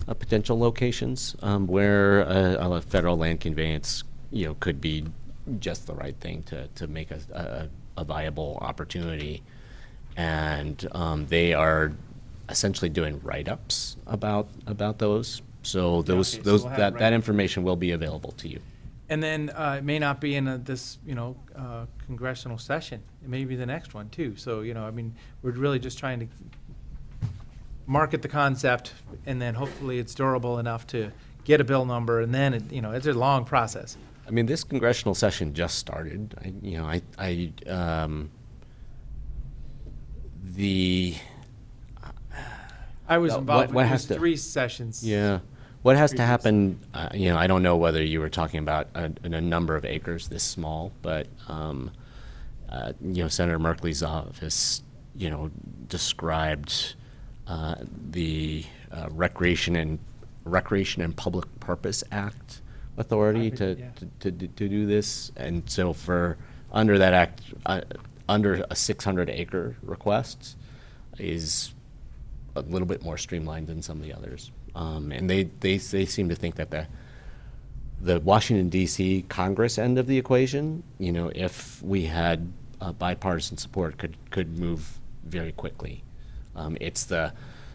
potential locations where a federal land conveyance could be just the right thing to make a viable opportunity. and they are essentially doing write-ups about those. So those okay, so we'll have that write-up. information will be available to you. And then it may not be in this, congressional session. It may be the next one too. So, I mean, we're really just trying to market the concept, and then hopefully it's durable enough to get a bill number, and then it's a long process. I mean, this congressional session just started. I was involved what in has to- 3 sessions. Yeah. What has to happen, I don't know whether you were talking about a number of acres this small, but, Senator Merkley's office, described the Recreation and Public Purpose Act authority to do this. And so for, under that act, under a 600-acre request is a little bit more streamlined than some of the others. And they seem to think that the Washington, D.C. Congress end of the equation, if we had bipartisan support, could move very quickly. It's the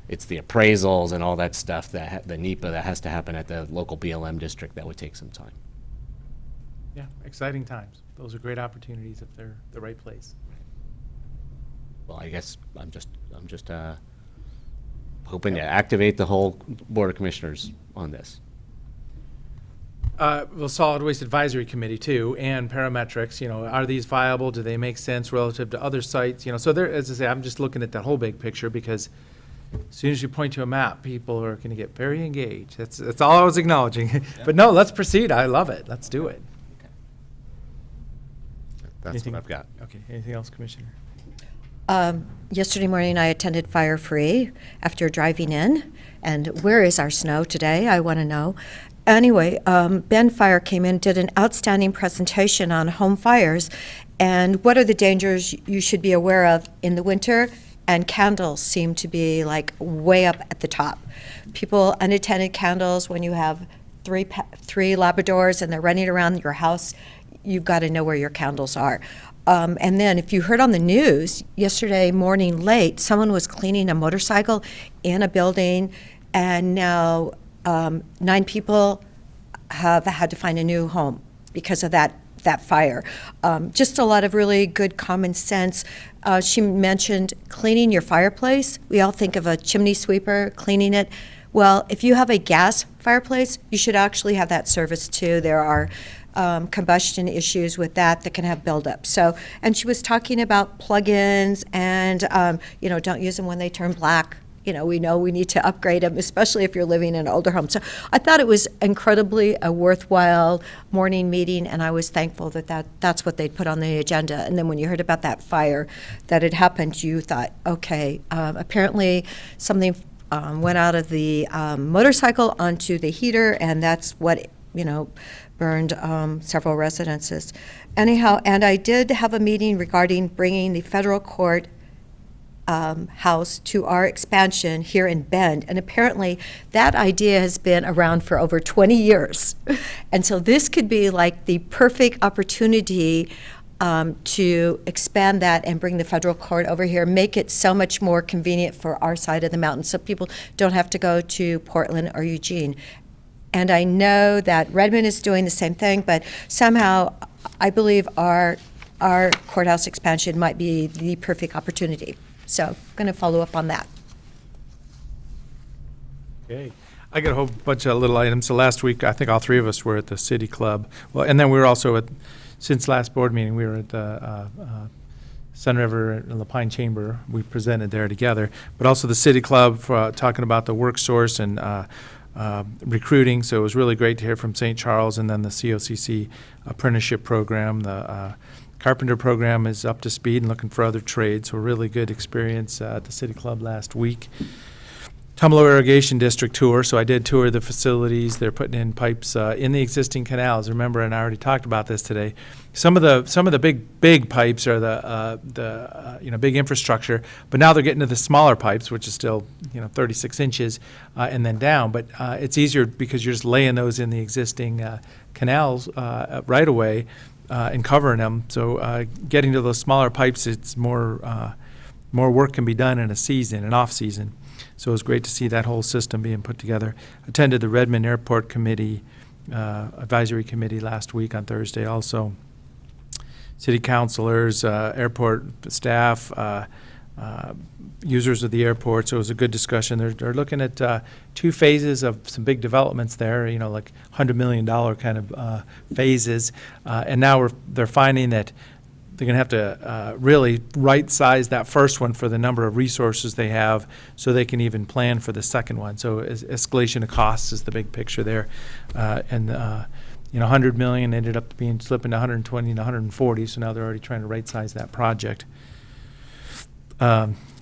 appraisals and all that stuff, the NEPA that has to happen at the local BLM district that would take some time. Yeah, exciting times. Those are great opportunities if they're the right place. Well, I guess I'm just hoping to activate the whole Board of Commissioners on this. Well, Solid Waste Advisory Committee too, and parametrics, are these viable? Do they make sense relative to other sites? So there, as I say, I'm just looking at that whole big picture, because as soon as you point to a map, people are going to get very engaged. That's all I was acknowledging. But no, let's proceed. I love it. Let's do it. That's Anything- what I've got. Okay, anything else, Commissioner? Yesterday morning, I attended Fire Free after driving in. And where is our snow today? I want to know. Anyway, Ben Fire came in, did an outstanding presentation on home fires and what are the dangers you should be aware of in the winter. And candles seem to be like way up at the top. People, unattended candles, when you have three Labradors and they're running around your house, you've got to know where your candles are. And then if you heard on the news yesterday morning late, someone was cleaning a motorcycle in a building, and now 9 people have had to find a new home because of that fire. Just a lot of really good common sense. She mentioned cleaning your fireplace. We all think of a chimney sweeper cleaning it. Well, if you have a gas fireplace, you should actually have that service too. There are combustion issues with that can have buildup. So, and she was talking about plug-ins and, don't use them when they turn black. We know we need to upgrade them, especially if you're living in an older home. So I thought it was incredibly a worthwhile morning meeting, and I was thankful that's what they'd put on the agenda. And then when you heard about that fire that had happened, you thought, okay, apparently something went out of the motorcycle onto the heater, and that's what, burned several residences. Anyhow, and I did have a meeting regarding bringing the federal court house to our expansion here in Bend, and apparently that idea has been around for over 20 years. And so this could be like the perfect opportunity to expand that and bring the federal court over here, make it so much more convenient for our side of the mountain so people don't have to go to Portland or Eugene. And I know that Redmond is doing the same thing, but somehow I believe our courthouse expansion might be the perfect opportunity. So I'm going to follow up on that. Okay. I got a whole bunch of little items. So last week, I think all 3 of us were at the City Club. Well, and then we were also since last board meeting, we were at the Sun River and La Pine Chamber. We presented there together. But also the City Club for talking about the work source and recruiting. So it was really great to hear from St. Charles, and then the COCC apprenticeship program. The carpenter program is up to speed and looking for other trades. So really good experience at the City Club last week. Tumalo Irrigation District tour. So I did tour the facilities. They're putting in pipes in the existing canals. Remember, and I already talked about this today. Some of the big pipes are the big infrastructure, but now they're getting to the smaller pipes, which is still 36 inches and then down. But it's easier because you're just laying those in the existing canals right away and covering them. So getting to those smaller pipes, it's more more work can be done in a season, an off-season. So it was great to see that whole system being put together. Attended the Redmond Airport Committee, Advisory Committee last week on Thursday also. City councilors, airport staff, users of the airport, so it was a good discussion. They're looking at 2 phases of some big developments there, like $100 million kind of phases. And now they're finding that they're going to have to really right-size that first one for the number of resources they have so they can even plan for the second one. So escalation of costs is the big picture there. And 100 million ended up slipping to 120 and 140, so now they're already trying to right-size that project.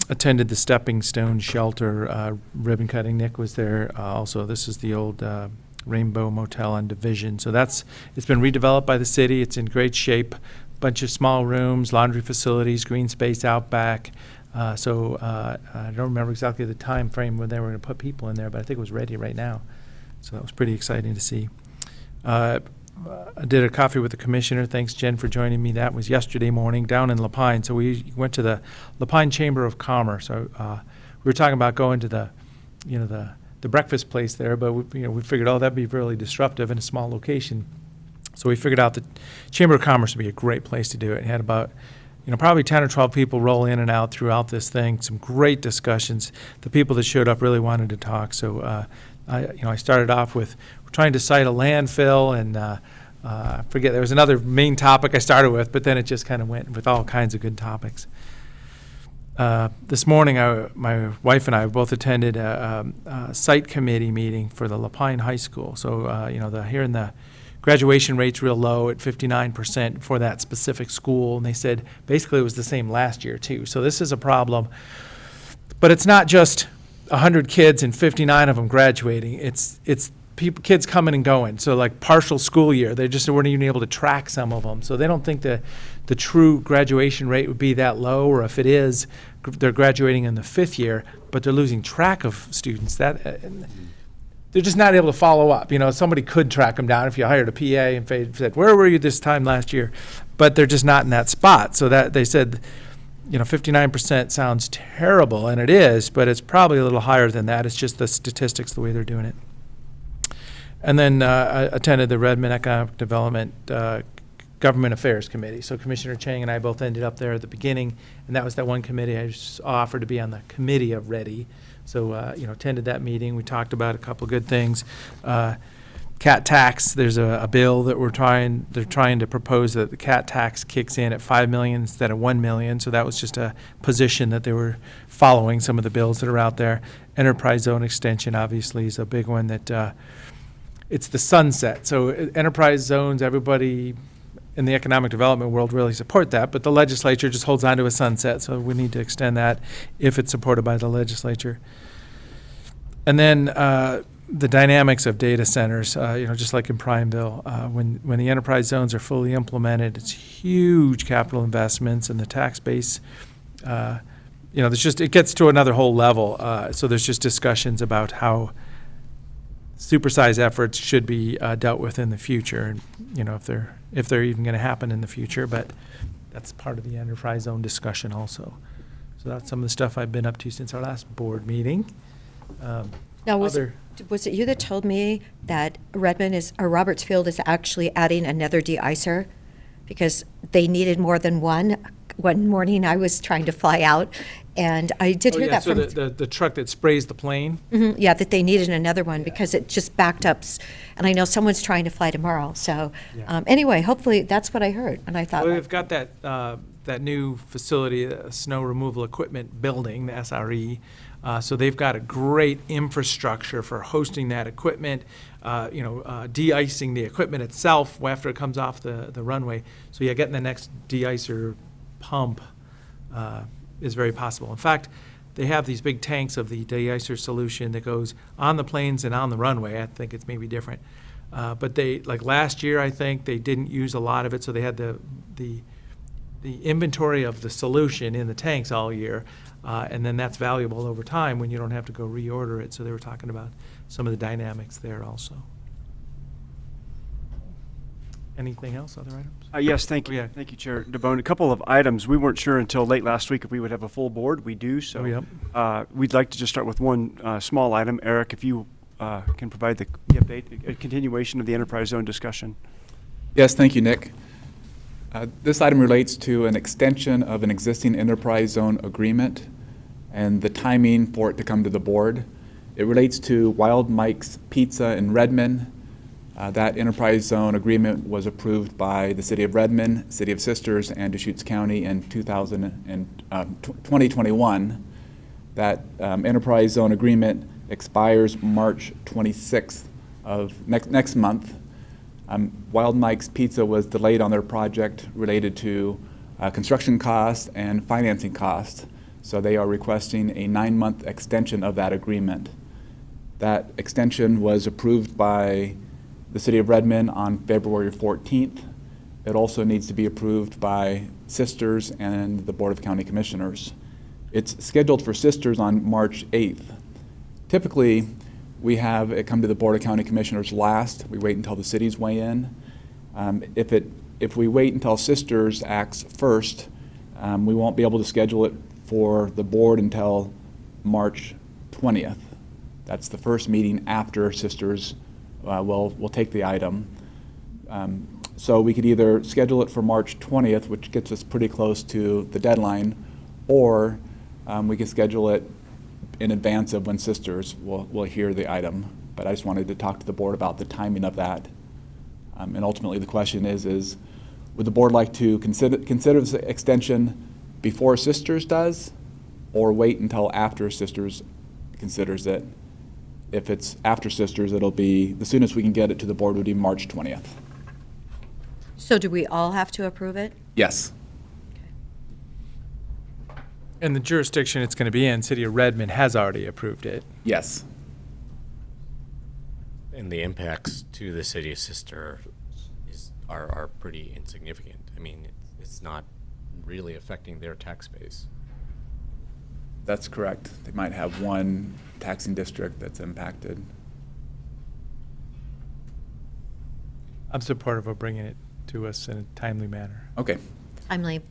Attended the Stepping Stone Shelter ribbon cutting. Nick was there. Also, this is the old Rainbow Motel on Division. So it's been redeveloped by the city. It's in great shape. Bunch of small rooms, laundry facilities, green space out back. I don't remember exactly the time frame when they were going to put people in there, but I think it was ready right now. So that was pretty exciting to see. I did a coffee with the commissioner. Thanks, Jen, for joining me. That was yesterday morning down in La Pine. So we went to the La Pine Chamber of Commerce. So, we were talking about going to the breakfast place there, but we figured, that'd be really disruptive in a small location. So we figured out the Chamber of Commerce would be a great place to do it. It had about, probably 10 or 12 people roll in and out throughout this thing. Some great discussions. The people that showed up really wanted to talk. So, I started off with trying to cite a landfill, and I forget, there was another main topic I started with, but then it just kind of went with all kinds of good topics. This morning, my wife and I both attended a site committee meeting for the La Pine High School. So, hearing the graduation rate's real low at 59% for that specific school, and they said basically it was the same last year too. So this is a problem, but it's not just 100 kids and 59 of them graduating. It's kids coming and going. So like partial school year, they just weren't even able to track some of them. So they don't think the true graduation rate would be that low, or if it is, they're graduating in the 5th year, but they're losing track of students. They're just not able to follow up. Somebody could track them down if you hired a PA and said, where were you this time last year? But they're just not in that spot. So that they said, 59% sounds terrible, and it is, but it's probably a little higher than that. It's just the statistics, the way they're doing it. And then I attended the Redmond Economic Development Government Affairs Committee. So Commissioner Chang and I both ended up there at the beginning, and that was that one committee I just offered to be on the committee of READY. So, attended that meeting. We talked about a couple good things. Cat tax, there's a bill that they're trying to propose that the cat tax kicks in at $5 million instead of $1 million. So that was just a position that they were following, some of the bills that are out there. Enterprise zone extension, obviously, is a big one that it's the sunset. So enterprise zones, everybody in the economic development world really support that, but the legislature just holds on to a sunset. So we need to extend that if it's supported by the legislature. And then the dynamics of data centers, just like in Prineville, when the enterprise zones are fully implemented, it's huge capital investments, and the tax base, it gets to another whole level. So there's just discussions about how supersize efforts should be dealt with in the future, and if they're even going to happen in the future. But that's part of the enterprise zone discussion also. So that's some of the stuff I've been up to since our last board meeting. Now, was it you that told me that Roberts Field is actually adding another de-icer because they needed more than one? One morning I was trying to fly out, and I did hear that from the truck that sprays the plane. Mm-hmm, yeah, that they needed another one because it just backed up, and I know someone's trying to fly tomorrow. So anyway, hopefully that's what I heard, and I thought. Well, we've got that new facility, snow removal equipment building, the SRE. So they've got a great infrastructure for hosting that equipment, de-icing the equipment itself after it comes off the runway. So getting the next de-icer pump is very possible. In fact, they have these big tanks of the de-icer solution that goes on the planes and on the runway. I think it's maybe different. But they, like last year, I think, they didn't use a lot of it, so they had the inventory of the solution in the tanks all year. And then that's valuable over time when you don't have to go reorder it. So they were talking about some of the dynamics there also. Anything else, other items? Yes, thank you. Oh, yeah. Thank you, Chair DeBone. A couple of items. We weren't sure until late last week if we would have a full board. We do, so Oh, yep. we'd like to just start with one small item. Eric, if you can provide the update, a continuation of the enterprise zone discussion. Yes, thank you, Nick. This item relates to an extension of an existing enterprise zone agreement and the timing for it to come to the board. It relates to Wild Mike's Pizza in Redmond. That enterprise zone agreement was approved by the City of Redmond, City of Sisters, and Deschutes County in 2021. That enterprise zone agreement expires March 26th of next month. Wild Mike's Pizza was delayed on their project related to construction costs and financing costs, so they are requesting a 9-month extension of that agreement. That extension was approved by the City of Redmond on February 14th. It also needs to be approved by Sisters and the Board of County Commissioners. It's scheduled for Sisters on March 8th. Typically, we have it come to the Board of County Commissioners last. We wait until the cities weigh in. If we wait until Sisters acts first, we won't be able to schedule it for the board until March 20th. That's the first meeting after Sisters will take the item. So we could either schedule it for March 20th, which gets us pretty close to the deadline, or we could schedule it in advance of when Sisters will hear the item. But I just wanted to talk to the board about the timing of that. And ultimately the question is would the board like to consider this extension before Sisters does, or wait until after Sisters considers it? If it's after Sisters, it'll be, the soonest we can get it to the board would be March 20th. So do we all have to approve it? Yes. And the jurisdiction it's going to be in, City of Redmond, has already approved it. Yes. And the impacts to the City of Sister are pretty insignificant. I mean, it's not really affecting their tax base. That's correct. They might have one taxing district that's impacted. I'm supportive of bringing it to us in a timely manner. Okay. Timely,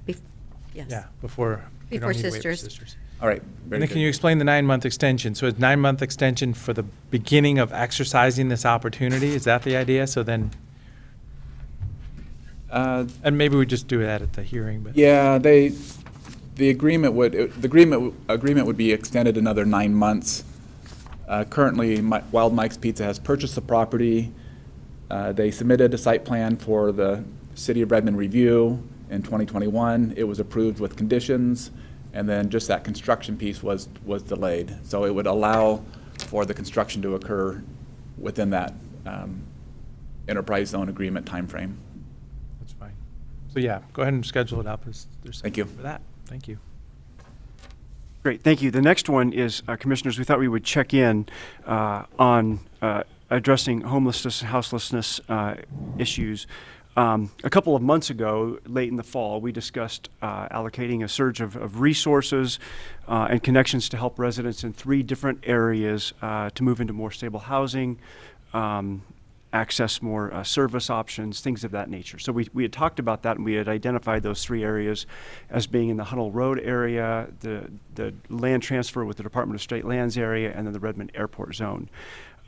yes. Yeah, before. we don't Before need to wait for Sisters. All right. And Very then can good. you explain the 9-month extension? So it's 9-month extension for the beginning of exercising this opportunity? Is that the idea? So then, and maybe we just do that at the hearing, but. Yeah, the agreement would be extended another 9 months. Currently, Wild Mike's Pizza has purchased the property. They submitted a site plan for the City of Redmond review in 2021. It was approved with conditions, and then just that construction piece was delayed. So it would allow for the construction to occur within that enterprise zone agreement timeframe. That's fine. So yeah, go ahead and schedule it up. There's Thank you. for that. Thank you. Great, thank you. The next one is, Commissioners, we thought we would check in on addressing homelessness and houselessness issues. A couple of months ago, late in the fall, we discussed allocating a surge of resources and connections to help residents in 3 different areas to move into more stable housing, access more service options, things of that nature. So we had talked about that, and we had identified those 3 areas as being in the Hunnell Road area, the land transfer with the Department of State Lands area, and then the Redmond Airport zone.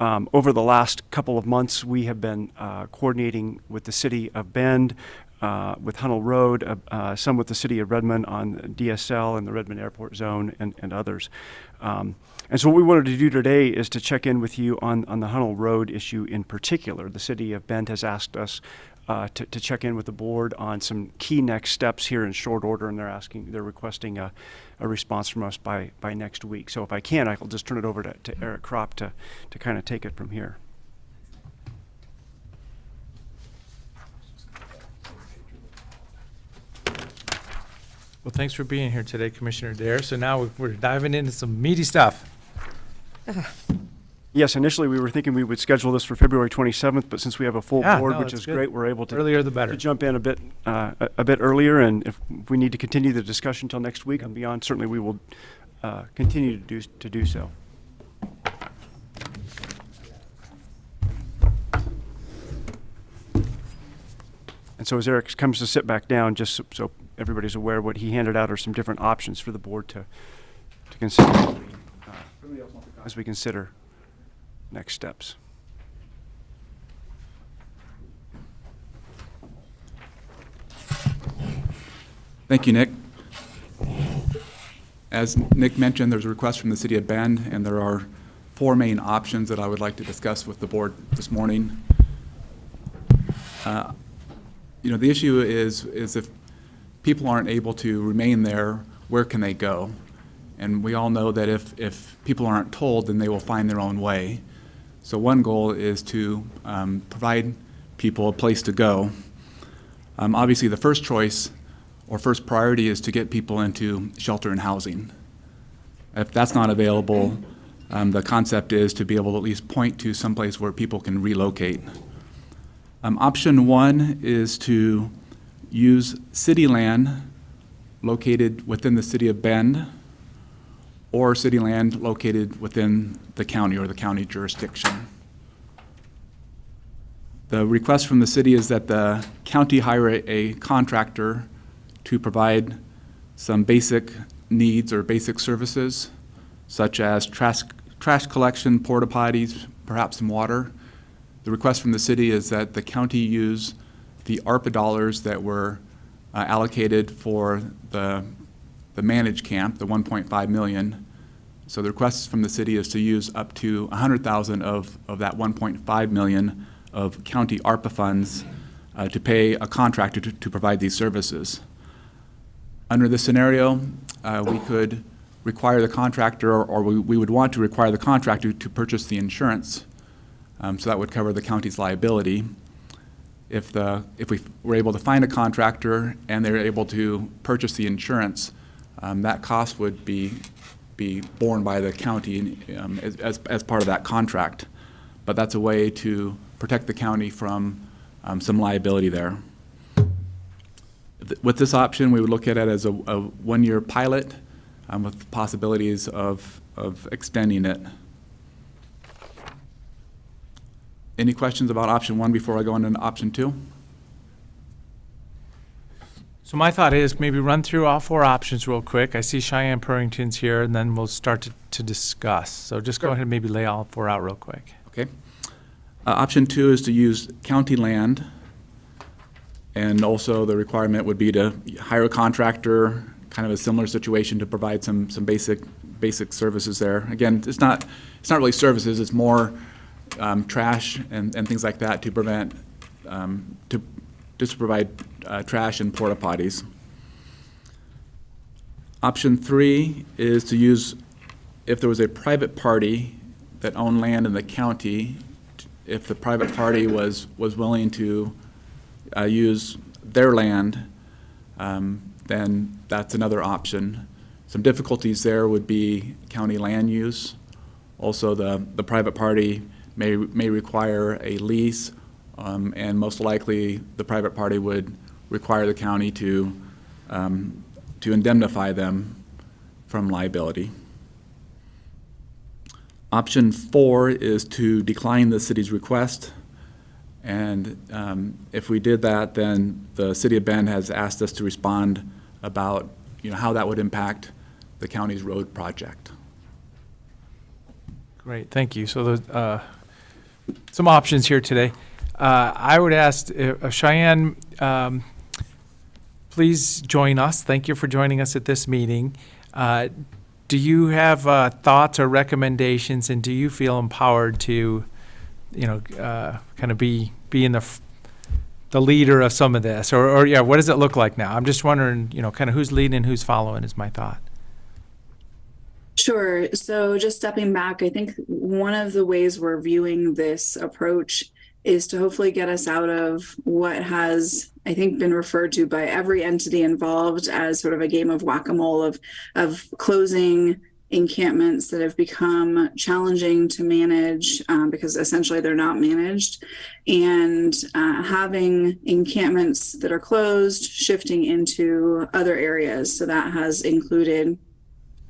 Over the last couple of months, we have been coordinating with the City of Bend, with Hunnell Road, some with the City of Redmond on DSL and the Redmond Airport zone, and others. And so what we wanted to do today is to check in with you on the Hunnell Road issue in particular. The City of Bend has asked us to check in with the board on some key next steps here in short order, and they're requesting a response from us by next week. So if I can, I'll just turn it over to Eric Kropp to kind of take it from here. Well, thanks for being here today, Commissioner Dare. So now we're diving into some meaty stuff. Yes, initially we were thinking we would schedule this for February 27th, but since we have a full board, no, which that's is good. great, we're able to Earlier the better. to jump in a bit earlier. And if we need to continue the discussion until next week and beyond, certainly we will continue to do so. And so as Eric comes to sit back down, just so everybody's aware, what he handed out are some different options for the board to consider as we consider next steps. Thank you, Nick. As Nick mentioned, there's a request from the City of Bend, and there are 4 main options that I would like to discuss with the board this morning. The issue is if people aren't able to remain there, where can they go? And we all know that if people aren't told, then they will find their own way. So one goal is to provide people a place to go. Obviously, the first choice or first priority is to get people into shelter and housing. If that's not available, the concept is to be able to at least point to someplace where people can relocate. Option 1 is to use city land located within the City of Bend or city land located within the county or the county jurisdiction. The request from the city is that the county hire a contractor to provide some basic needs or basic services, such as trash collection, porta potties, perhaps some water. The request from the city is that the county use the ARPA dollars that were allocated for the managed camp, the 1.5 million. So the request from the city is to use up to 100,000 of that 1.5 million of county ARPA funds to pay a contractor to provide these services. Under this scenario, we could require the contractor, or we would want to require the contractor to purchase the insurance, so that would cover the county's liability. If we were able to find a contractor and they're able to purchase the insurance, that cost would be borne by the county as part of that contract. But that's a way to protect the county from some liability there. With this option, we would look at it as a 1-year pilot with possibilities of extending it. Any questions about option 1 before I go into option 2? So my thought is maybe run through all 4 options real quick. I see Cheyenne Purrington's here, and then we'll start to discuss. So just go ahead and maybe lay all 4 out real quick. Okay. Option 2 is to use county land, and also the requirement would be to hire a contractor, kind of a similar situation, to provide some basic services there. Again, it's not really services, it's more trash and things like that to prevent, to provide trash and porta potties. Option 3 is to use, if there was a private party that owned land in the county, if the private party was willing to use their land, then that's another option. Some difficulties there would be county land use. Also, the private party may require a lease, and most likely the private party would require the county to indemnify them from liability. Option 4 is to decline the city's request, and if we did that, then the City of Bend has asked us to respond about how that would impact the county's road project. Great, thank you. So some options here today. I would ask Cheyenne, please join us. Thank you for joining us at this meeting. Do you have thoughts or recommendations, and do you feel empowered to, kind of be in the leader of some of this, or what does it look like now? I'm just wondering, kind of who's leading and who's following is my thought. Sure. So just stepping back, I think one of the ways we're viewing this approach is to hopefully get us out of what has, I think, been referred to by every entity involved as sort of a game of whack-a-mole of closing encampments that have become challenging to manage because essentially they're not managed, and having encampments that are closed shifting into other areas. So that has included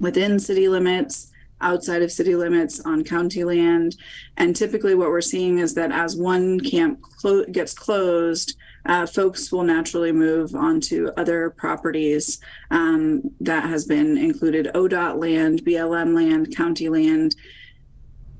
within city limits, outside of city limits on county land. And typically what we're seeing is that as one camp gets closed, folks will naturally move onto other properties that has been included ODOT land, BLM land, county land.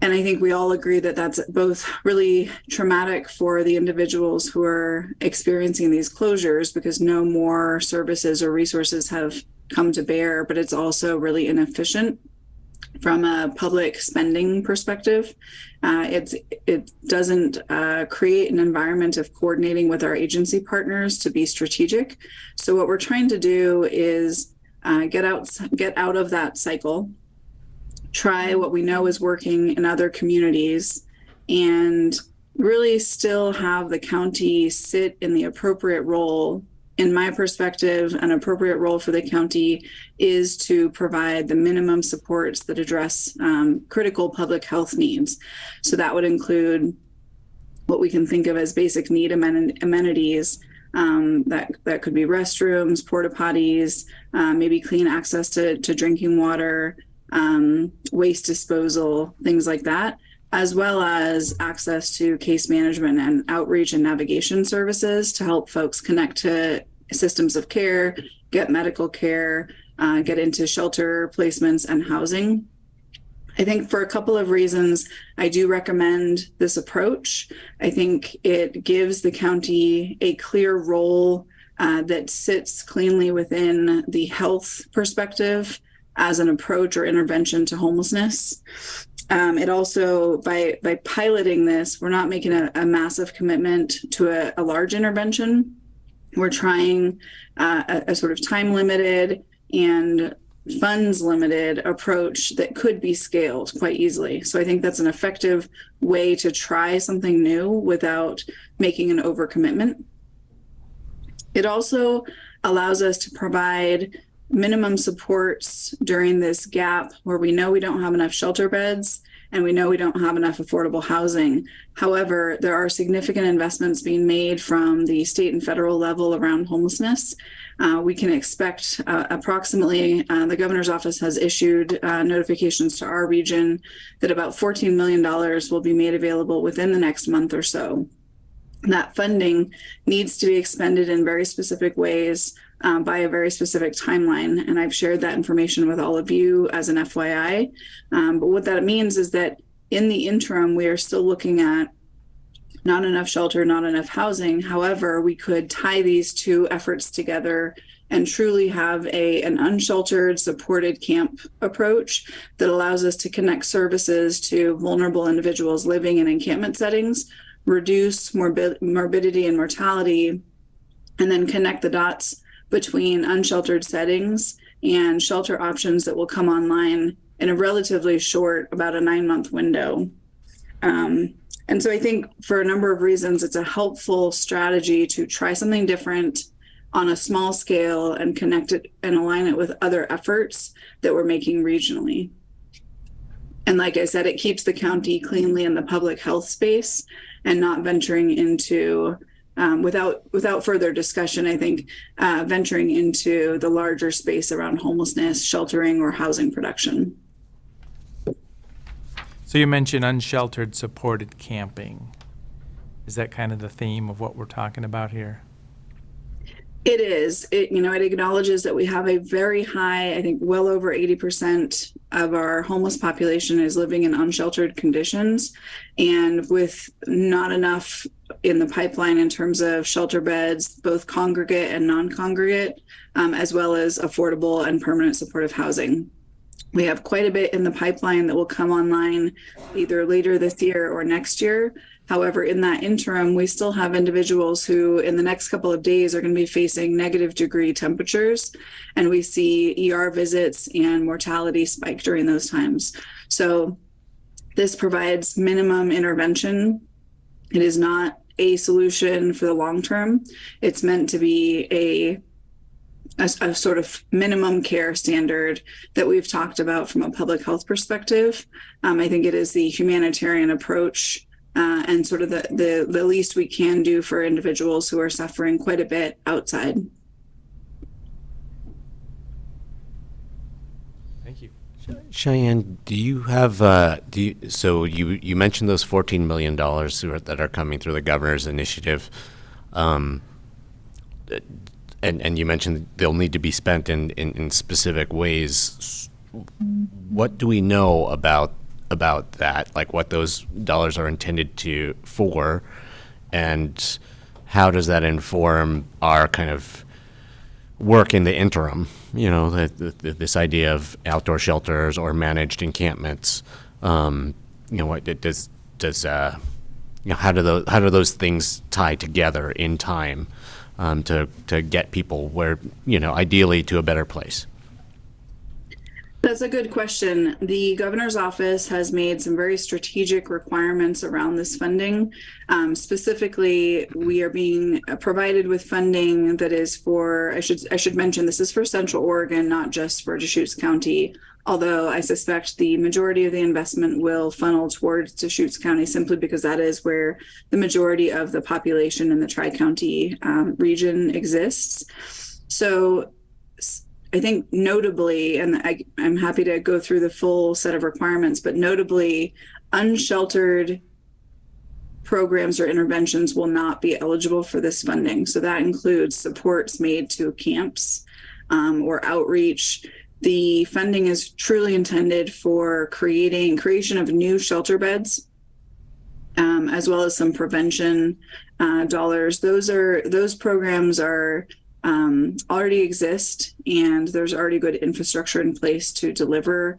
And I think we all agree that that's both really traumatic for the individuals who are experiencing these closures because no more services or resources have come to bear, but it's also really inefficient from a public spending perspective. It doesn't create an environment of coordinating with our agency partners to be strategic. So what we're trying to do is get out of that cycle, try what we know is working in other communities, and really still have the county sit in the appropriate role. In my perspective, an appropriate role for the county is to provide the minimum supports that address critical public health needs. So that would include what we can think of as basic need amenities. That could be restrooms, porta potties, maybe clean access to drinking water, waste disposal, things like that, as well as access to case management and outreach and navigation services to help folks connect to systems of care, get medical care, get into shelter placements and housing. I think for a couple of reasons, I do recommend this approach. I think it gives the county a clear role that sits cleanly within the health perspective as an approach or intervention to homelessness. It also, by piloting this, we're not making a massive commitment to a large intervention. We're trying a sort of time limited and funds limited approach that could be scaled quite easily. So I think that's an effective way to try something new without making an overcommitment. It also allows us to provide minimum supports during this gap where we know we don't have enough shelter beds and we know we don't have enough affordable housing. However, there are significant investments being made from the state and federal level around homelessness. We can expect approximately, the governor's office has issued notifications to our region that about $14 million will be made available within the next month or so. That funding needs to be expended in very specific ways by a very specific timeline. And I've shared that information with all of you as an FYI. But what that means is that in the interim, we are still looking at not enough shelter, not enough housing. However, we could tie these two efforts together and truly have an unsheltered, supported camp approach that allows us to connect services to vulnerable individuals living in encampment settings, reduce morbidity and mortality, and then connect the dots between unsheltered settings and shelter options that will come online in a relatively short, about a 9-month window. And so I think for a number of reasons, it's a helpful strategy to try something different on a small scale and connect it and align it with other efforts that we're making regionally. And like I said, it keeps the county cleanly in the public health space and not venturing into, without further discussion, I think, venturing into the larger space around homelessness, sheltering, or housing production. So you mentioned unsheltered supported camping. Is that kind of the theme of what we're talking about here? It is. It acknowledges that we have a very high, I think well over 80% of our homeless population is living in unsheltered conditions, and with not enough in the pipeline in terms of shelter beds, both congregate and non-congregate, as well as affordable and permanent supportive housing. We have quite a bit in the pipeline that will come online either later this year or next year. However, in that interim, we still have individuals who in the next couple of days are going to be facing negative-degree temperatures, and we see ER visits and mortality spike during those times. So this provides minimum intervention. It is not a solution for the long term. It's meant to be a sort of minimum care standard that we've talked about from a public health perspective. I think it is the humanitarian approach and sort of the least we can do for individuals who are suffering quite a bit outside. Thank you. Cheyenne, do you have, so you mentioned those $14 million that are coming through the governor's initiative. And you mentioned they'll need to be spent in specific ways. What do we know about that? Like what those dollars are intended for, and how does that inform our kind of work in the interim? You know, this idea of outdoor shelters or managed encampments. You know, what does you know, how do those things tie together in time to get people where, you know, ideally to a better place? That's a good question. The governor's office has made some very strategic requirements around this funding. Specifically, we are being provided with funding that is for, I should mention, this is for Central Oregon, not just for Deschutes County, although I suspect the majority of the investment will funnel towards Deschutes County simply because that is where the majority of the population in the Tri-County region exists. So I think notably, and I'm happy to go through the full set of requirements, but notably, unsheltered programs or interventions will not be eligible for this funding. So that includes supports made to camps or outreach. The funding is truly intended for creation of new shelter beds, as well as some prevention dollars. Those programs are already exist, and there's already good infrastructure in place to deliver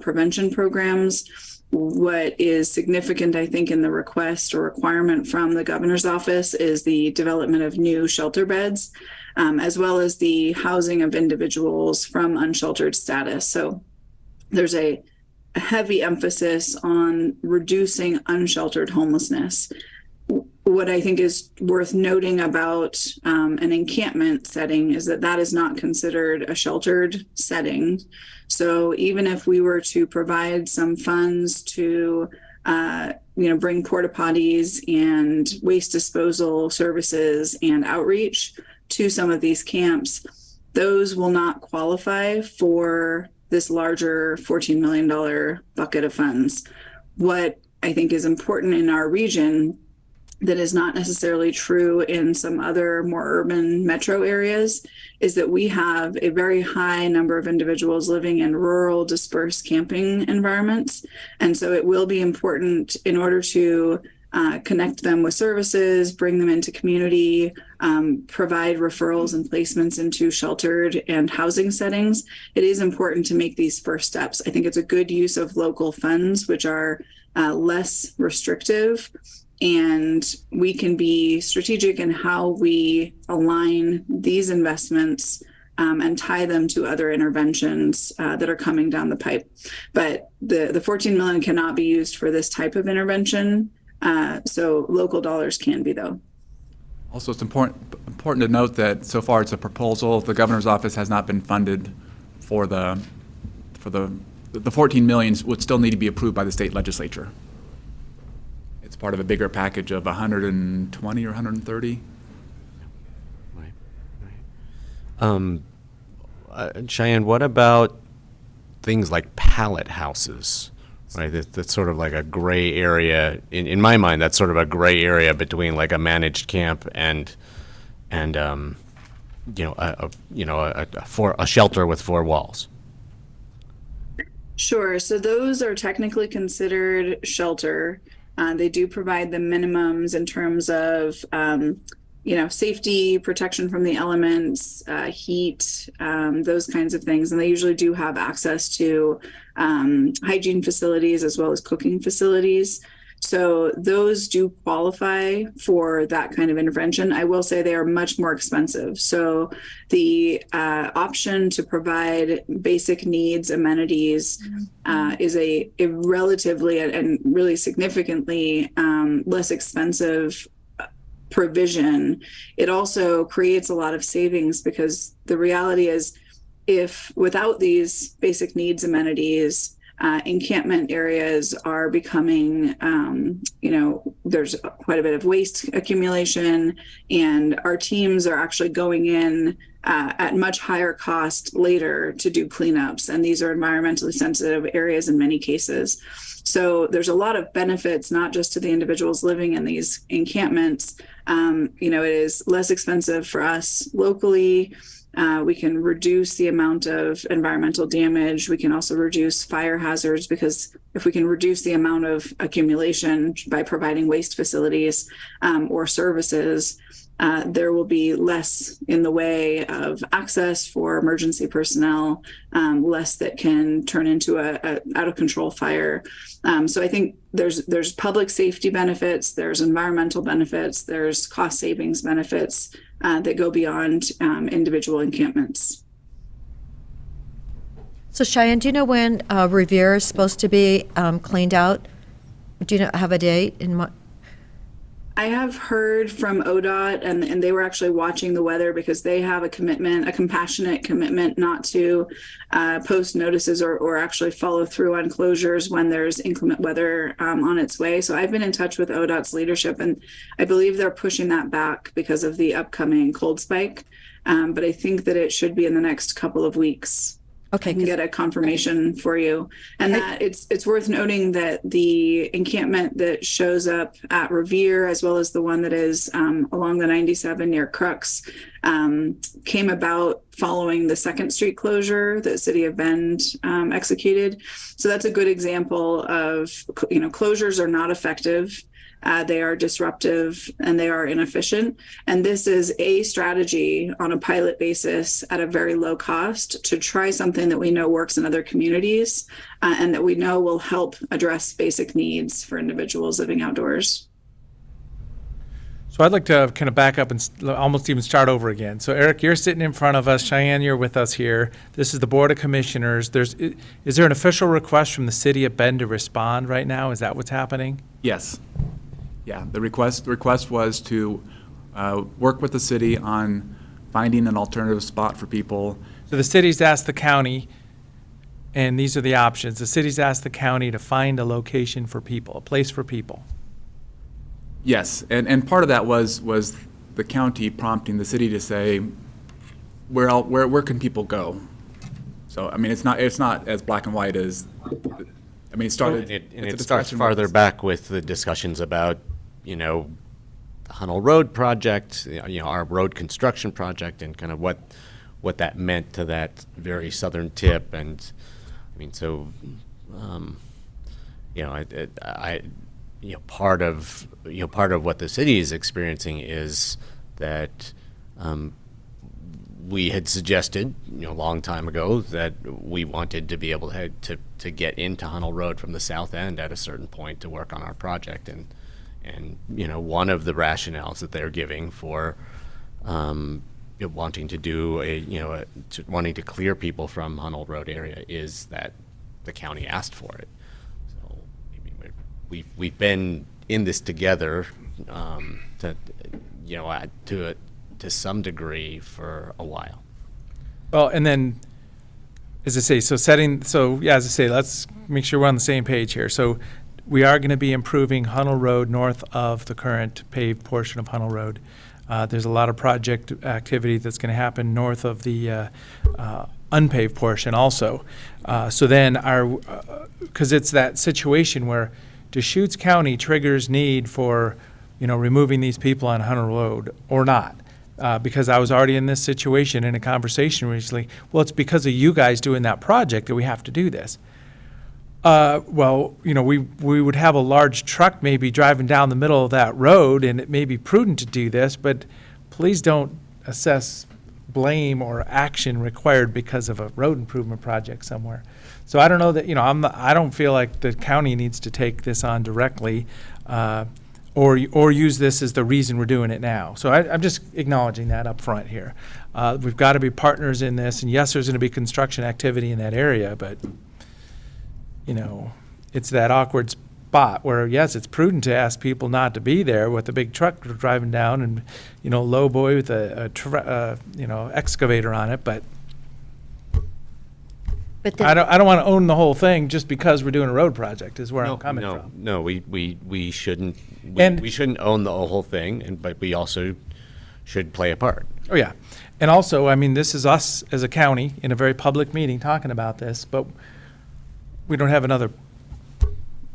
prevention programs. What is significant, I think, in the request or requirement from the governor's office is the development of new shelter beds, as well as the housing of individuals from unsheltered status. So there's a heavy emphasis on reducing unsheltered homelessness. What I think is worth noting about an encampment setting is that is not considered a sheltered setting. So even if we were to provide some funds to, bring porta potties and waste disposal services and outreach to some of these camps, those will not qualify for this larger $14 million bucket of funds. What I think is important in our region that is not necessarily true in some other more urban metro areas is that we have a very high number of individuals living in rural dispersed camping environments. And so it will be important in order to connect them with services, bring them into community, provide referrals and placements into sheltered and housing settings. It is important to make these first steps. I think it's a good use of local funds, which are less restrictive, and we can be strategic in how we align these investments and tie them to other interventions that are coming down the pipe. But the $14 million cannot be used for this type of intervention. So local dollars can be, though. Also, it's important to note that so far it's a proposal. The governor's office has not been funded for the $14 million would still need to be approved by the state legislature. It's part of a bigger package of 120 or 130. Right. Cheyenne, what about things like pallet houses? Right, that's sort of like a gray area. In my mind, that's sort of a gray area between like a managed camp and a shelter with four walls. Sure. So those are technically considered shelter. They do provide the minimums in terms of, safety, protection from the elements, heat, those kinds of things. And they usually do have access to hygiene facilities as well as cooking facilities. So those do qualify for that kind of intervention. I will say they are much more expensive. So the option to provide basic needs, amenities, is a relatively and really significantly less expensive provision. It also creates a lot of savings because the reality is if without these basic needs amenities, encampment areas are becoming, there's quite a bit of waste accumulation, and our teams are actually going in at much higher cost later to do cleanups. And these are environmentally sensitive areas in many cases. So there's a lot of benefits, not just to the individuals living in these encampments. It is less expensive for us locally. We can reduce the amount of environmental damage. We can also reduce fire hazards, because if we can reduce the amount of accumulation by providing waste facilities or services, there will be less in the way of access for emergency personnel, less that can turn into a out of control fire. So I think there's public safety benefits, there's environmental benefits, there's cost savings benefits that go beyond individual encampments. So Cheyenne, do you know when Revere is supposed to be cleaned out? Do you have a date in mind? I have heard from ODOT, and they were actually watching the weather, because they have a commitment, a compassionate commitment, not to post notices or actually follow through on closures when there's inclement weather on its way. So I've been in touch with ODOT's leadership, and I believe they're pushing that back because of the upcoming cold spike. But I think that it should be in the next couple of weeks. Okay, I can get a confirmation for you. And that it's worth noting that the encampment that shows up at Revere, as well as the one that is along the 97 near Crux, came about following the 2nd Street closure that City of Bend executed. So that's a good example of, closures are not effective. They are disruptive and they are inefficient. And this is a strategy on a pilot basis at a very low cost to try something that we know works in other communities and that we know will help address basic needs for individuals living outdoors. So I'd like to kind of back up and almost even start over again. So Eric, you're sitting in front of us. Cheyenne, you're with us here. This is the Board of Commissioners. Is there an official request from the City of Bend to respond right now? Is that what's happening? Yes. Yeah, the request was to work with the city on finding an alternative spot for people. So the city's asked the county, and these are the options. The city's asked the county to find a location for people, a place for people. Yes, and part of that was the county prompting the city to say, where can people go? So I mean, it's not as black and white as. I mean, it started. It starts farther back with the discussions about, the Hunnell Road project, our road construction project, and kind of what that meant to that very southern tip. And I mean, so part of what the city is experiencing is that we had suggested a long time ago that we wanted to be able to get into Hunnell Road from the south end at a certain point to work on our project, and one of the rationales that they're giving for wanting to do wanting to clear people from Hunnell Road area is that the county asked for it. So I mean, we've been in this together to some degree for a while. Well, and then, as I say, let's make sure we're on the same page here. So we are going to be improving Hunnell Road north of the current paved portion of Hunnell Road. There's a lot of project activity that's going to happen north of the unpaved portion also. So then because it's that situation where Deschutes County triggers need for, removing these people on Hunnell Road or not. Because I was already in this situation in a conversation recently. Well, it's because of you guys doing that project that we have to do this. We would have a large truck maybe driving down the middle of that road, and it may be prudent to do this, but please don't assess blame or action required because of a road improvement project somewhere. So I don't know that, I don't feel like the county needs to take this on directly, or use this as the reason we're doing it now. So I'm just acknowledging that up front here. We've got to be partners in this, and yes, there's going to be construction activity in that area, but it's that awkward spot where, yes, it's prudent to ask people not to be there with a big truck driving down and, low boy with a excavator on it, but But I don't want to own the whole thing just because we're doing a road project, is where I'm coming no, from. No, we shouldn't, And- we shouldn't own the whole thing, but we also should play a part. Oh, yeah. And also, I mean, this is us as a county in a very public meeting talking about this, but we don't have another,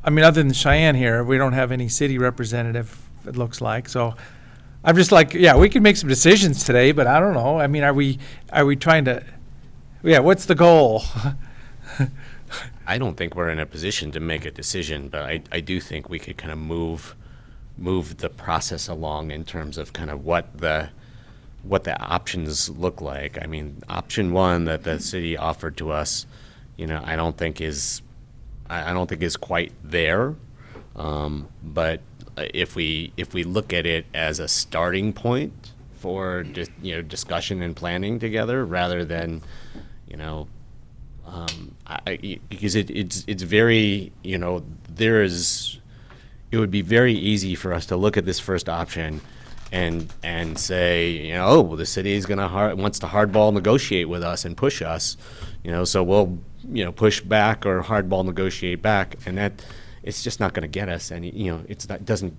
I mean, other than Cheyenne here, we don't have any city representative, it looks like. So I'm just like, yeah, we could make some decisions today, but I don't know. I mean, are we trying to, yeah, what's the goal? I don't think we're in a position to make a decision, but I do think we could kind of move the process along in terms of kind of what the options look like. I mean, option one that the city offered to us, I don't think is quite there. But if we look at it as a starting point for just discussion and planning together, rather than because it's very it would be very easy for us to look at this first option and say, oh, well, the city is wants to hardball negotiate with us and push us, so we'll push back or hardball negotiate back, and that it's just not going to get us any. It doesn't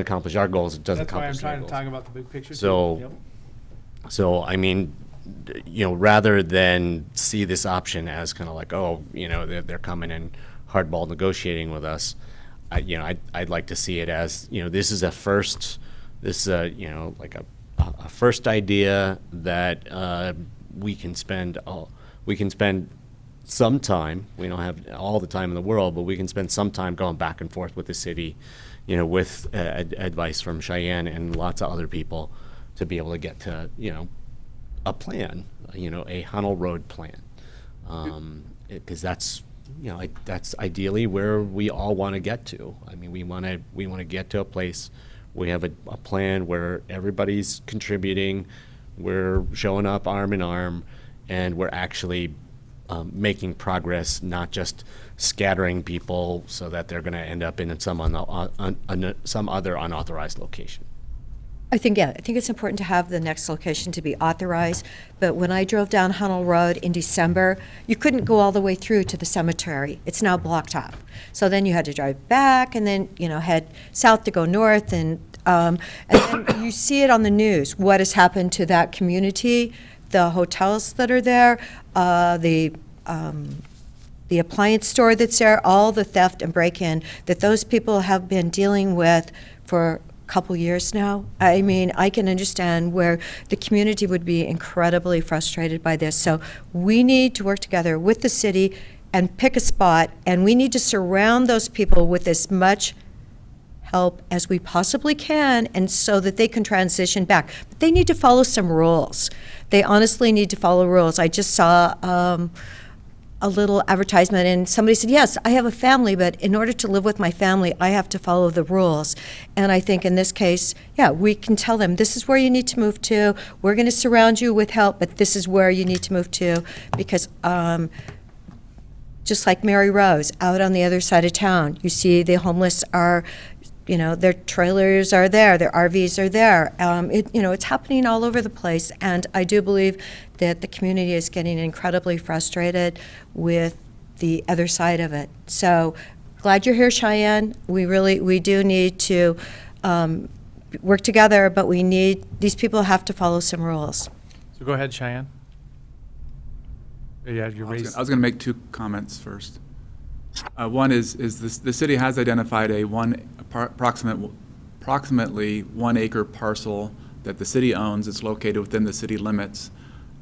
accomplish our goals. It doesn't That's why I'm accomplish their trying to goals. talk about the big picture. too. So, Yep. so I mean, rather than see this option as kind of like, oh, they're coming and hardball negotiating with us, I'd like to see it as, this is a first. This is like a first idea that we can spend some time. We don't have all the time in the world, but we can spend some time going back and forth with the city, with advice from Cheyenne and lots of other people to be able to get to a plan, a Hunnell Road plan, because that's that's ideally where we all want to get to. I mean, we want to get to a place. We have a plan where everybody's contributing, we're showing up arm in arm, and we're actually making progress, not just scattering people so that they're going to end up in some other unauthorized location. I think it's important to have the next location to be authorized, but when I drove down Hunnell Road in December, you couldn't go all the way through to the cemetery. It's now blocked off. So then you had to drive back and then, head south to go north, and then you see it on the news, what has happened to that community, the hotels that are there, the appliance store that's there, all the theft and break-in that those people have been dealing with for couple years now. I mean, I can understand where the community would be incredibly frustrated by this. So we need to work together with the city and pick a spot, and we need to surround those people with as much help as we possibly can, and so that they can transition back. But they need to follow some rules. They honestly need to follow rules. I just saw a little advertisement, and somebody said, yes, I have a family, but in order to live with my family, I have to follow the rules. And I think in this case, yeah, we can tell them, this is where you need to move to. We're going to surround you with help, but this is where you need to move to. Because just like Mary Rose, out on the other side of town, you see the homeless are, their trailers are there, their RVs are there. It's happening all over the place, and I do believe that the community is getting incredibly frustrated with the other side of it. So glad you're here, Cheyenne. We do need to work together, but these people have to follow some rules. So go ahead, Cheyenne. Yeah, you I was raised. going to make two comments first. One is the city has identified approximately 1 acre parcel that the city owns. It's located within the city limits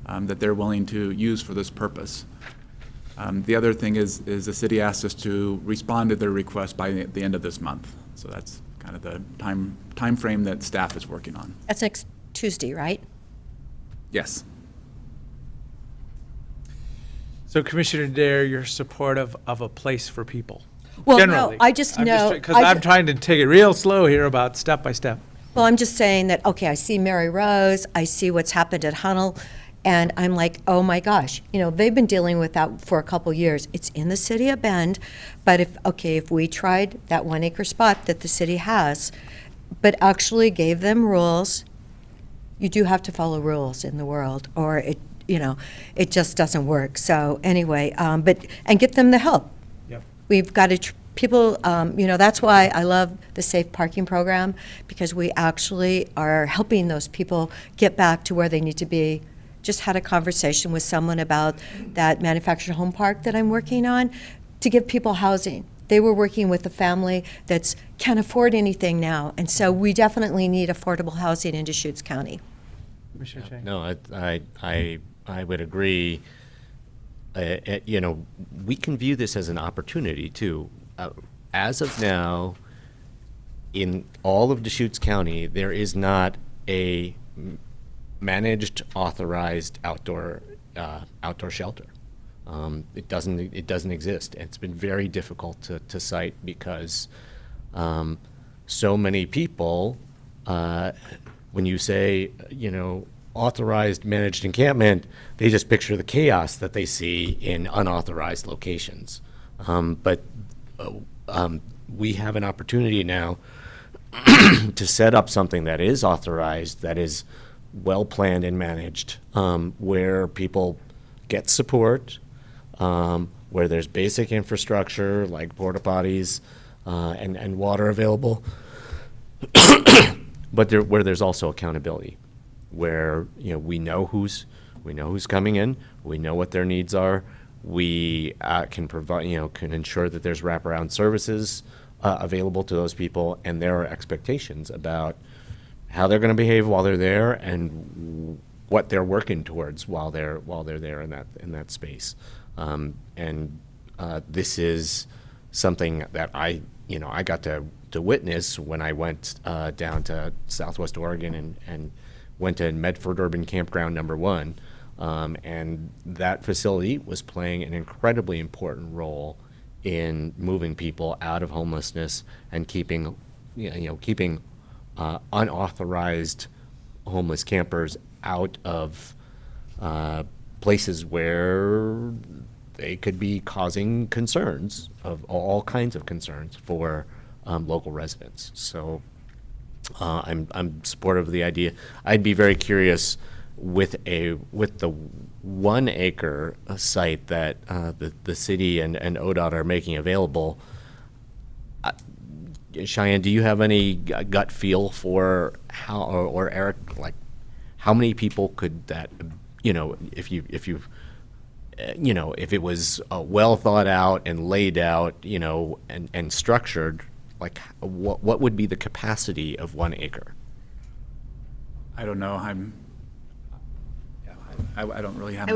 that they're willing to use for this purpose. The other thing is the city asked us to respond to their request by the end of this month. So that's kind of the time frame that staff is working on. That's next Tuesday, right? Yes. So Commissioner Dare, you're supportive of a place for people? Well, Generally. no, I just know. Because I'm trying to take it real slow here about step by step. Well, I'm just saying that, okay, I see Mary Rose, I see what's happened at Hunnell, and I'm like, oh my gosh, they've been dealing with that for a couple years. It's in the city of Bend, but if we tried that 1 acre spot that the city has, but actually gave them rules, you do have to follow rules in the world, or it just doesn't work. So anyway, and get them the help. Yep. We've got to, people, that's why I love the safe parking program, because we actually are helping those people get back to where they need to be. Just had a conversation with someone about that manufactured home park that I'm working on to give people housing. They were working with a family that can't afford anything now, and so we definitely need affordable housing in Deschutes County. Commissioner Chang? No, I would agree. We can view this as an opportunity too. As of now, in all of Deschutes County, there is not a managed, authorized outdoor shelter. It doesn't exist. It's been very difficult to cite because so many people, when you say, authorized managed encampment, they just picture the chaos that they see in unauthorized locations. But we have an opportunity now to set up something that is authorized, that is well planned and managed, where people get support, where there's basic infrastructure like porta potties and water available, but where there's also accountability, where we know who's coming in, we know what their needs are, we can provide can ensure that there's wraparound services available to those people, and there are expectations about how they're going to behave while they're there and what they're working towards while they're there in that space. This is something that I got to witness when I went down to Southwest Oregon and went to Medford Urban Campground #1, and that facility was playing an incredibly important role in moving people out of homelessness and keeping unauthorized homeless campers out of places where they could be causing concerns, of all kinds of concerns for local residents. So I'm supportive of the idea. I'd be very curious with the 1 acre site that the city and ODOT are making available. Cheyenne, do you have any gut feel for how, or Eric, like how many people could that, if it was well thought out and laid out, and structured, like what would be the capacity of 1 acre? I don't know. I don't really have.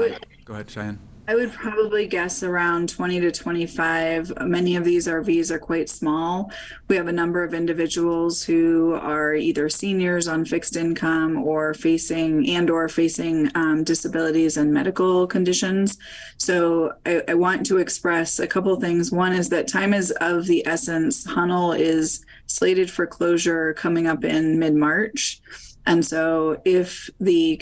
Go ahead, Cheyenne. I would probably guess around 20 to 25. Many of these RVs are quite small. We have a number of individuals who are either seniors on fixed income or facing disabilities and medical conditions. So I want to express a couple of things. One is that time is of the essence. Hunnell is slated for closure coming up in mid-March. And so if the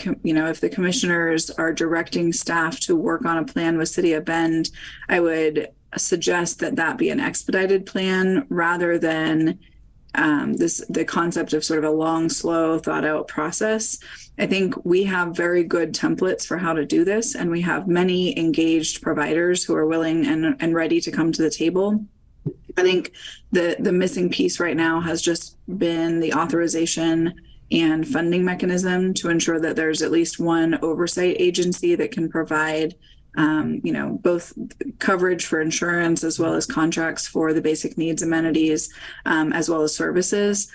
commissioners are directing staff to work on a plan with City of Bend, I would suggest that be an expedited plan rather than the concept of sort of a long, slow, thought out process. I think we have very good templates for how to do this, and we have many engaged providers who are willing and ready to come to the table. I think the missing piece right now has just been the authorization and funding mechanism to ensure that there's at least one oversight agency that can provide, both coverage for insurance as well as contracts for the basic needs amenities, as well as services.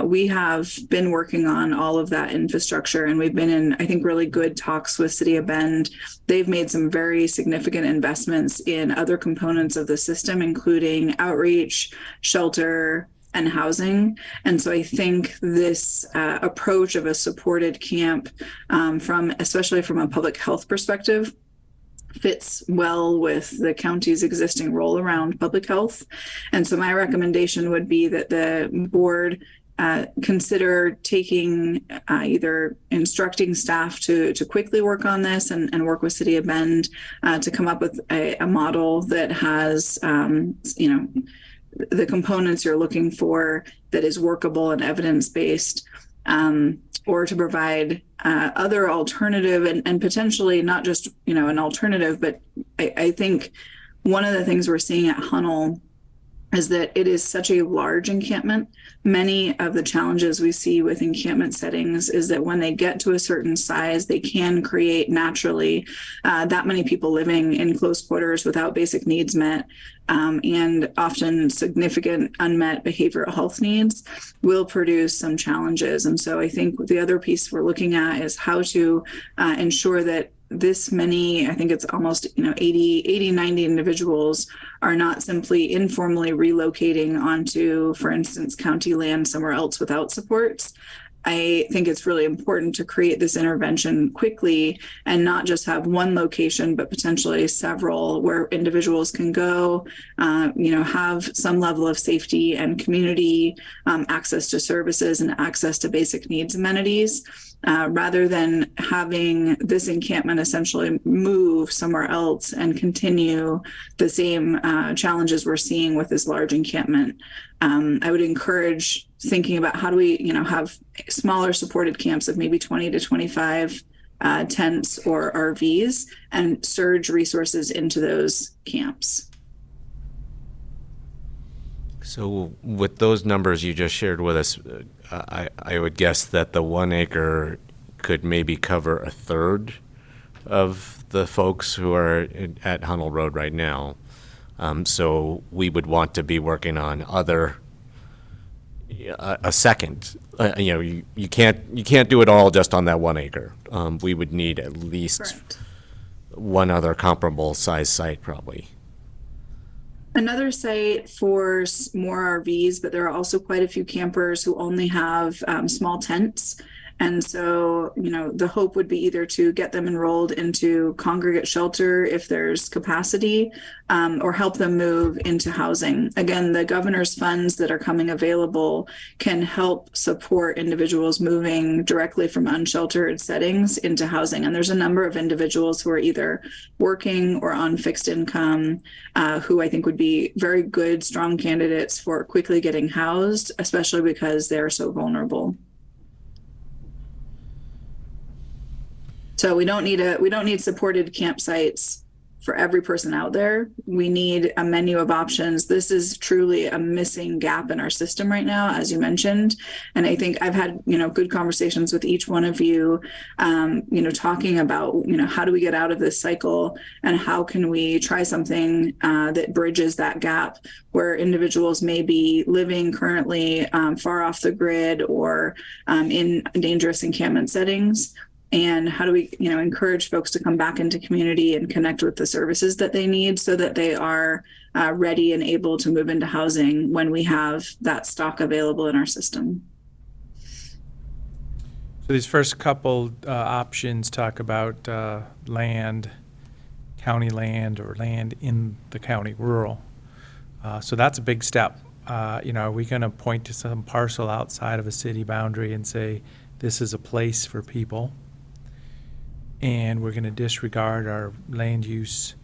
We have been working on all of that infrastructure, and we've been in, I think, really good talks with City of Bend. They've made some very significant investments in other components of the system, including outreach, shelter, and housing. And so I think this approach of a supported camp, especially from a public health perspective, fits well with the county's existing role around public health. And so my recommendation would be that the board consider taking either instructing staff to quickly work on this and work with City of Bend to come up with a model that has the components you're looking for, that is workable and evidence-based, or to provide other alternative and potentially not just, an alternative, but I think one of the things we're seeing at Hunnell is that it is such a large encampment. Many of the challenges we see with encampment settings is that when they get to a certain size, they can create naturally that many people living in close quarters without basic needs met, and often significant unmet behavioral health needs will produce some challenges. And so I think the other piece we're looking at is how to ensure that this many, I think it's almost 80, 90 individuals are not simply informally relocating onto, for instance, county land somewhere else without supports. I think it's really important to create this intervention quickly and not just have one location, but potentially several where individuals can go, have some level of safety and community, access to services and access to basic needs amenities. Rather than having this encampment essentially move somewhere else and continue the same challenges we're seeing with this large encampment. I would encourage thinking about how do we, have smaller supported camps of maybe 20 to 25 tents or RVs and surge resources into those camps. So with those numbers you just shared with us, I would guess that the 1 acre could maybe cover a third of the folks who are at Hunnell Road right now. So we would want to be working on a second. You can't do it all just on that 1 acre. We would need at least Correct. One other comparable size site probably. Another site for more RVs, but there are also quite a few campers who only have small tents. And so, the hope would be either to get them enrolled into congregate shelter if there's capacity, or help them move into housing. Again, the governor's funds that are coming available can help support individuals moving directly from unsheltered settings into housing. And there's a number of individuals who are either working or on fixed income, who I think would be very good, strong candidates for quickly getting housed, especially because they're so vulnerable. So we don't need supported campsites for every person out there. We need a menu of options. This is truly a missing gap in our system right now, as you mentioned. And I think I've had, good conversations with each one of you, talking about, how do we get out of this cycle and how can we try something that bridges that gap where individuals may be living currently far off the grid or in dangerous encampment settings. And how do we, encourage folks to come back into community and connect with the services that they need so that they are ready and able to move into housing when we have that stock available in our system. So these first couple options talk about land, county land, or land in the county, rural. So that's a big step. Are we going to point to some parcel outside of a city boundary and say, this is a place for people? And we're going to disregard our land use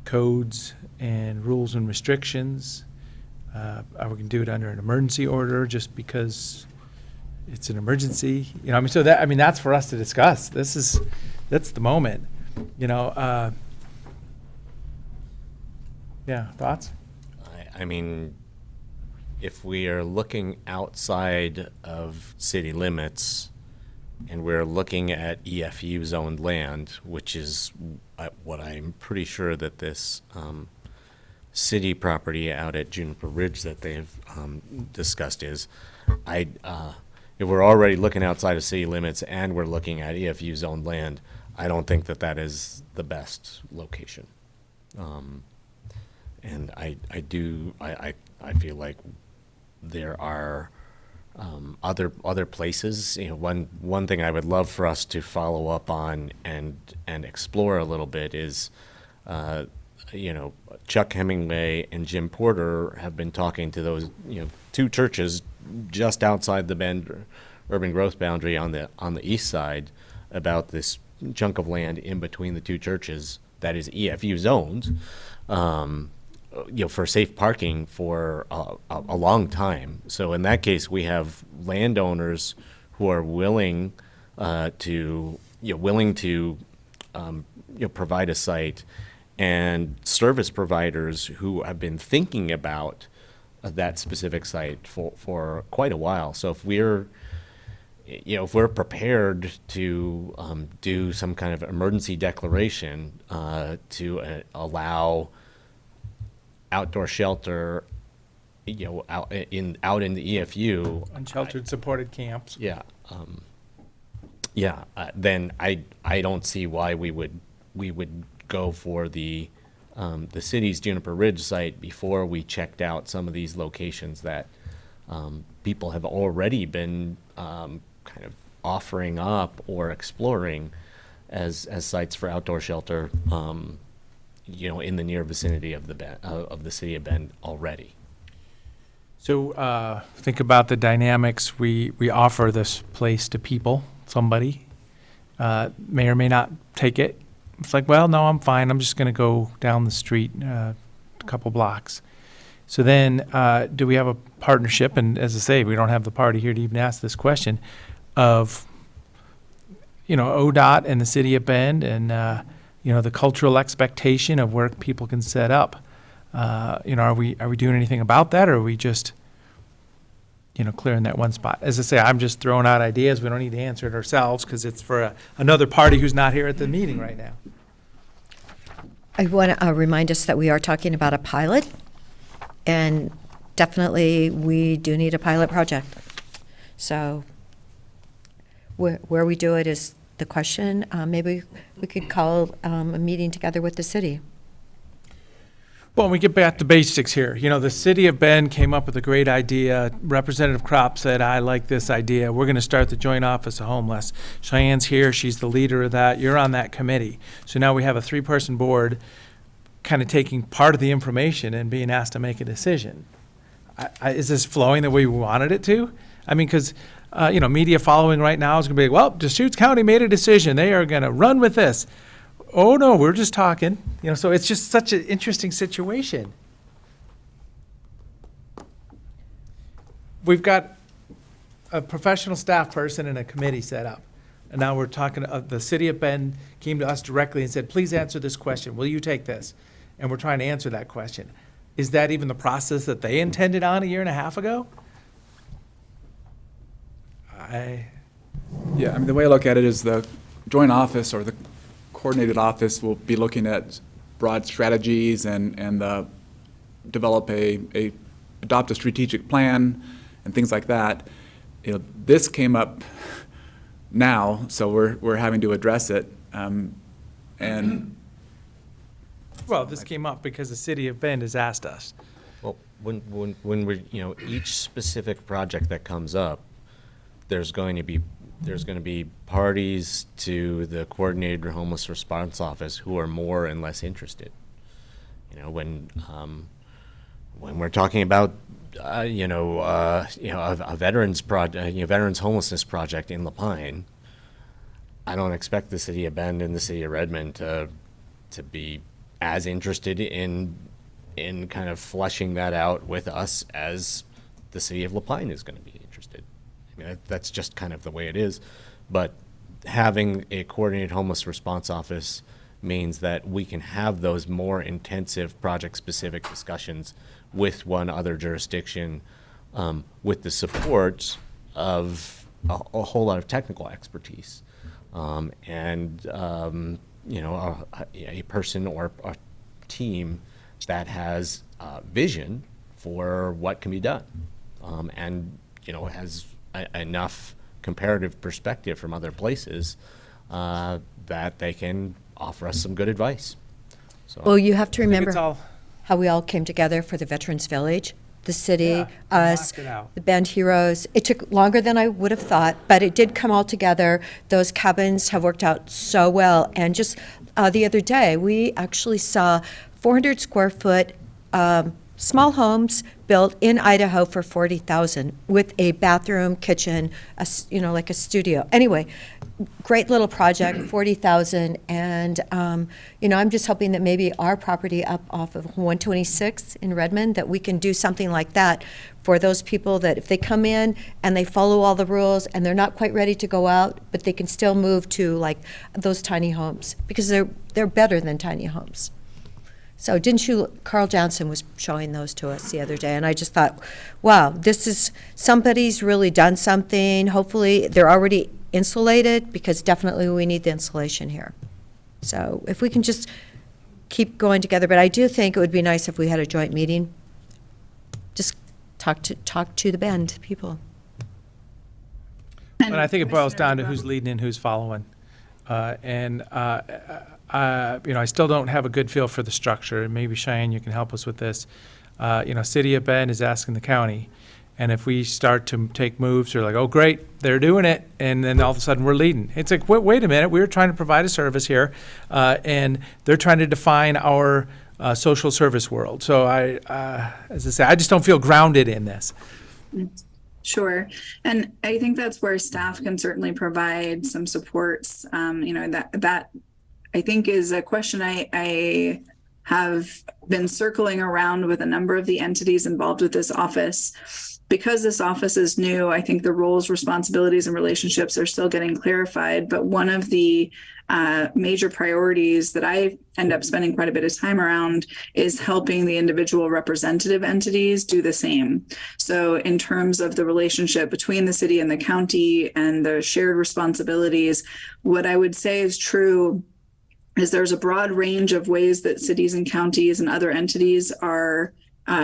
codes and rules and restrictions. Are we going to do it under an emergency order just because it's an emergency? That's for us to discuss. That's the moment. Thoughts? If we are looking outside of city limits, and we're looking at EFU zoned land, which is what I'm pretty sure that this city property out at Juniper Ridge that they've discussed is. If we're already looking outside of city limits and we're looking at EFU zoned land, I don't think that is the best location. And I feel like there are other places. One thing I would love for us to follow up on and explore a little bit is, Chuck Hemingway and Jim Porter have been talking to those, two churches just outside the urban growth boundary on the east side about this chunk of land in between the two churches that is EFU zoned. For safe parking for a long time. So in that case, we have landowners who are willing to provide a site, and service providers who have been thinking about that specific site for quite a while. So if we're prepared to do some kind of emergency declaration to allow outdoor shelter, out in the EFU, Unsheltered supported camps. yeah, then I don't see why we would go for the city's Juniper Ridge site before we checked out some of these locations that people have already been kind of offering up or exploring as sites for outdoor shelter, in the near vicinity of the city of Bend already. So think about the dynamics. We offer this place to people. Somebody may or may not take it. It's like, well, no, I'm fine. I'm just going to go down the street a couple blocks. So then do we have a partnership? And as I say, we don't have the party here to even ask this question of, ODOT and the city of Bend and, the cultural expectation of where people can set up. Are we doing anything about that, or are we just, clearing that one spot? As I say, I'm just throwing out ideas. We don't need to answer it ourselves because it's for another party who's not here at the meeting right now. I want to remind us that we are talking about a pilot, and definitely we do need a pilot project. So where we do it is the question. Maybe we could call a meeting together with the city. Well, we get back to basics here. The city of Bend came up with a great idea. Representative Kropp said, I like this idea. We're going to start the Joint Office of Homeless. Cheyenne's here. She's the leader of that. You're on that committee. So now we have a 3-person board kind of taking part of the information and being asked to make a decision. Is this flowing the way we wanted it to? I mean, because, media following right now is going to be, well, Deschutes County made a decision. They are going to run with this. Oh, no, we're just talking. So it's just such an interesting situation. We've got a professional staff person and a committee set up. And now we're talking, the city of Bend came to us directly and said, please answer this question. Will you take this? And we're trying to answer that question. Is that even the process that they intended on a year and a half ago? Yeah, the way I look at it is the joint office or the coordinated office will be looking at broad strategies and adopt a strategic plan and things like that. This came up now, so we're having to address it. Well, this came up because the city of Bend has asked us. Well, when we're, each specific project that comes up, there's going to be parties to the Coordinated Homeless Response Office who are more and less interested. When we're talking about a veterans project, veterans homelessness project in La Pine, I don't expect the city of Bend and the city of Redmond to be as interested in kind of fleshing that out with us as the city of La Pine is going to be interested. That's just kind of the way it is. But having a coordinated homeless response office means that we can have those more intensive project-specific discussions with one other jurisdiction, with the support of a whole lot of technical expertise, and a person or a team that has vision for what can be done, and has enough comparative perspective from other places that they can offer us some good advice. So, Well, you have to it's remember all- how we all came together for the Veterans Village, the city, Yeah, us, knocked it out. the Bend Heroes. It took longer than I would have thought, but it did come all together. Those cabins have worked out so well. And just the other day, we actually saw 400 square foot small homes built in Idaho for $40,000 with a bathroom, kitchen, like a studio. Anyway, great little project, $40,000, and I'm just hoping that maybe our property up off of 126 in Redmond, that we can do something like that for those people that if they come in and they follow all the rules and they're not quite ready to go out, but they can still move to like those tiny homes because they're better than tiny homes. So didn't you, Carl Johnson was showing those to us the other day, and I just thought, wow, this is, somebody's really done something. Hopefully they're already insulated, because definitely we need the insulation here. So if we can just keep going together, but I do think it would be nice if we had a joint meeting. Just talk to the Bend people. And I think it boils down to who's leading and who's following. I still don't have a good feel for the structure, and maybe Cheyenne, you can help us with this. City of Bend is asking the county, and if we start to take moves, they're like, oh, great, they're doing it, and then all of a sudden we're leading. It's like, wait a minute, we were trying to provide a service here, and they're trying to define our social service world. So as I say, I just don't feel grounded in this. Sure. And I think that's where staff can certainly provide some supports. That I think is a question I have been circling around with a number of the entities involved with this office. Because this office is new, I think the roles, responsibilities, and relationships are still getting clarified. But one of the major priorities that I end up spending quite a bit of time around is helping the individual representative entities do the same. So in terms of the relationship between the city and the county and the shared responsibilities, what I would say is true is there's a broad range of ways that cities and counties and other entities are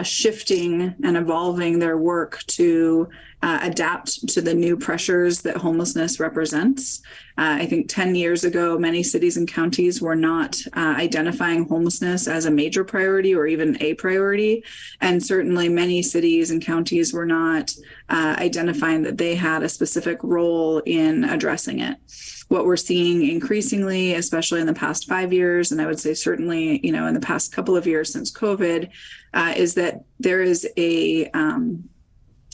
shifting and evolving their work to adapt to the new pressures that homelessness represents. I think 10 years ago, many cities and counties were not identifying homelessness as a major priority or even a priority. And certainly many cities and counties were not identifying that they had a specific role in addressing it. What we're seeing increasingly, especially in the past 5 years, and I would say certainly, in the past couple of years since COVID, is that there is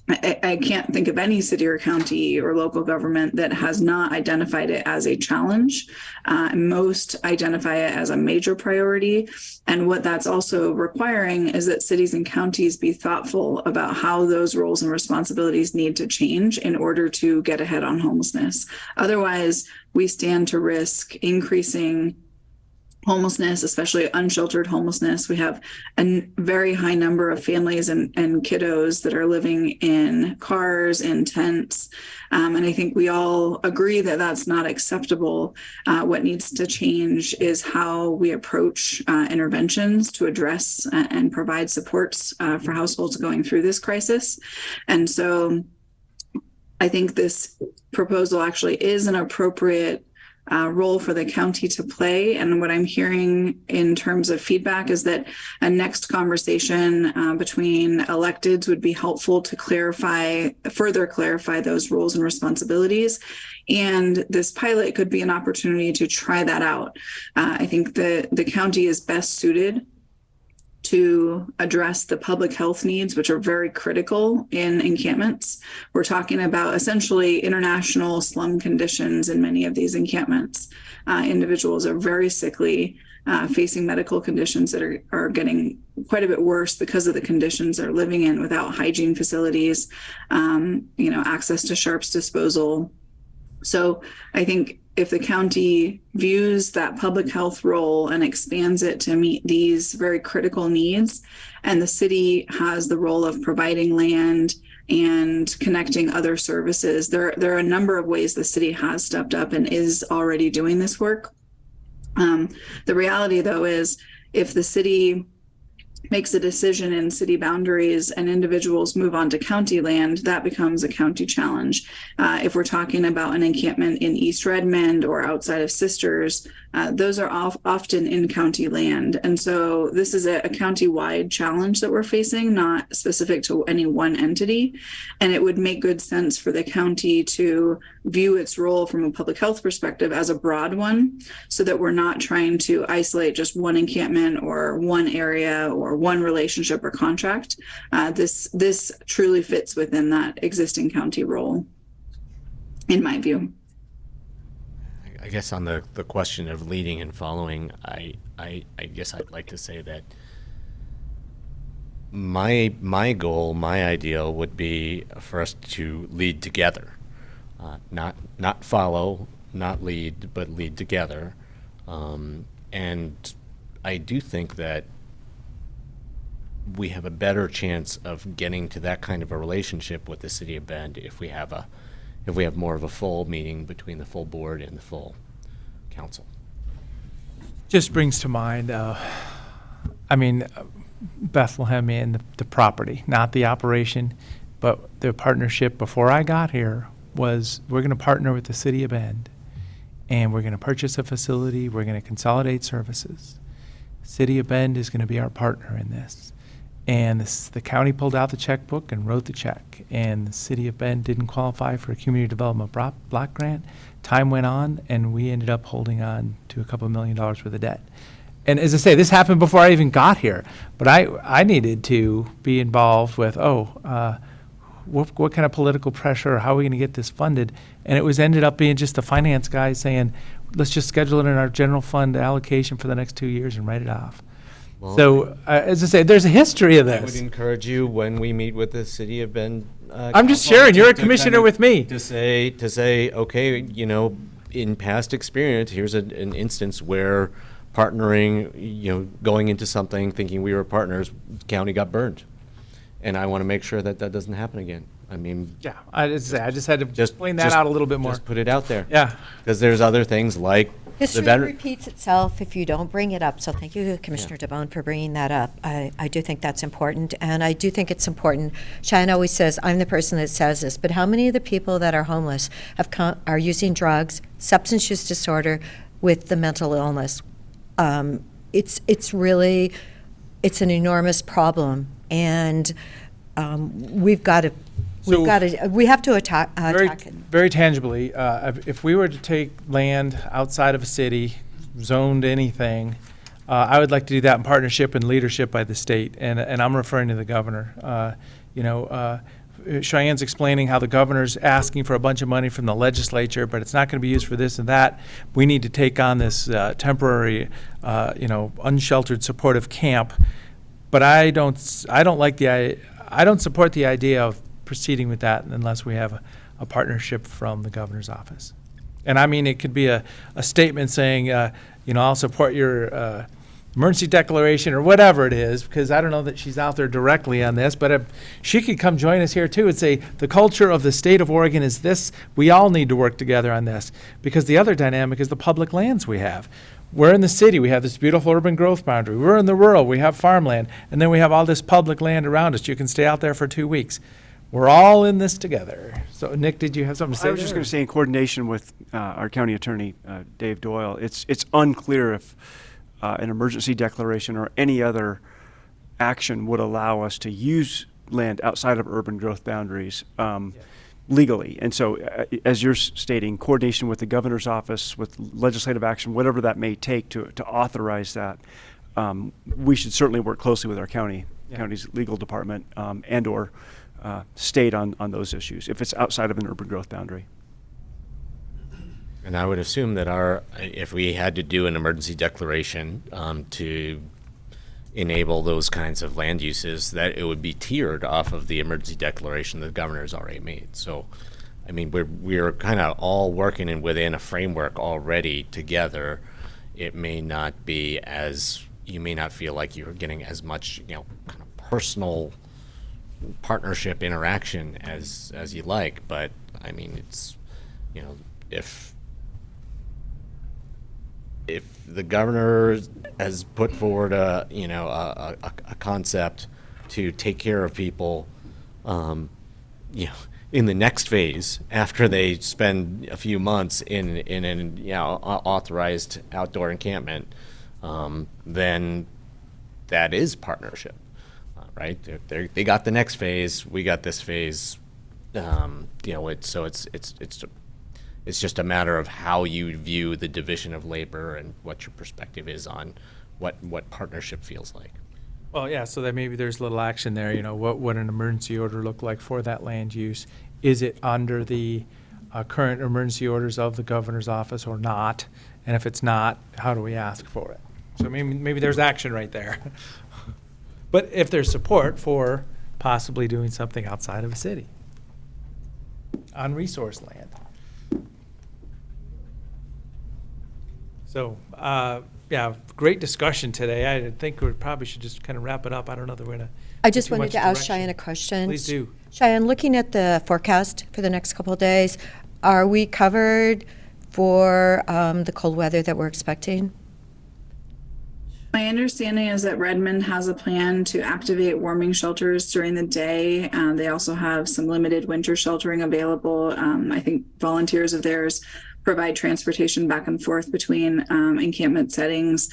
I can't think of any city or county or local government that has not identified it as a challenge. Most identify it as a major priority. And what that's also requiring is that cities and counties be thoughtful about how those roles and responsibilities need to change in order to get ahead on homelessness. Otherwise, we stand to risk increasing homelessness, especially unsheltered homelessness. We have a very high number of families and kiddos that are living in cars, in tents. And I think we all agree that that's not acceptable. What needs to change is how we approach interventions to address and provide supports for households going through this crisis. And so I think this proposal actually is an appropriate role for the county to play. And what I'm hearing in terms of feedback is that a next conversation between electeds would be helpful to further clarify those roles and responsibilities. And this pilot could be an opportunity to try that out. I think the county is best suited to address the public health needs, which are very critical in encampments. We're talking about essentially international slum conditions in many of these encampments. Individuals are very sickly, facing medical conditions that are getting quite a bit worse because of the conditions they're living in without hygiene facilities, access to sharps disposal. So I think if the county views that public health role and expands it to meet these very critical needs, and the city has the role of providing land and connecting other services, there are a number of ways the city has stepped up and is already doing this work. The reality, though, is if the city makes a decision in city boundaries and individuals move on to county land, that becomes a county challenge. If we're talking about an encampment in East Redmond or outside of Sisters, those are often in county land. And so this is a county-wide challenge that we're facing, not specific to any one entity. And it would make good sense for the county to view its role from a public health perspective as a broad one, so that we're not trying to isolate just one encampment or one area or or one relationship or contract. This truly fits within that existing county role, in my view. I guess on the question of leading and following, I guess I'd like to say that my goal, my ideal would be for us to lead together, not follow, not lead, but lead together. And I do think that we have a better chance of getting to that kind of a relationship with the City of Bend if we have more of a full meeting between the full board and the full council. Just brings to mind, Bethlehem and the property, not the operation, but the partnership before I got here was we're going to partner with the City of Bend, and we're going to purchase a facility. We're going to consolidate services. City of Bend is going to be our partner in this. And the county pulled out the checkbook and wrote the check. And the City of Bend didn't qualify for a community development block grant. Time went on, and we ended up holding on to a couple $1 million worth of debt. And as I say, this happened before I even got here. But I needed to be involved with, what kind of political pressure, how are we going to get this funded? And it ended up being just the finance guy saying, let's just schedule it in our general fund allocation for the next 2 years and write it off. Well, So, as I say, there's a history of I would this. encourage you when we meet with the City of Bend. I'm just council sharing, you're a to commissioner kind of- with me. To say, okay, in past experience, here's an instance where partnering, going into something, thinking we were partners, county got burned. And I want to make sure that that doesn't happen again. I mean. Yeah, I just had to Just explain that out a little bit more. Just put it out there. Yeah. Because there's other things like the History veteran. repeats itself if you don't bring it up. So thank you, Commissioner DeBonne, for bringing that up. I do think that's important, and I do think it's important. Cheyenne always says, I'm the person that says this, but how many of the people that are homeless are using drugs, substance use disorder with the mental illness? It's really, it's an enormous problem, and we have to attack it. Very tangibly, if we were to take land outside of a city, zoned anything, I would like to do that in partnership and leadership by the state, and I'm referring to the governor. Cheyenne's explaining how the governor's asking for a bunch of money from the legislature, but it's not going to be used for this and that. We need to take on this temporary, unsheltered supportive camp. But I don't support the idea of proceeding with that unless we have a partnership from the governor's office. And I mean, it could be a statement saying, I'll support your emergency declaration or whatever it is, because I don't know that she's out there directly on this, but she could come join us here too and say, the culture of the state of Oregon is this. We all need to work together on this, because the other dynamic is the public lands we have. We're in the city, we have this beautiful urban growth boundary. We're in the rural, we have farmland, and then we have all this public land around us. You can stay out there for 2 weeks. We're all in this together. So, Nick, did you have something to say? I was just going to say, in coordination with our county attorney, Dave Doyle, it's unclear if an emergency declaration or any other action would allow us to use land outside of urban growth boundaries legally. And so, as you're stating, coordination with the governor's office, with legislative action, whatever that may take to authorize that, we should certainly work closely with our county's legal department and/or state on those issues if it's outside of an urban growth boundary. And I would assume that if we had to do an emergency declaration to enable those kinds of land uses, that it would be tiered off of the emergency declaration the governor's already made. So, I mean, we're kind of all working within a framework already together. It may not be you may not feel like you're getting as much, kind of personal partnership interaction as you like, but I mean, it's, if the governor has put forward a concept to take care of people, in the next phase after they spend a few months in an authorized outdoor encampment, then that is partnership, right? They got the next phase, we got this phase. It's just a matter of how you view the division of labor and what your perspective is on what partnership feels like. Well, yeah, so that maybe there's a little action there, what would an emergency order look like for that land use? Is it under the current emergency orders of the governor's office or not? And if it's not, how do we ask for it? So maybe there's action right there. But if there's support for possibly doing something outside of a city on resource land. So, yeah, great discussion today. I think we probably should just kind of wrap it up. I don't know that we're going to. I just wanted to ask Cheyenne a question. Please do. Cheyenne, looking at the forecast for the next couple of days, are we covered for the cold weather that we're expecting? My understanding is that Redmond has a plan to activate warming shelters during the day. They also have some limited winter sheltering available. I think volunteers of theirs provide transportation back and forth between encampment settings.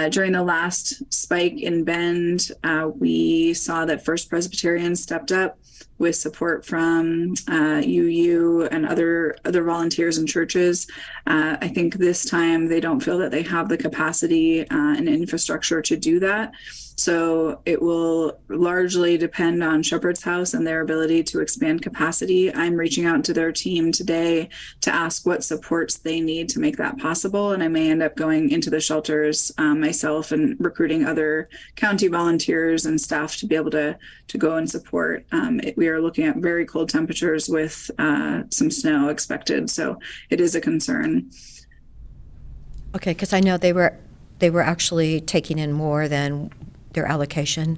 During the last spike in Bend, we saw that First Presbyterian stepped up with support from UU and other volunteers and churches. I think this time they don't feel that they have the capacity and infrastructure to do that. So it will largely depend on Shepherd's House and their ability to expand capacity. I'm reaching out to their team today to ask what supports they need to make that possible. And I may end up going into the shelters myself and recruiting other county volunteers and staff to be able to go and support. We are looking at very cold temperatures with some snow expected. So it is a concern. Okay, because I know they were actually taking in more than their allocation.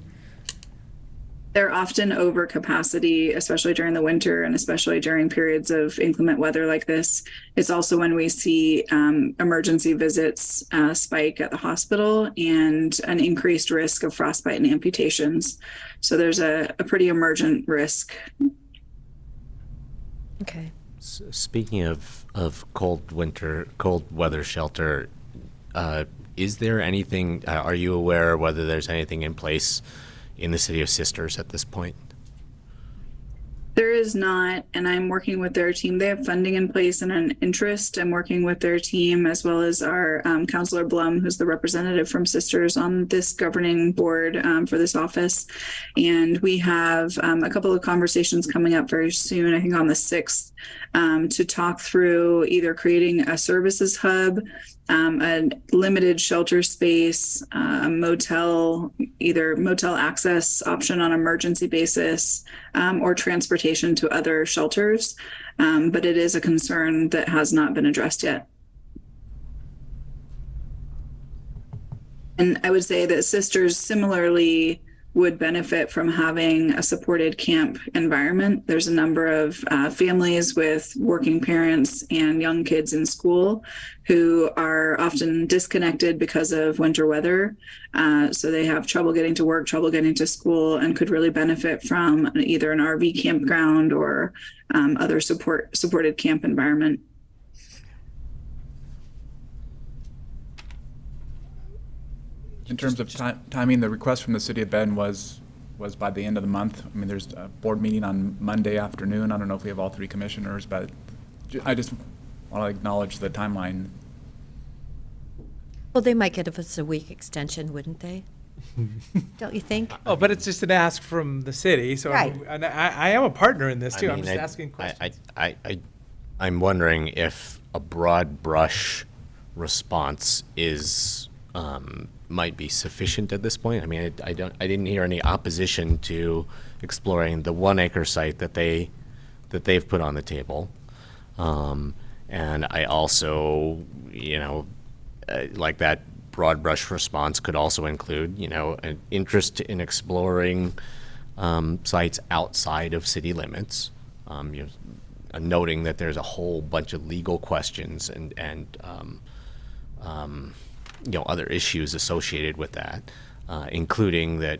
They're often over capacity, especially during the winter and especially during periods of inclement weather like this. It's also when we see emergency visits spike at the hospital and an increased risk of frostbite and amputations. So there's a pretty emergent risk. Okay. Speaking of cold weather shelter, is there anything, are you aware whether there's anything in place in the city of Sisters at this point? There is not, and I'm working with their team. They have funding in place and an interest. I'm working with their team as well as our Councilor Blum, who's the representative from Sisters on this governing board for this office. And we have a couple of conversations coming up very soon, I think on the 6th, to talk through either creating a services hub, a limited shelter space, a motel, either motel access option on emergency basis, or transportation to other shelters. But it is a concern that has not been addressed yet. And I would say that Sisters similarly would benefit from having a supported camp environment. There's a number of families with working parents and young kids in school who are often disconnected because of winter weather. So they have trouble getting to work, trouble getting to school, and could really benefit from either an RV campground or other supported camp environment. In terms of timing, the request from the city of Bend was by the end of the month. I mean, there's a board meeting on Monday afternoon. I don't know if we have all three commissioners, but I just want to acknowledge the timeline. Well, they might give us a week extension, wouldn't they? Don't you think? Oh, but it's just an ask from the city, so Right. and I am a partner in this too. I'm mean, just asking questions. I'm wondering if a broad brush response is might be sufficient at this point. I mean, I didn't hear any opposition to exploring the 1 acre site that they've put on the table, and I also, like that broad brush response could also include, an interest in exploring sites outside of city limits, noting that there's a whole bunch of legal questions and other issues associated with that, including that,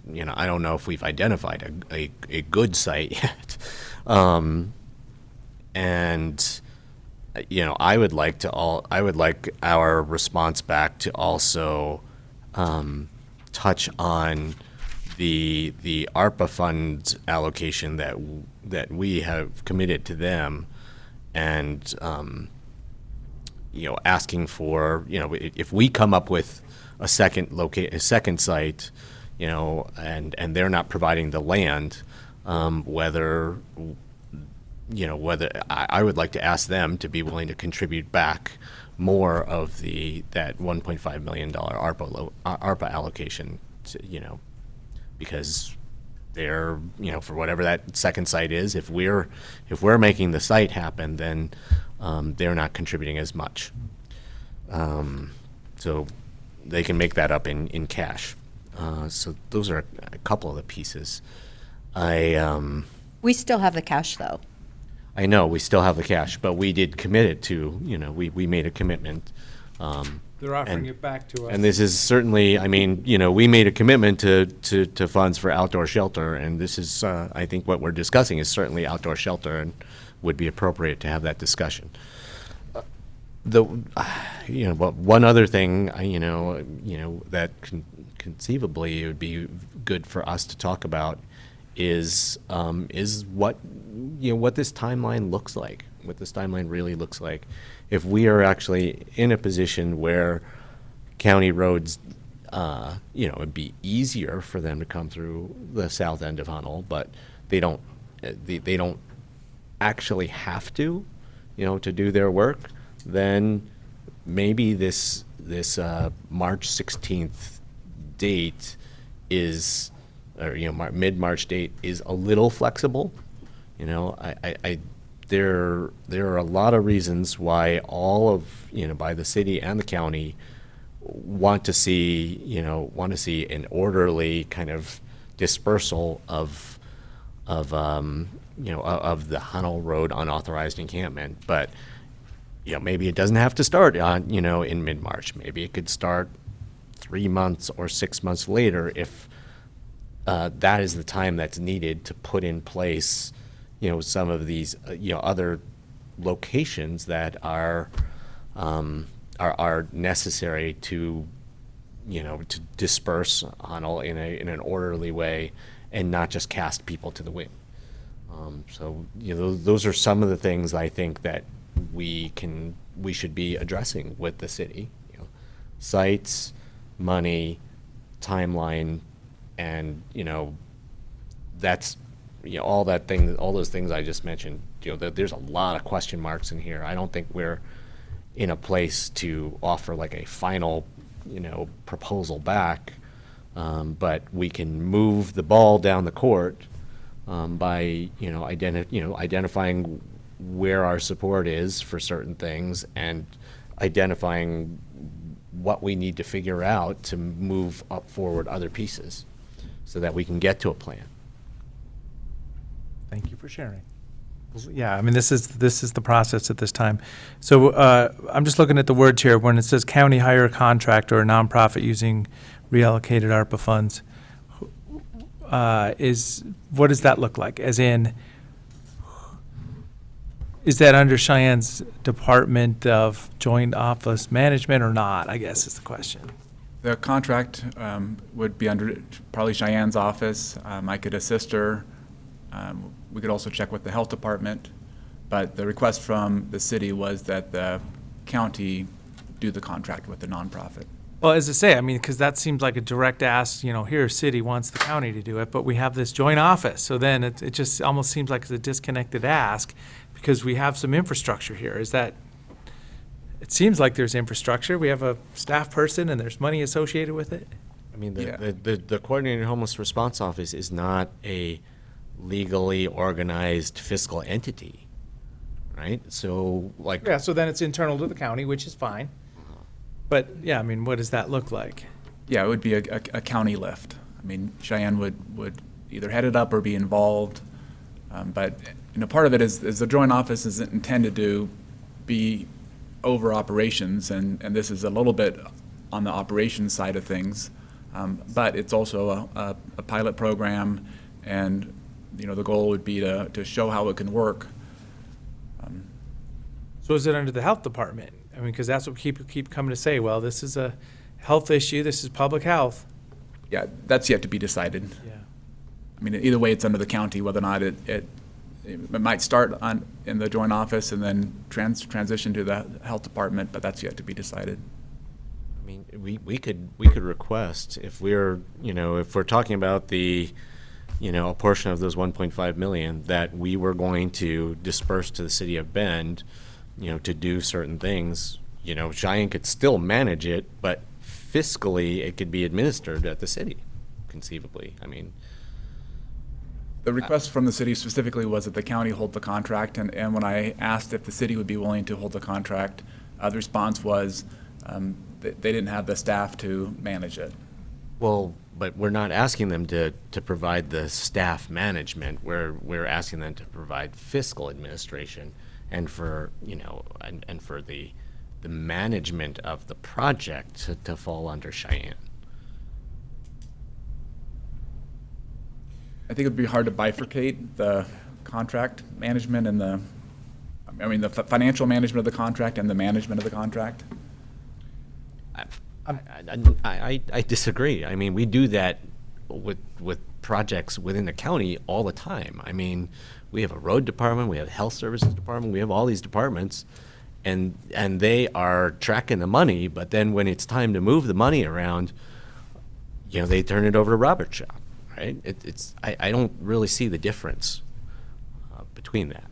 I don't know if we've identified a good site yet. And I would like our response back to also touch on the ARPA fund allocation that we have committed to them, and asking for, if we come up with a second site, you know, and they're not providing the land, whether, you know, whether I would like to ask them to be willing to contribute back more of that $1.5 million ARPA allocation, to, you know, because they're, you know, for whatever that second site is, if we're making the site happen, then they're not contributing as much. So they can make that up in cash. So those are a couple of the pieces. We still have the cash, though. I know we still have the cash, but we did commit it to, you know, we made a commitment. They're offering it back to us. And this is certainly, I mean, you know, we made a commitment to funds for outdoor shelter, and this is, I think what we're discussing is certainly outdoor shelter, and would be appropriate to have that discussion. You know, but one other thing, you know, that conceivably it would be good for us to talk about is what, you know, what this timeline looks like, what this timeline really looks like. If we are actually in a position where county roads, you know, it'd be easier for them to come through the south end of Hunnell, but they don't actually have to, you know, to do their work, then maybe this March 16th date is, or, you know, mid-March date is a little flexible. You know, there are a lot of reasons why all of, you know, by the city and the county want to see an orderly kind of dispersal of you know, of the Hunnell Road unauthorized encampment. But, you know, maybe it doesn't have to start on, you know, in mid-March. Maybe it could start 3 months or 6 months later if that is the time that's needed to put in place, you know, some of these, you know, other locations that are necessary to, you know, to disperse Hunnell in an orderly way and not just cast people to the wind. So, you know, those are some of the things I think that we should be addressing with the city. You know, sites, money, timeline, and, you know, that's, you know, all those things I just mentioned. You know, there's a lot of question marks in here. I don't think we're in a place to offer like a final, you know, proposal back, but we can move the ball down the court by, you know, identifying where our support is for certain things and identifying what we need to figure out to move up forward other pieces so that we can get to a plan. Thank you for sharing. Yeah, I mean, this is the process at this time. So I'm just looking at the words here. When it says county hire a contractor or a nonprofit using reallocated ARPA funds, what does that look like? As in, is that under Cheyenne's Department of Joint Office Management or not, I guess is the question. The contract would be under probably Cheyenne's office. I could assist her. We could also check with the health department, but the request from the city was that the county do the contract with the nonprofit. Well, as I say, I mean, because that seems like a direct ask, you know, here, city wants the county to do it, but we have this joint office. So then it just almost seems like it's a disconnected ask because we have some infrastructure here. Is that, it seems like there's infrastructure. We have a staff person and there's money associated with it. I mean, the Coordinated Homeless Response Office is not a legally organized fiscal entity, right? So, like... Yeah, so then it's internal to the county, which is fine. But, yeah, I mean, what does that look like? Yeah, it would be a county lift. I mean, Cheyenne would either head it up or be involved. But, you know, part of it is the joint office isn't intended to be over operations, and this is a little bit on the operations side of things. But it's also a pilot program, and, you know, the goal would be to show how it can work. So is it under the health department? I mean, because that's what people keep coming to say, well, this is a health issue, this is public health. Yeah, that's yet to be decided. Yeah. I mean, either way, it's under the county, whether or not it might start in the joint office and then transition to the health department, but that's yet to be decided. I mean, we could request if we're, if we're talking about the, a portion of those 1.5 million that we were going to disperse to the city of Bend, to do certain things, Cheyenne could still manage it, but fiscally it could be administered at the city, conceivably. I mean, The request from the city specifically was that the county hold the contract, and when I asked if the city would be willing to hold the contract, the response was that they didn't have the staff to manage it. well, but we're not asking them to provide the staff management. We're asking them to provide fiscal administration and for, and for the management of the project to fall under Cheyenne. I think it would be hard to bifurcate the contract management and the financial management of the contract and the management of the contract. I disagree. I mean, we do that with projects within the county all the time. I mean, we have a road department, we have a health services department, we have all these departments, and they are tracking the money, but then when it's time to move the money around, they turn it over to Robert's shop, right? I don't really see the difference between that.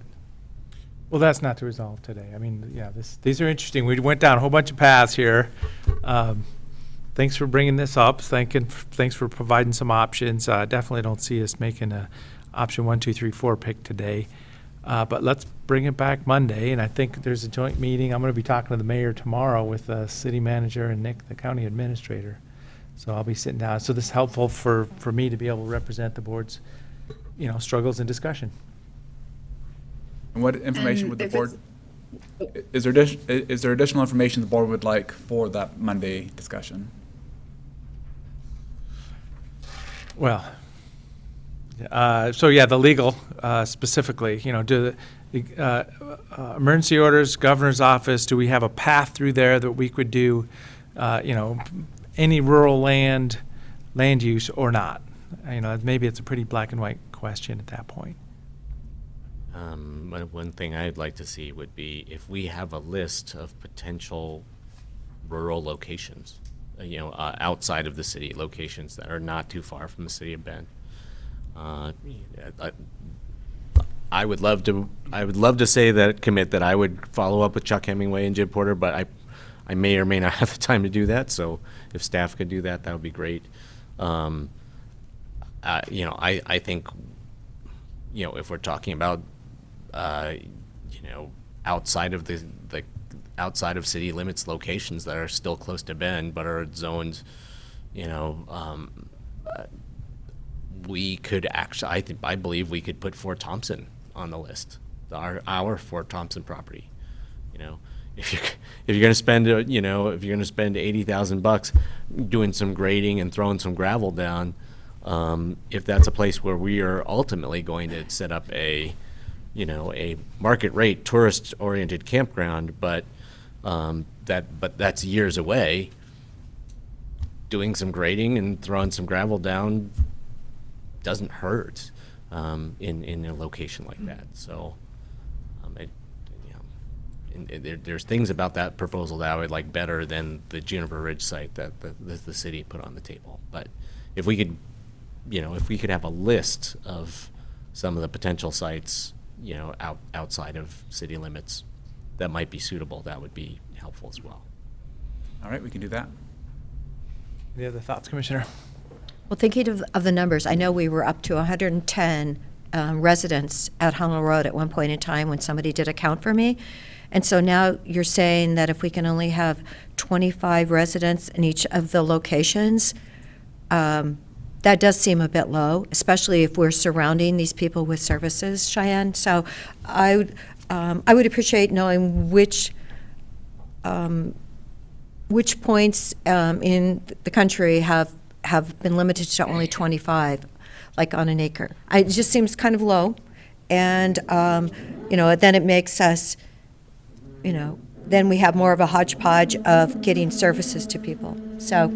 Well, that's not to resolve today. I mean, yeah, these are interesting. We went down a whole bunch of paths here. Thanks for bringing this up. Thanks for providing some options. Definitely don't see us making a option 1, 2, 3, 4 pick today. But let's bring it back Monday, and I think there's a joint meeting. I'm going to be talking to the mayor tomorrow with the city manager and Nick, the county administrator. So I'll be sitting down. So this is helpful for me to be able to represent the board's, struggles and discussion. And what information would the if board, is there additional information the board would like for that Monday discussion? Well, the legal specifically, do the emergency orders, governor's office, do we have a path through there that we could do, any rural land use or not? Maybe it's a pretty black and white question at that point. One thing I'd like to see would be if we have a list of potential rural locations, outside of the city, locations that are not too far from the city of Bend. I would love to say that I would follow up with Chuck Hemingway and Jim Porter, but I may or may not have the time to do that. So if staff could do that, that would be great. I think, if we're talking about, outside of outside of city limits locations that are still close to Bend but are zoned, we could actually, I believe we could put Fort Thompson on the list, our Fort Thompson property. If you're going to spend, if you're going to spend $80,000 doing some grading and throwing some gravel down, if that's a place where we are ultimately going to set up a market rate tourist oriented campground, but that's years away, doing some grading and throwing some gravel down doesn't hurt in a location like that. So there's things about that proposal that I would like better than the Juniper Ridge site that the city put on the table. But if we could have a list of some of the potential sites, outside of city limits that might be suitable, that would be helpful as well. All right, we can do that. Any other thoughts, Commissioner? Well, thinking of the numbers, I know we were up to 110 residents at Honolulu Road at one point in time when somebody did a count for me. And so now you're saying that if we can only have 25 residents in each of the locations, that does seem a bit low, especially if we're surrounding these people with services, Cheyenne. So I would appreciate knowing which points in the country have been limited to only 25, like on an acre. It just seems kind of low, and then it makes us, then we have more of a hodgepodge of getting services to people. So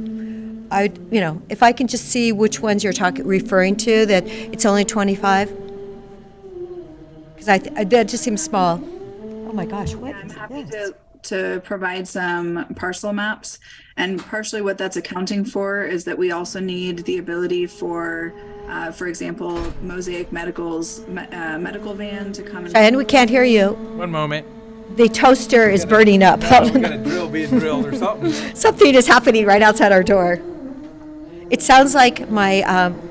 if I can just see which ones you're referring to, that it's only 25, because that just seems small. Oh my gosh, what I'm is happy this? to to provide some parcel maps. And partially what that's accounting for is that we also need the ability for example, Mosaic Medical's medical van to come and. And we can't hear you. One moment. The toaster is burning up. We got a drill being drilled or something. Something is happening right outside our door. It sounds like my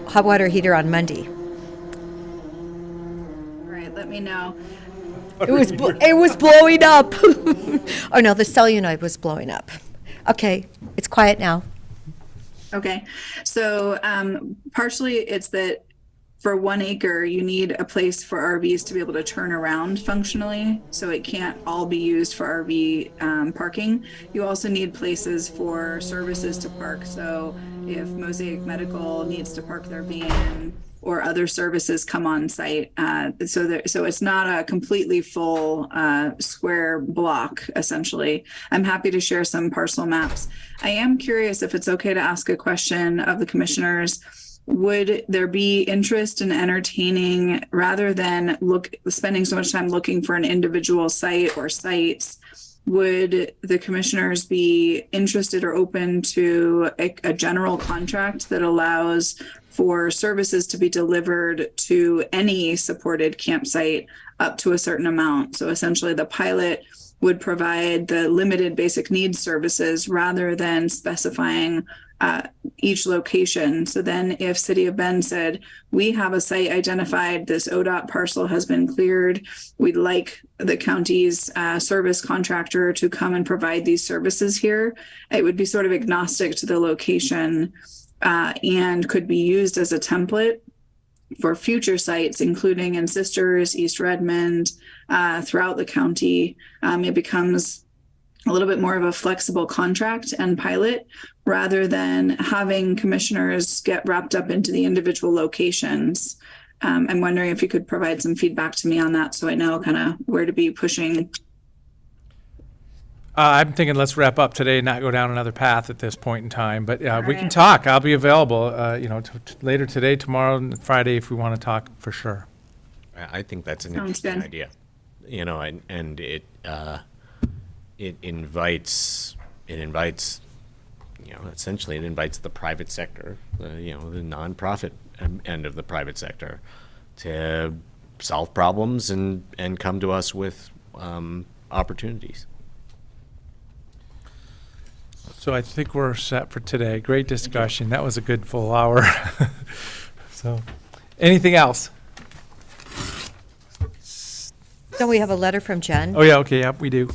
hot water heater on Monday. All right, let me know. It was blowing up. Oh no, the solenoid was blowing up. Okay, it's quiet now. Okay, so partially it's that for 1 acre, you need a place for RVs to be able to turn around functionally, so it can't all be used for RV parking. You also need places for services to park. So if Mosaic Medical needs to park their van or other services come on site, so it's not a completely full square block, essentially. I'm happy to share some parcel maps. I am curious if it's okay to ask a question of the commissioners. Would there be interest in entertaining, rather than spending so much time looking for an individual site or sites, would the commissioners be interested or open to a general contract that allows for services to be delivered to any supported campsite up to a certain amount? So essentially the pilot would provide the limited basic needs services rather than specifying each location. So then if City of Bend said, we have a site identified, this ODOT parcel has been cleared, we'd like the county's service contractor to come and provide these services here, it would be sort of agnostic to the location and could be used as a template for future sites, including in Sisters, East Redmond, throughout the county. It becomes a little bit more of a flexible contract and pilot rather than having commissioners get wrapped up into the individual locations. I'm wondering if you could provide some feedback to me on that so I know kind of where to be pushing. I'm thinking let's wrap up today and not go down another path at this point in time. But we can right. talk. I'll be available, later today, tomorrow, and Friday if we want to talk for sure. I think that's an Sounds interesting good. idea. And it invites, essentially it invites the private sector, the nonprofit end of the private sector to solve problems and come to us with opportunities. So I think we're set for today. Great discussion. That was a good full hour. So, anything else? Don't we have a letter from Jen? Oh, yeah, okay, yep, we do.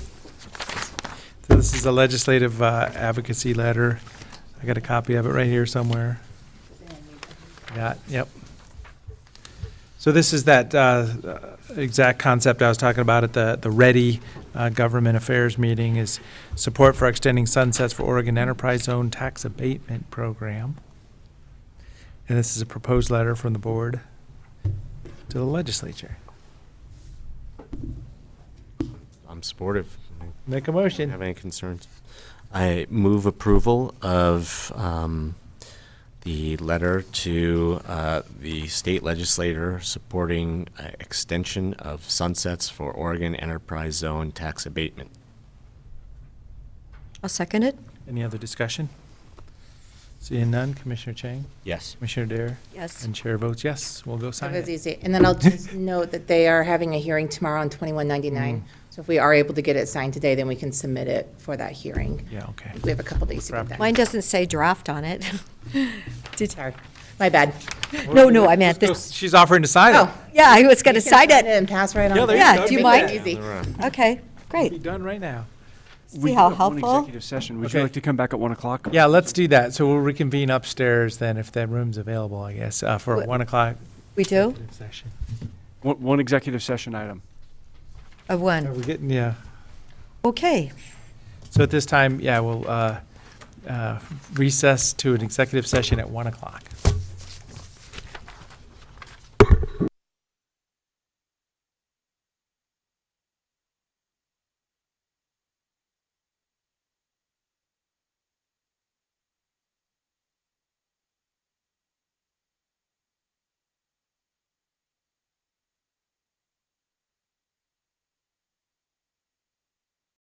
So this is a legislative advocacy letter. I got a copy of it right here somewhere. Yep. So this is that exact concept I was talking about at the READY Government Affairs meeting, is support for extending sunsets for Oregon Enterprise Zone Tax Abatement Program. And this is a proposed letter from the board to the legislature. I'm supportive. Make a motion. Have any concerns? I move approval of the letter to the state legislator supporting extension of sunsets for Oregon Enterprise Zone tax abatement. I'll second it. Any other discussion? Seeing none, Commissioner Chang? Yes. Commissioner Dare? Yes. And Chair votes yes. We'll go sign That was it. easy. And then I'll just note that they are having a hearing tomorrow on 2199. So if we are able to get it signed today, then we can submit it for that hearing. Yeah, okay. We have a couple days to get that. Mine doesn't say draft on it. Sorry, my bad. No, I meant this. She's offering to sign it. Oh, Yeah, I was going to you can sign it. And pass right on. Yeah, there you Yeah, go. do you Make mind? that Easy. Okay, Be great. done right now. We See how do have one helpful? executive session. Would Okay. you like to come back at 1 o'clock? Yeah, let's do that. So we'll reconvene upstairs then, if that room's available, I guess, for What- 1 o'clock We do? executive session. One executive session item. Of Are one. we getting, yeah. Okay. So at this time, yeah, we'll recess to an executive session at 1 o'clock.